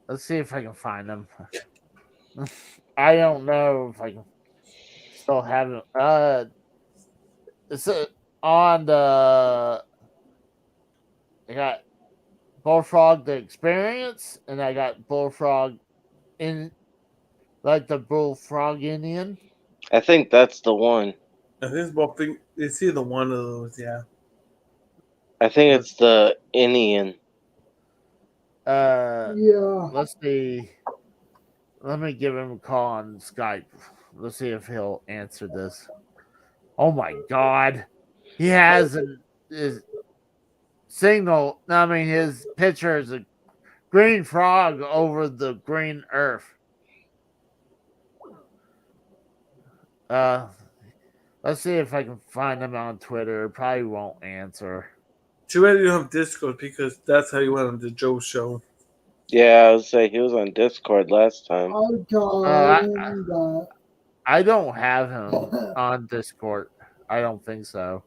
Speaker 1: Let's see if I can find him. I don't know if I can still have him. It's on the. I got Bullfrog the Experience, and I got Bullfrog in, like the Bullfrog Indian.
Speaker 3: I think that's the one.
Speaker 2: I think it's both. It's either one of those. Yeah.
Speaker 3: I think it's the Indian.
Speaker 5: Yeah.
Speaker 1: Let's see. Let me give him a call on Skype. Let's see if he'll answer this. Oh my god. He has his signal. I mean, his picture is a green frog over the green earth. Let's see if I can find him on Twitter. Probably won't answer.
Speaker 2: Too bad you don't have Discord because that's how you went on the Joe show.
Speaker 3: Yeah, I was say he was on Discord last time.
Speaker 5: I got him that.
Speaker 1: I don't have him on Discord. I don't think so.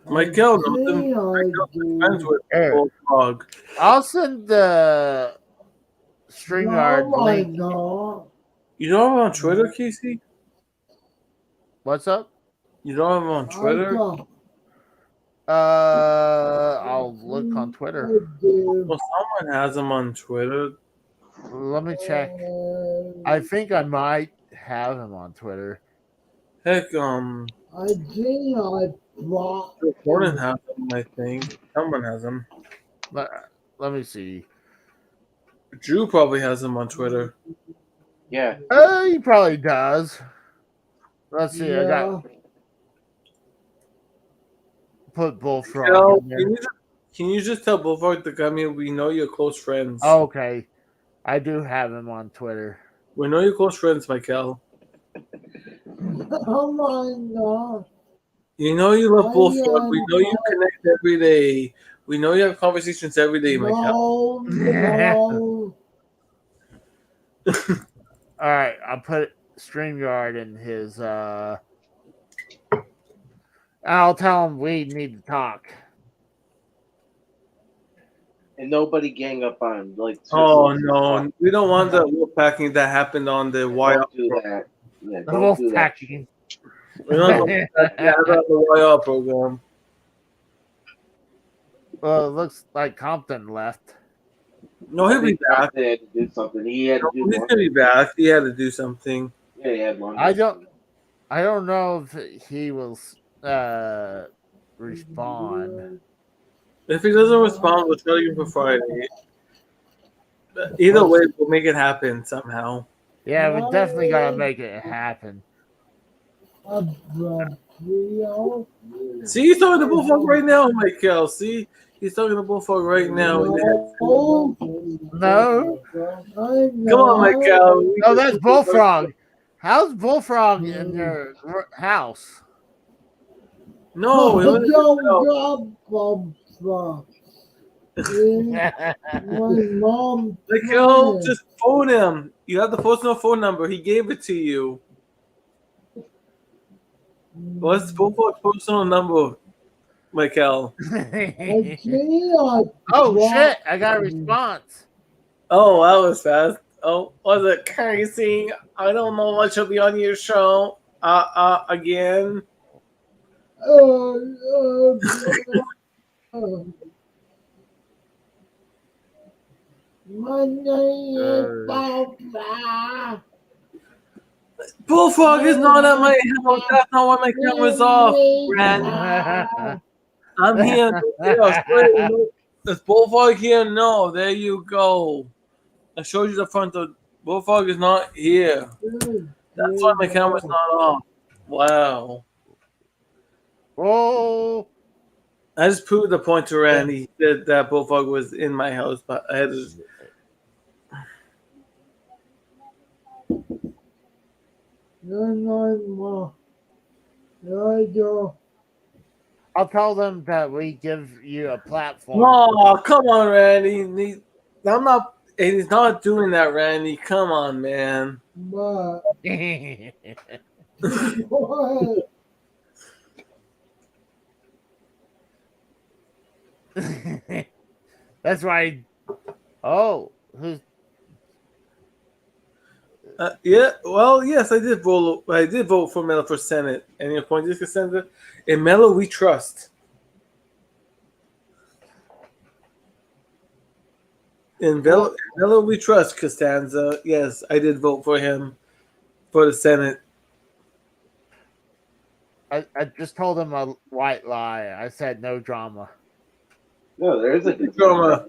Speaker 2: Michael,
Speaker 5: I do.
Speaker 2: friends with
Speaker 1: Here.
Speaker 2: Bullfrog.
Speaker 1: I'll send the StreamYard
Speaker 5: No, I
Speaker 1: link.
Speaker 5: don't.
Speaker 2: You don't have him on Twitter, Casey?
Speaker 1: What's up?
Speaker 2: You don't have him on Twitter?
Speaker 5: I got.
Speaker 1: I'll look on Twitter.
Speaker 5: I do.
Speaker 2: Well, someone has him on Twitter.
Speaker 1: Let me check. I think I might have him on Twitter.
Speaker 2: Heck,
Speaker 5: I think I blocked.
Speaker 2: Joe Gordon has him, I think. Someone has him.
Speaker 1: Let me see.
Speaker 2: Drew probably has him on Twitter.
Speaker 3: Yeah.
Speaker 1: He probably does. Let's see. I got put Bullfrog
Speaker 2: Kel,
Speaker 1: in there.
Speaker 2: can you just tell Bullfrog to come here? We know you're close friends.
Speaker 1: Okay, I do have him on Twitter.
Speaker 2: We know you're close friends, Michael.
Speaker 5: Oh my god.
Speaker 2: You know you love Bullfrog. We know you
Speaker 5: No,
Speaker 2: connect every day. We know you have conversations every day, Michael.
Speaker 5: no.
Speaker 1: All right, I'll put StreamYard in his. I'll tell him we need to talk.
Speaker 3: And nobody gang up on him. Like,
Speaker 2: Oh
Speaker 3: seriously,
Speaker 2: no, we don't want the wolf packing that happened on the wire.
Speaker 3: don't do that. Yeah,
Speaker 1: The
Speaker 3: don't
Speaker 1: wolf
Speaker 3: do that.
Speaker 1: packing.
Speaker 2: We don't want that happened on the wire program.
Speaker 1: Well, it looks like Compton left.
Speaker 2: No,
Speaker 3: I
Speaker 2: he'll be
Speaker 3: think
Speaker 2: back.
Speaker 3: Compton had to do something. He had to do
Speaker 2: He's
Speaker 3: lunch.
Speaker 2: gonna be back. He had to do something.
Speaker 3: Yeah, he had lunch.
Speaker 1: I don't know if he will respond.
Speaker 2: If he doesn't respond, we'll try again for Friday. Either way, we'll make it happen somehow.
Speaker 1: Yeah, we definitely gotta make it happen.
Speaker 2: See, he's talking to Bullfrog right now, Michael. See, he's talking to Bullfrog right now.
Speaker 5: No.
Speaker 1: No,
Speaker 2: Come on, Michael.
Speaker 1: no, that's Bullfrog. How's Bullfrog in your house?
Speaker 2: No, he wasn't-
Speaker 5: My mom.
Speaker 2: Michael, just phone him. You have the personal phone number. He gave it to you. What's Bullfrog's personal number, Michael?
Speaker 1: Oh shit! I got a response.
Speaker 2: Oh, that was fast. Oh, was it Casey? I don't know what should be on your show. Again.
Speaker 5: My name is Bob.
Speaker 2: Bullfrog is not at my house. That's not why my camera's off, Randy. I'm here. Is Bullfrog here? No. There you go. I showed you the front of Bullfrog is not here. That's why my camera's not off. Wow.
Speaker 1: Oh,
Speaker 2: I just proved the point to Randy that Bullfrog was in my house, but I had to.
Speaker 1: I'll tell them that we give you a platform.
Speaker 2: Oh, come on, Randy. I'm not. And he's not doing that, Randy. Come on, man.
Speaker 5: What?
Speaker 1: That's why. Oh, who's?
Speaker 2: Yeah. Well, yes, I did vote. I did vote for Mello for Senate. Any appointees, Cassandra? In Mello, we trust. In Mello, we trust, Costanza. Yes, I did vote for him for the Senate.
Speaker 1: I just told him a white lie. I said no drama.
Speaker 3: No, there is a
Speaker 2: Drama.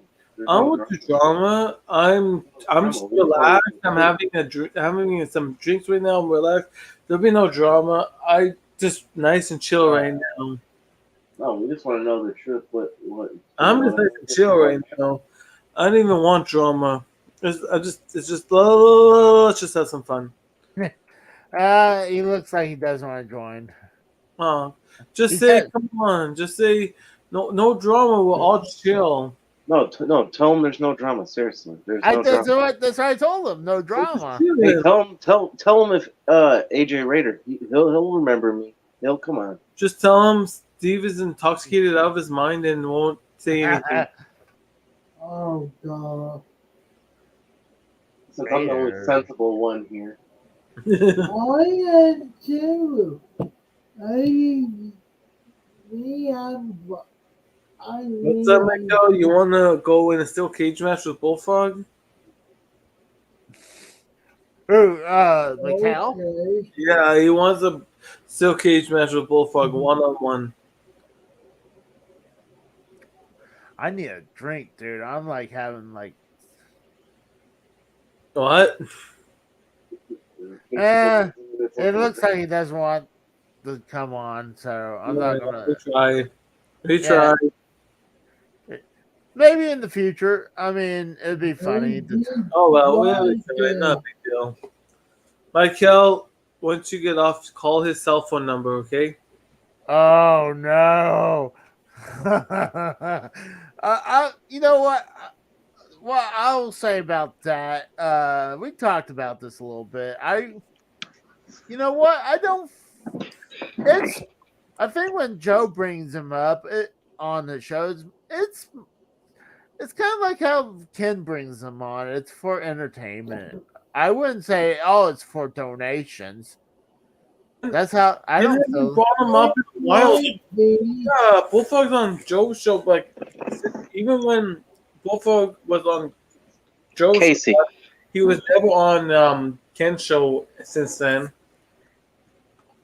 Speaker 2: I'm with the drama. I'm just relaxed. I'm having having some drinks right now. I'm relaxed. There'll be no drama. I just nice and chill right now.
Speaker 3: No, we just want to know the truth. What?
Speaker 2: I'm just nice and chill right now. I don't even want drama. It's just let's just have some fun.
Speaker 1: He looks like he doesn't want to join.
Speaker 2: Just
Speaker 1: He
Speaker 2: say,
Speaker 1: said-
Speaker 2: come on. Just say, no drama. We'll all chill.
Speaker 3: No, tell him there's no drama. Seriously, there's no drama.
Speaker 1: That's what I told him. No drama.
Speaker 3: Hey, tell him if AJ Raider, he'll remember me. He'll come on.
Speaker 2: Just tell him Steve is intoxicated out of his mind and won't say anything.
Speaker 5: Oh God!
Speaker 3: Since I'm the only sensible one here.
Speaker 5: I am too.
Speaker 2: What's up, Michael? You want to go in a steel cage match with Bullfrog?
Speaker 1: Who? Mikhail?
Speaker 5: Okay.
Speaker 2: Yeah, he wants a steel cage match with Bullfrog 1-on-1.
Speaker 1: I need a drink, dude. I'm like having like.
Speaker 2: What?
Speaker 1: Eh. It looks like he doesn't want to come on, so I'm not gonna.
Speaker 2: We try. We
Speaker 1: Yeah.
Speaker 2: try.
Speaker 1: Maybe in the future. I mean, it'd be funny.
Speaker 2: Oh well, we try. Not a big deal. Michael, once you get off, call his cell phone number, okay?
Speaker 1: Oh no! You know what? What I'll say about that. We talked about this a little bit. You know what? I don't. It's. I think when Joe brings him up on the shows, it's kind of like how Ken brings them on. It's for entertainment. I wouldn't say, oh, it's for donations. That's how I
Speaker 2: You
Speaker 1: don't
Speaker 2: haven't
Speaker 1: feel.
Speaker 2: brought him up in a while. Yeah, Bullfrog's on Joe's show. Like, even when Bullfrog was on Joe's
Speaker 3: Casey.
Speaker 2: show, he was never on Ken's show since then.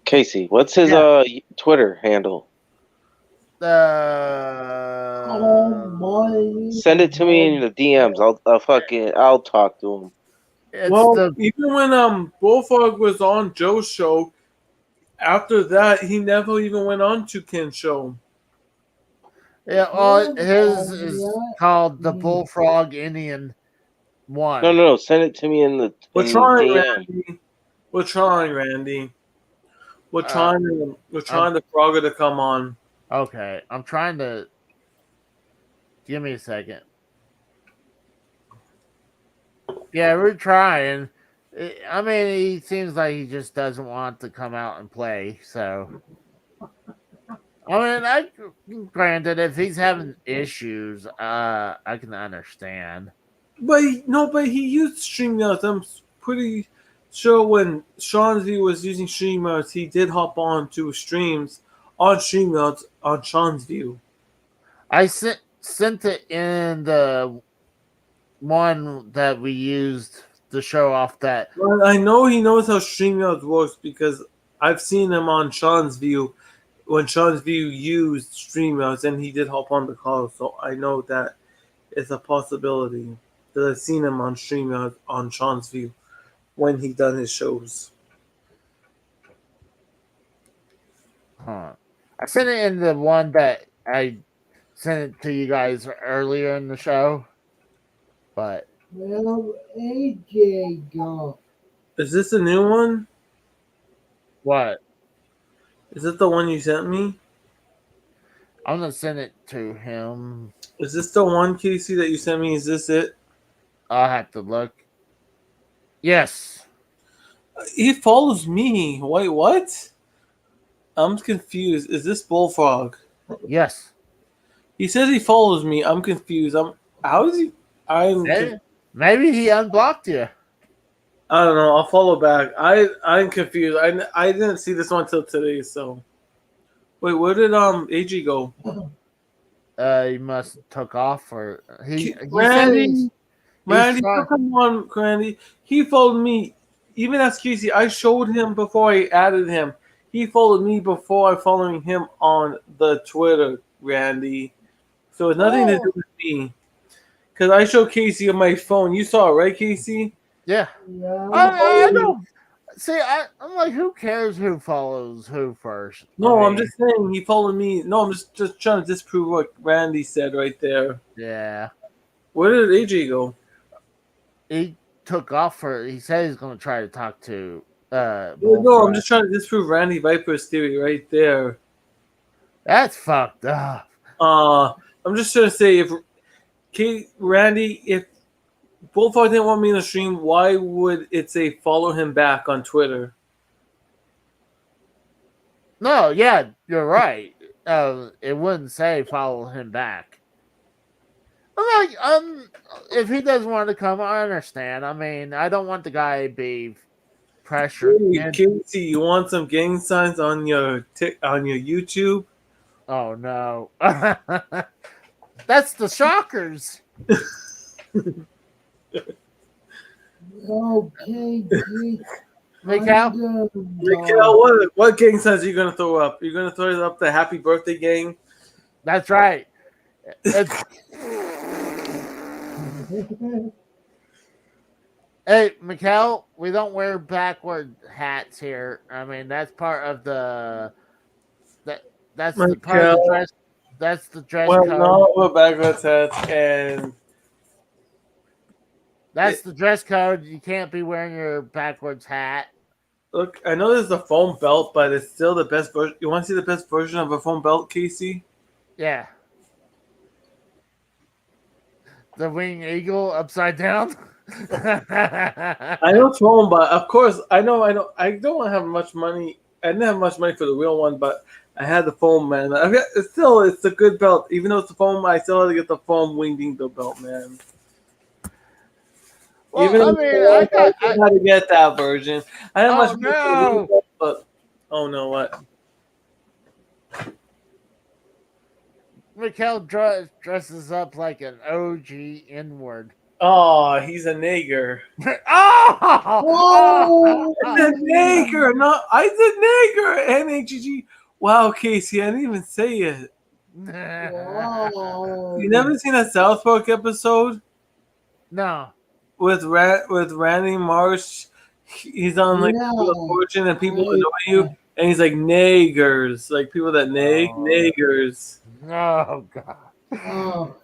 Speaker 3: Casey, what's his Twitter handle? Send it to me in the DMs. I'll talk to him.
Speaker 2: Even when Bullfrog was on Joe's show, after that he never even went on to Ken's show.
Speaker 1: Yeah, well, his is called the Bullfrog Indian one.
Speaker 3: No. Send it to me in the.
Speaker 2: We're trying, Randy. We're trying, Randy. We're trying the Frogger to come on.
Speaker 1: Okay, I'm trying to. Give me a second. Yeah, we're trying. I mean, he seems like he just doesn't want to come out and play. So, I mean, granted, if he's having issues, I can understand.
Speaker 2: But he used StreamYards. I'm pretty sure when Sean's was using StreamYards, he did hop on to streams on StreamYards on Sean's View.
Speaker 1: I sent it in the one that we used to show off that.
Speaker 2: Well, I know he knows how StreamYards works because I've seen him on Sean's View when Sean's View used StreamYards, and he did hop on the call, so I know that it's a possibility that I've seen him on StreamYards on Sean's View when he done his shows.
Speaker 1: Huh. I sent it in the one that I sent it to you guys earlier in the show, but
Speaker 5: AJ go.
Speaker 2: Is this a new one?
Speaker 1: What?
Speaker 2: Is it the one you sent me?
Speaker 1: I'm gonna send it to him.
Speaker 2: Is this the one, Casey, that you sent me? Is this it?
Speaker 1: I'll have to look. Yes.
Speaker 2: He follows me. Wait, what? I'm confused. Is this Bullfrog?
Speaker 1: Yes.
Speaker 2: He says he follows me. I'm confused. How is he?
Speaker 1: Maybe he unblocked you.
Speaker 2: I don't know. I'll follow back. I'm confused. I didn't see this one till today. So, wait, where did AG go?
Speaker 1: He must took off, or he
Speaker 2: Randy, come on, Randy. He followed me. Even as Casey, I showed him before I added him. He followed me before I following him on the Twitter, Randy. So it's nothing to do with me. Because I showed Casey on my phone. You saw it, right, Casey?
Speaker 1: Yeah. I don't. See, I'm like, who cares who follows who first?
Speaker 2: No, I'm just saying he followed me. No, I'm just trying to disprove what Randy said right there.
Speaker 1: Yeah.
Speaker 2: Where did AJ go?
Speaker 1: He took off he said he's going to try to talk to.
Speaker 2: No, I'm just trying to disprove Randy Viper's theory right there.
Speaker 1: That's fucked up.
Speaker 2: I'm just trying to say Randy, if Bullfrog didn't want me in the stream, why would it say follow him back on Twitter?
Speaker 1: No, yeah, you're right. It wouldn't say follow him back. I'm like, if he doesn't want to come, I understand. I mean, I don't want the guy to be pressured.
Speaker 2: Hey, Casey, you want some gang signs on your YouTube?
Speaker 1: Oh no, that's the Shockers.
Speaker 5: Okay,
Speaker 1: Mikal,
Speaker 2: what gang signs are you gonna throw up? You're gonna throw up the happy birthday gang?
Speaker 1: That's right. Hey, Mikkel, we don't wear backward hats here. I mean, that's part of the that that's the part of the
Speaker 2: Michael,
Speaker 1: dress. That's the dress
Speaker 2: well,
Speaker 1: code.
Speaker 2: no, we're backwards hats, and
Speaker 1: That's the dress code. You can't be wearing your backwards hat.
Speaker 2: look, I know there's a foam belt, but it's still the best version. You want to see the best version of a foam belt, Casey?
Speaker 1: Yeah, the wing eagle upside down.
Speaker 2: I know foam, but of course, I know. I don't have much money. I didn't have much money for the real one, but I had the foam, man. It's a good belt. Even though it's the foam, I still had to get the foam wing eagle belt, man.
Speaker 1: Well,
Speaker 2: Even
Speaker 1: I mean, I
Speaker 2: I
Speaker 1: got.
Speaker 2: had to get that version. I didn't have
Speaker 1: Oh
Speaker 2: much money for the real
Speaker 1: no,
Speaker 2: belt, but oh no, what?
Speaker 1: Mikkel dresses up like an OG N-word.
Speaker 2: Oh, he's a nigger.
Speaker 1: Oh!
Speaker 5: Whoa!
Speaker 2: I said nigger, not I said nigger. N-A-G-G. Wow, Casey, I didn't even say it.
Speaker 5: Wow!
Speaker 2: You never seen a South Park episode
Speaker 1: No.
Speaker 2: with Randy Marsh? He's on like Wheel of
Speaker 5: No.
Speaker 2: Fortune, and people annoy you, and he's like niggers, like people that niggers.
Speaker 1: Oh god.
Speaker 5: Oh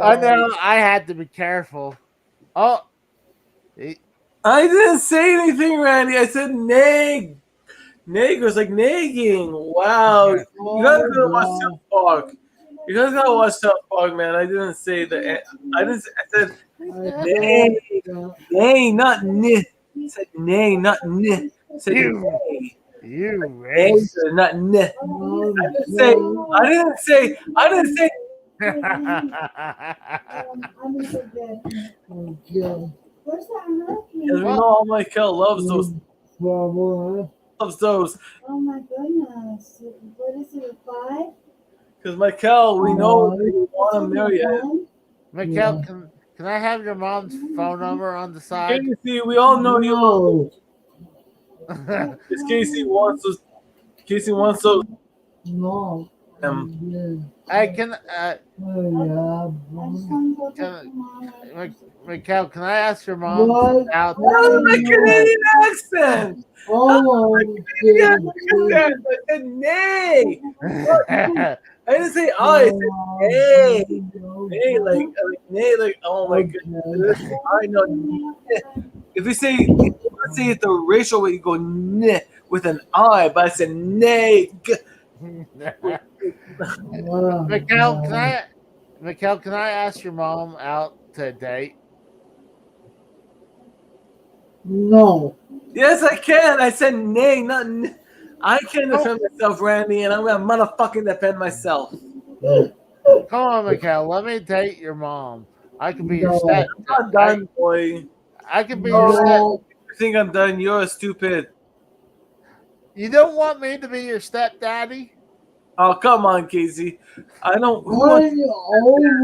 Speaker 1: I
Speaker 5: God!
Speaker 1: know. I had to be careful. Oh.
Speaker 2: I didn't say anything, Randy. I said niggers, like nagging. Wow, you guys gotta watch
Speaker 5: Oh
Speaker 2: South Park. You guys gotta watch South Park, man. I didn't say that. I didn't. I said nay,
Speaker 5: God!
Speaker 2: nay, not ni. I said nay, not ni. I said
Speaker 1: You.
Speaker 2: nay,
Speaker 1: You
Speaker 2: nay,
Speaker 1: race.
Speaker 2: not ni.
Speaker 5: Oh
Speaker 2: Say,
Speaker 5: God!
Speaker 2: I didn't say.
Speaker 5: Oh God!
Speaker 2: Because we know all Michael
Speaker 5: Trouble,
Speaker 2: loves those.
Speaker 6: Oh my goodness. What is it, a 5?
Speaker 2: Because Michael, we know that you
Speaker 6: It's
Speaker 2: want to
Speaker 6: only
Speaker 2: marry
Speaker 6: a
Speaker 2: it.
Speaker 6: 1?
Speaker 1: Mikkel, can I have your mom's phone number on the side?
Speaker 2: Casey, we all know you love.
Speaker 5: no,
Speaker 2: Because Casey wants those. Casey wants those.
Speaker 5: no.
Speaker 1: I can.
Speaker 6: I just want to go talk
Speaker 1: Can,
Speaker 6: to mom.
Speaker 1: Mikkel, can I ask your mom
Speaker 5: What?
Speaker 1: out?
Speaker 2: That was my Canadian accent.
Speaker 5: Oh,
Speaker 2: Yeah, I said nay. I didn't say I. I said nay. Nay, like nay, like oh my goodness. I know. If you say it the racial way, you go nah with an I, but I said nay.
Speaker 1: Mikkel, can I ask your mom out to date?
Speaker 5: No.
Speaker 2: Yes, I can. I said nay, not. I can
Speaker 1: Oh.
Speaker 2: defend myself, Randy, and I'm gonna motherfucking defend myself.
Speaker 1: Come on, Mikkel. Let me date your mom. I could be your
Speaker 5: No.
Speaker 1: step.
Speaker 2: I'm not done, boy.
Speaker 1: I could be your step.
Speaker 5: No.
Speaker 2: You think I'm done? You're stupid.
Speaker 1: You don't want me to be your stepdaddy?
Speaker 2: Oh, come on, Casey. I don't. Who
Speaker 5: One
Speaker 2: wants,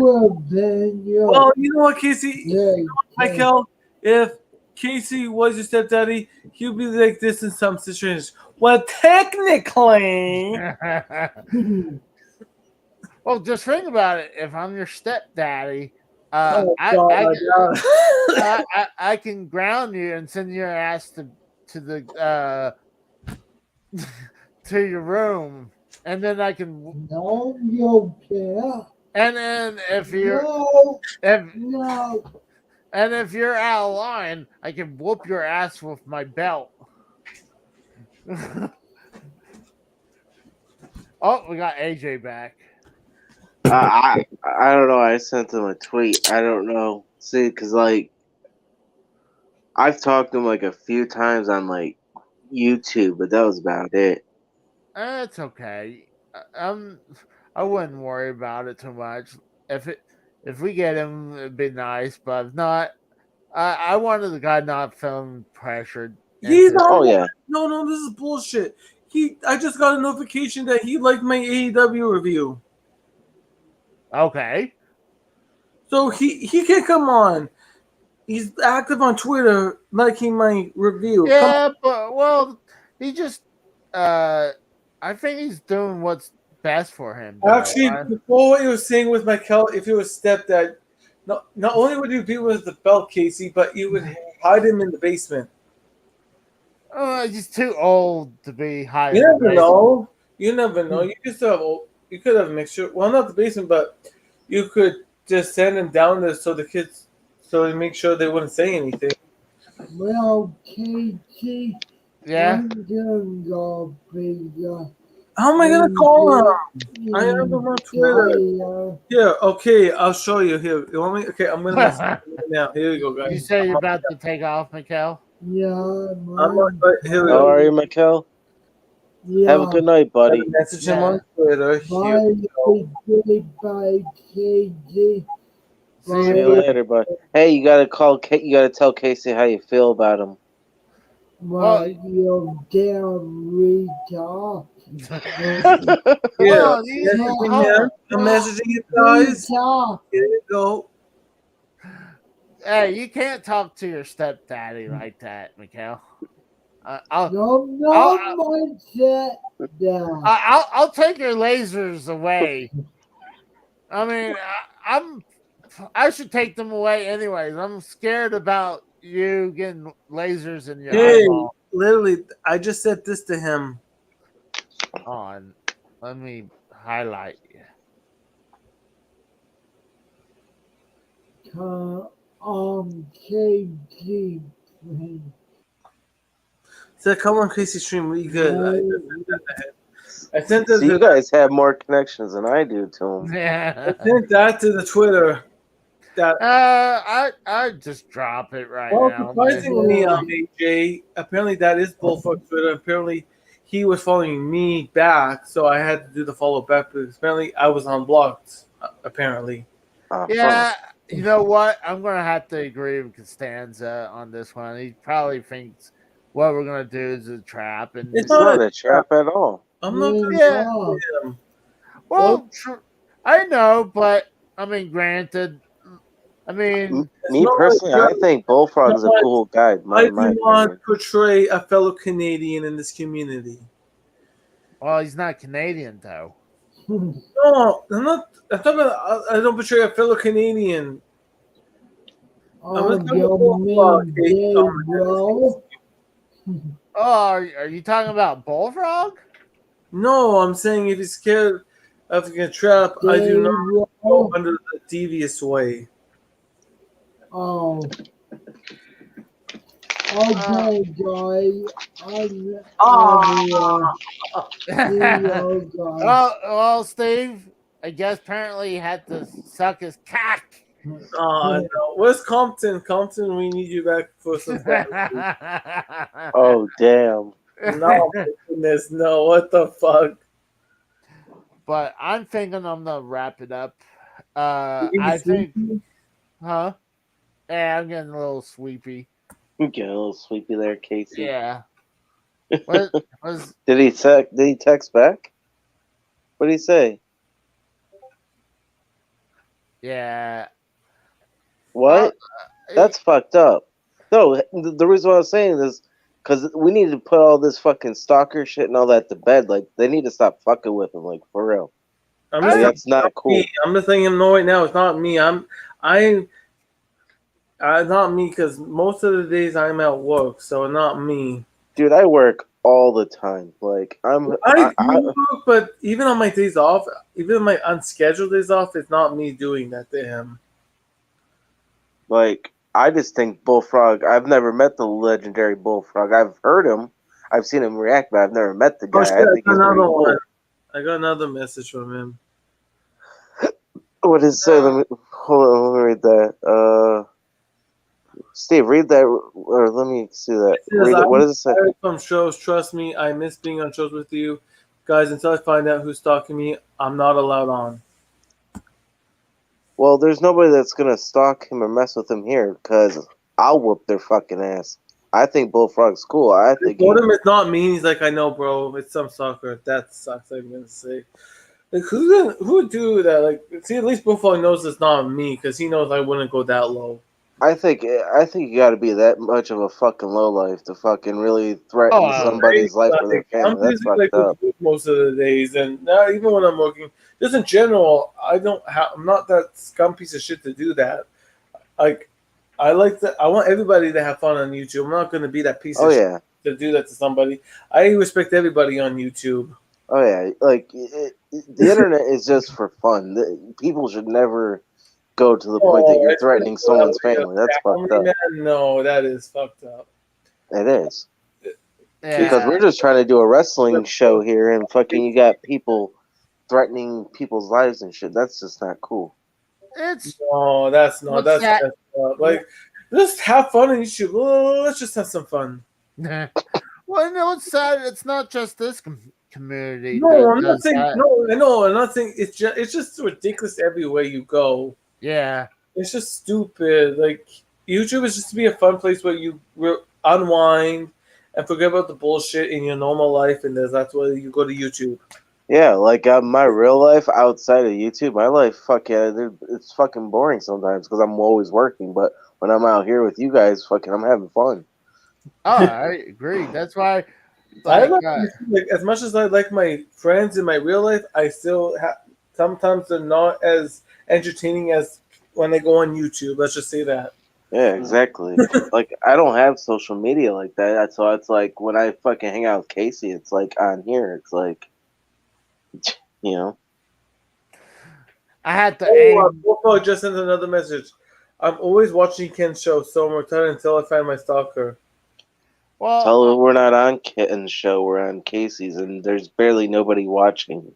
Speaker 5: over then you.
Speaker 2: well, you know what, Casey?
Speaker 5: Yeah,
Speaker 2: Michael, if Casey was your stepdaddy, he'd be like this in some situations. Well, technically.
Speaker 1: Well, just think about it. If I'm your stepdaddy,
Speaker 2: Oh, God.
Speaker 1: I can ground you and send your ass to the to your room, and then I can.
Speaker 5: no, you can't.
Speaker 1: And then if you're
Speaker 5: No,
Speaker 1: if
Speaker 5: no.
Speaker 1: and if you're out of line, I can whoop your ass with my belt. Oh, we got AJ back.
Speaker 3: I don't know. I sent him a tweet. I don't know. See, because like I've talked to him like a few times on like YouTube, but that was about it.
Speaker 1: It's okay. I wouldn't worry about it too much. If we get him, it'd be nice. But if not, I wanted the guy not feeling pressured.
Speaker 2: He's
Speaker 1: into-
Speaker 2: on.
Speaker 3: Oh yeah.
Speaker 2: No, this is bullshit. I just got a notification that he liked my AEW review.
Speaker 1: Okay.
Speaker 2: So he can come on. He's active on Twitter liking my review. Come
Speaker 1: Yeah, but well, he just I think he's doing what's best for him. though.
Speaker 2: Actually, before what you were saying with Michael, if you were stepdad, not only would you be with the belt, Casey, but you would hide him in the basement.
Speaker 1: He's too old to be
Speaker 2: You
Speaker 1: hiding.
Speaker 2: never know. You never know. You could have mixture. Well, not the basement, but you could just send him down there so the kids, so they make sure they wouldn't say anything.
Speaker 5: Well, Katie,
Speaker 1: Yeah.
Speaker 5: I'm gonna go be
Speaker 2: How am I gonna call him? I have him on Twitter.
Speaker 5: Twitter.
Speaker 2: Here, okay, I'll show you. Here, you want me? Okay, I'm gonna message him right now. Here you go,
Speaker 1: You
Speaker 2: guys.
Speaker 1: say you're about to take off, Mikkel?
Speaker 5: Yeah,
Speaker 2: I'm on, here we
Speaker 3: How
Speaker 2: go.
Speaker 3: are you, Mikel? Have a
Speaker 5: yeah.
Speaker 3: good night,
Speaker 2: I'm
Speaker 3: buddy.
Speaker 2: gonna message him on Twitter. Here
Speaker 5: Bye,
Speaker 2: we go.
Speaker 5: bye, Katie.
Speaker 1: See you.
Speaker 3: See you later, bud. Hey, you gotta call. You gotta tell Casey how you feel about him.
Speaker 5: Well, you're damn retard.
Speaker 2: Here,
Speaker 1: Hold
Speaker 2: I'm
Speaker 1: on,
Speaker 2: messaging him. I'm messaging him, guys.
Speaker 5: Retard.
Speaker 2: Here you go.
Speaker 1: Hey, you can't talk to your stepdaddy like that, Mikkel. I'll,
Speaker 5: No,
Speaker 1: I'll,
Speaker 5: my shit down.
Speaker 1: I'll take your lasers away. I mean, I should take them away anyways. I'm scared about you getting lasers in your
Speaker 2: Hey,
Speaker 1: eyeball.
Speaker 2: literally, I just said this to him.
Speaker 1: On, let me highlight you.
Speaker 5: KG.
Speaker 2: Said, come on, Casey stream, we good. I sent
Speaker 3: So you
Speaker 2: the,
Speaker 3: guys have more connections than I do to him.
Speaker 1: Yeah.
Speaker 2: I sent that to the Twitter. That
Speaker 1: I just drop it right
Speaker 2: well,
Speaker 1: now.
Speaker 2: surprisingly,
Speaker 5: Yeah.
Speaker 2: AJ, apparently that is Bullfrog Twitter. Apparently, he was following me back, so I had to do the follow back because apparently I was unblocked. Apparently,
Speaker 1: Yeah, you know what? I'm gonna have to agree with Costanza on this one. He probably thinks what we're gonna do is a trap, and
Speaker 2: It's
Speaker 3: It's not a trap at all.
Speaker 2: I'm not gonna
Speaker 1: Yeah.
Speaker 2: do him.
Speaker 1: well, I know, but I mean, granted, I mean,
Speaker 3: Me
Speaker 2: not
Speaker 3: personally,
Speaker 2: like-
Speaker 3: I think Bullfrog's a
Speaker 2: not like-
Speaker 3: cool guy.
Speaker 2: I
Speaker 3: My
Speaker 2: do not
Speaker 3: opinion.
Speaker 2: portray a fellow Canadian in this community.
Speaker 1: well, he's not Canadian though.
Speaker 2: No, I'm not. I'm talking about. I don't portray a fellow Canadian.
Speaker 5: Oh,
Speaker 2: I'm just
Speaker 5: you
Speaker 2: gonna
Speaker 5: mean gay, bro?
Speaker 1: Oh, are you talking about Bullfrog?
Speaker 2: No, I'm saying if he's scared of a trap, I do
Speaker 5: Gay,
Speaker 2: not go
Speaker 5: bro?
Speaker 2: under the devious way.
Speaker 5: Oh. Okay, guys. I'm guys.
Speaker 1: well, Steve, I guess apparently he had to suck his cock.
Speaker 2: No. Where's Compton? Compton, we need you back for some.
Speaker 3: Oh damn!
Speaker 2: No, my goodness, no. What the fuck?
Speaker 1: But I'm thinking I'm gonna wrap it up.
Speaker 2: You
Speaker 1: I think,
Speaker 2: sleepy?
Speaker 1: huh? Yeah, I'm getting a little sleepy.
Speaker 3: Get a little sleepy there, Casey.
Speaker 1: Yeah. What was?
Speaker 3: Did he text back? What did he say?
Speaker 1: Yeah.
Speaker 3: What? That's fucked up. No, the reason why I was saying this because we need to put all this fucking stalker shit and all that to bed. Like they need to stop fucking with him, like for real.
Speaker 2: I'm
Speaker 3: Like,
Speaker 2: just
Speaker 3: that's not cool.
Speaker 2: I'm just letting him know right now. It's not me. Not me because most of the days I'm at work, so not me.
Speaker 3: Dude, I work all the time. Like
Speaker 2: I do work, but even on my days off, even on my unscheduled days off, it's not me doing that to him.
Speaker 3: like I just think Bullfrog. I've never met the legendary Bullfrog. I've heard him. I've seen him react, but I've never met the guy.
Speaker 2: Oh shit!
Speaker 3: I think he's pretty cool.
Speaker 2: I got another message from him.
Speaker 3: What is it? Hold on, let me read that. Steve, read that, or let me see that. Read it. What does it say?
Speaker 2: From shows, trust me, I miss being on shows with you guys. Until I find out who's stalking me, I'm not allowed on.
Speaker 3: Well, there's nobody that's gonna stalk him or mess with him here, because I'll whoop their fucking ass. I think Bullfrog's cool. I think
Speaker 2: Told him it's not me. He's like, I know, bro. It's some stalker. That sucks. I'm gonna say. Like, who would do that? Like, see, at least Bullfrog knows it's not me because he knows I wouldn't go that low.
Speaker 3: I think you got to be that much of a fucking lowlife to fucking really threaten somebody's life or their family.
Speaker 2: I'm
Speaker 3: That's
Speaker 2: busy,
Speaker 3: fucked
Speaker 2: like,
Speaker 3: up.
Speaker 2: with most of the days, and not even when I'm working. Just in general, I'm not that scum piece of shit to do that. Like, I like that. I want everybody to have fun on YouTube. I'm not going to be that piece
Speaker 3: Oh
Speaker 2: of shit
Speaker 3: yeah,
Speaker 2: to do that to somebody. I respect everybody on YouTube.
Speaker 3: oh yeah. Like the internet is just for fun. People should never go to the point that
Speaker 2: Oh,
Speaker 3: you're
Speaker 2: it's gonna
Speaker 3: threatening
Speaker 2: go that
Speaker 3: someone's
Speaker 2: way to
Speaker 3: family. That's fucked
Speaker 2: family,
Speaker 3: up.
Speaker 2: man. No, that is fucked up.
Speaker 3: It is. Because
Speaker 1: Yeah,
Speaker 3: we're just trying to do a wrestling show here, and fucking you got people threatening people's lives and shit. That's just not cool.
Speaker 1: it's
Speaker 2: No, that's not.
Speaker 1: what's
Speaker 2: That's
Speaker 1: that?
Speaker 2: messed up. Like, just have fun on YouTube. Let's just have some fun.
Speaker 1: Well, no, it's sad. It's not just this community
Speaker 2: No,
Speaker 1: that
Speaker 2: I'm not
Speaker 1: does
Speaker 2: saying
Speaker 1: that.
Speaker 2: no. I know. I'm not saying it's just ridiculous everywhere you go.
Speaker 1: Yeah,
Speaker 2: It's just stupid. Like YouTube is just to be a fun place where you unwind and forget about the bullshit in your normal life, and that's why you go to YouTube.
Speaker 3: Yeah, like my real life outside of YouTube, my life, fuck yeah, it's fucking boring sometimes because I'm always working. But when I'm out here with you guys, fucking, I'm having fun.
Speaker 1: oh, I agree. That's why,
Speaker 2: I
Speaker 1: like,
Speaker 2: like YouTube, like as much as I like my friends in my real life. I still sometimes they're not as entertaining as when they go on YouTube. Let's just say that.
Speaker 3: Yeah, exactly. Like I don't have social media like that, so it's like when I fucking hang out with Casey, it's like on here, it's like, you know.
Speaker 1: I had to
Speaker 2: Oh,
Speaker 1: aim.
Speaker 2: Popo just sent another message. I'm always watching Ken's show, so I'm retired until I find my stalker.
Speaker 1: Well,
Speaker 3: Tell her we're not on Kitten's show, we're on Casey's, and there's barely nobody watching.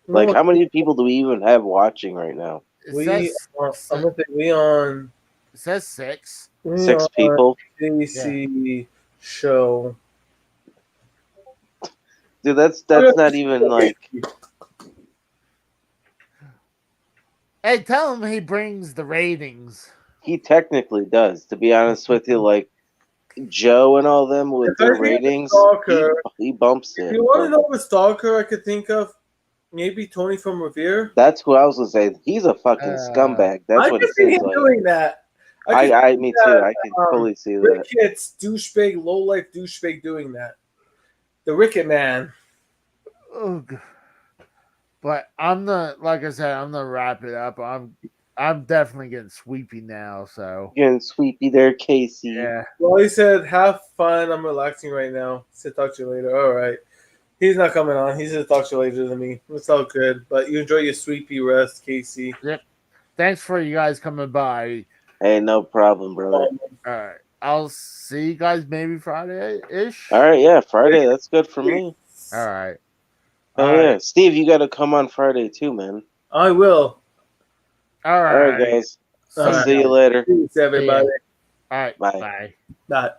Speaker 3: Like,
Speaker 2: No,
Speaker 3: how many people do we even have watching right now?
Speaker 1: it
Speaker 2: we.
Speaker 1: says
Speaker 2: I'm gonna say we on.
Speaker 1: it says 6.
Speaker 2: We
Speaker 3: 6
Speaker 2: on
Speaker 3: people?
Speaker 2: DC show.
Speaker 3: Dude, that's not even like.
Speaker 1: Hey, tell him he brings the ratings.
Speaker 3: He technically does, to be honest with you. Like, Joe and all them with
Speaker 2: If I
Speaker 3: their
Speaker 2: think
Speaker 3: ratings,
Speaker 2: stalker,
Speaker 3: he bumps
Speaker 2: if
Speaker 3: it.
Speaker 2: you want to
Speaker 3: But
Speaker 2: know a stalker, I could think of maybe Tony from Revere.
Speaker 3: that's who I was gonna say. He's a fucking
Speaker 1: Uh,
Speaker 3: scumbag. That's
Speaker 2: I
Speaker 3: what
Speaker 2: could
Speaker 3: it
Speaker 2: see
Speaker 3: seems
Speaker 2: him
Speaker 3: like.
Speaker 2: doing that. I could see
Speaker 3: Me too.
Speaker 2: that,
Speaker 3: I can fully see that.
Speaker 2: Ricketts douchebag, low life douchebag doing that. The Ricket man.
Speaker 1: ugh. But like I said, I'm gonna wrap it up. I'm definitely getting sleepy now. So
Speaker 3: Getting sweepy there, Casey.
Speaker 1: yeah,
Speaker 2: Well, he said, "Have fun. I'm relaxing right now." He said, "Talk to you later." All right. He's not coming on. He said, "Talk to you later" to me. It's all good. But you enjoy your sweepy rest, Casey.
Speaker 1: yep. Thanks for you guys coming by.
Speaker 3: Hey, no problem, brother.
Speaker 1: All right, I'll see you guys maybe Friday ish.
Speaker 3: All right, yeah, Friday. That's good for me.
Speaker 1: All right.
Speaker 3: Hell
Speaker 1: All
Speaker 3: yeah,
Speaker 1: right.
Speaker 3: Steve, you got to come on Friday too, man.
Speaker 2: I will.
Speaker 1: All
Speaker 3: All right,
Speaker 1: right.
Speaker 3: guys.
Speaker 2: All
Speaker 3: I'll
Speaker 2: right.
Speaker 3: see you later.
Speaker 2: Peace, everybody.
Speaker 1: All right.
Speaker 3: Bye.
Speaker 1: Bye.
Speaker 2: Bye.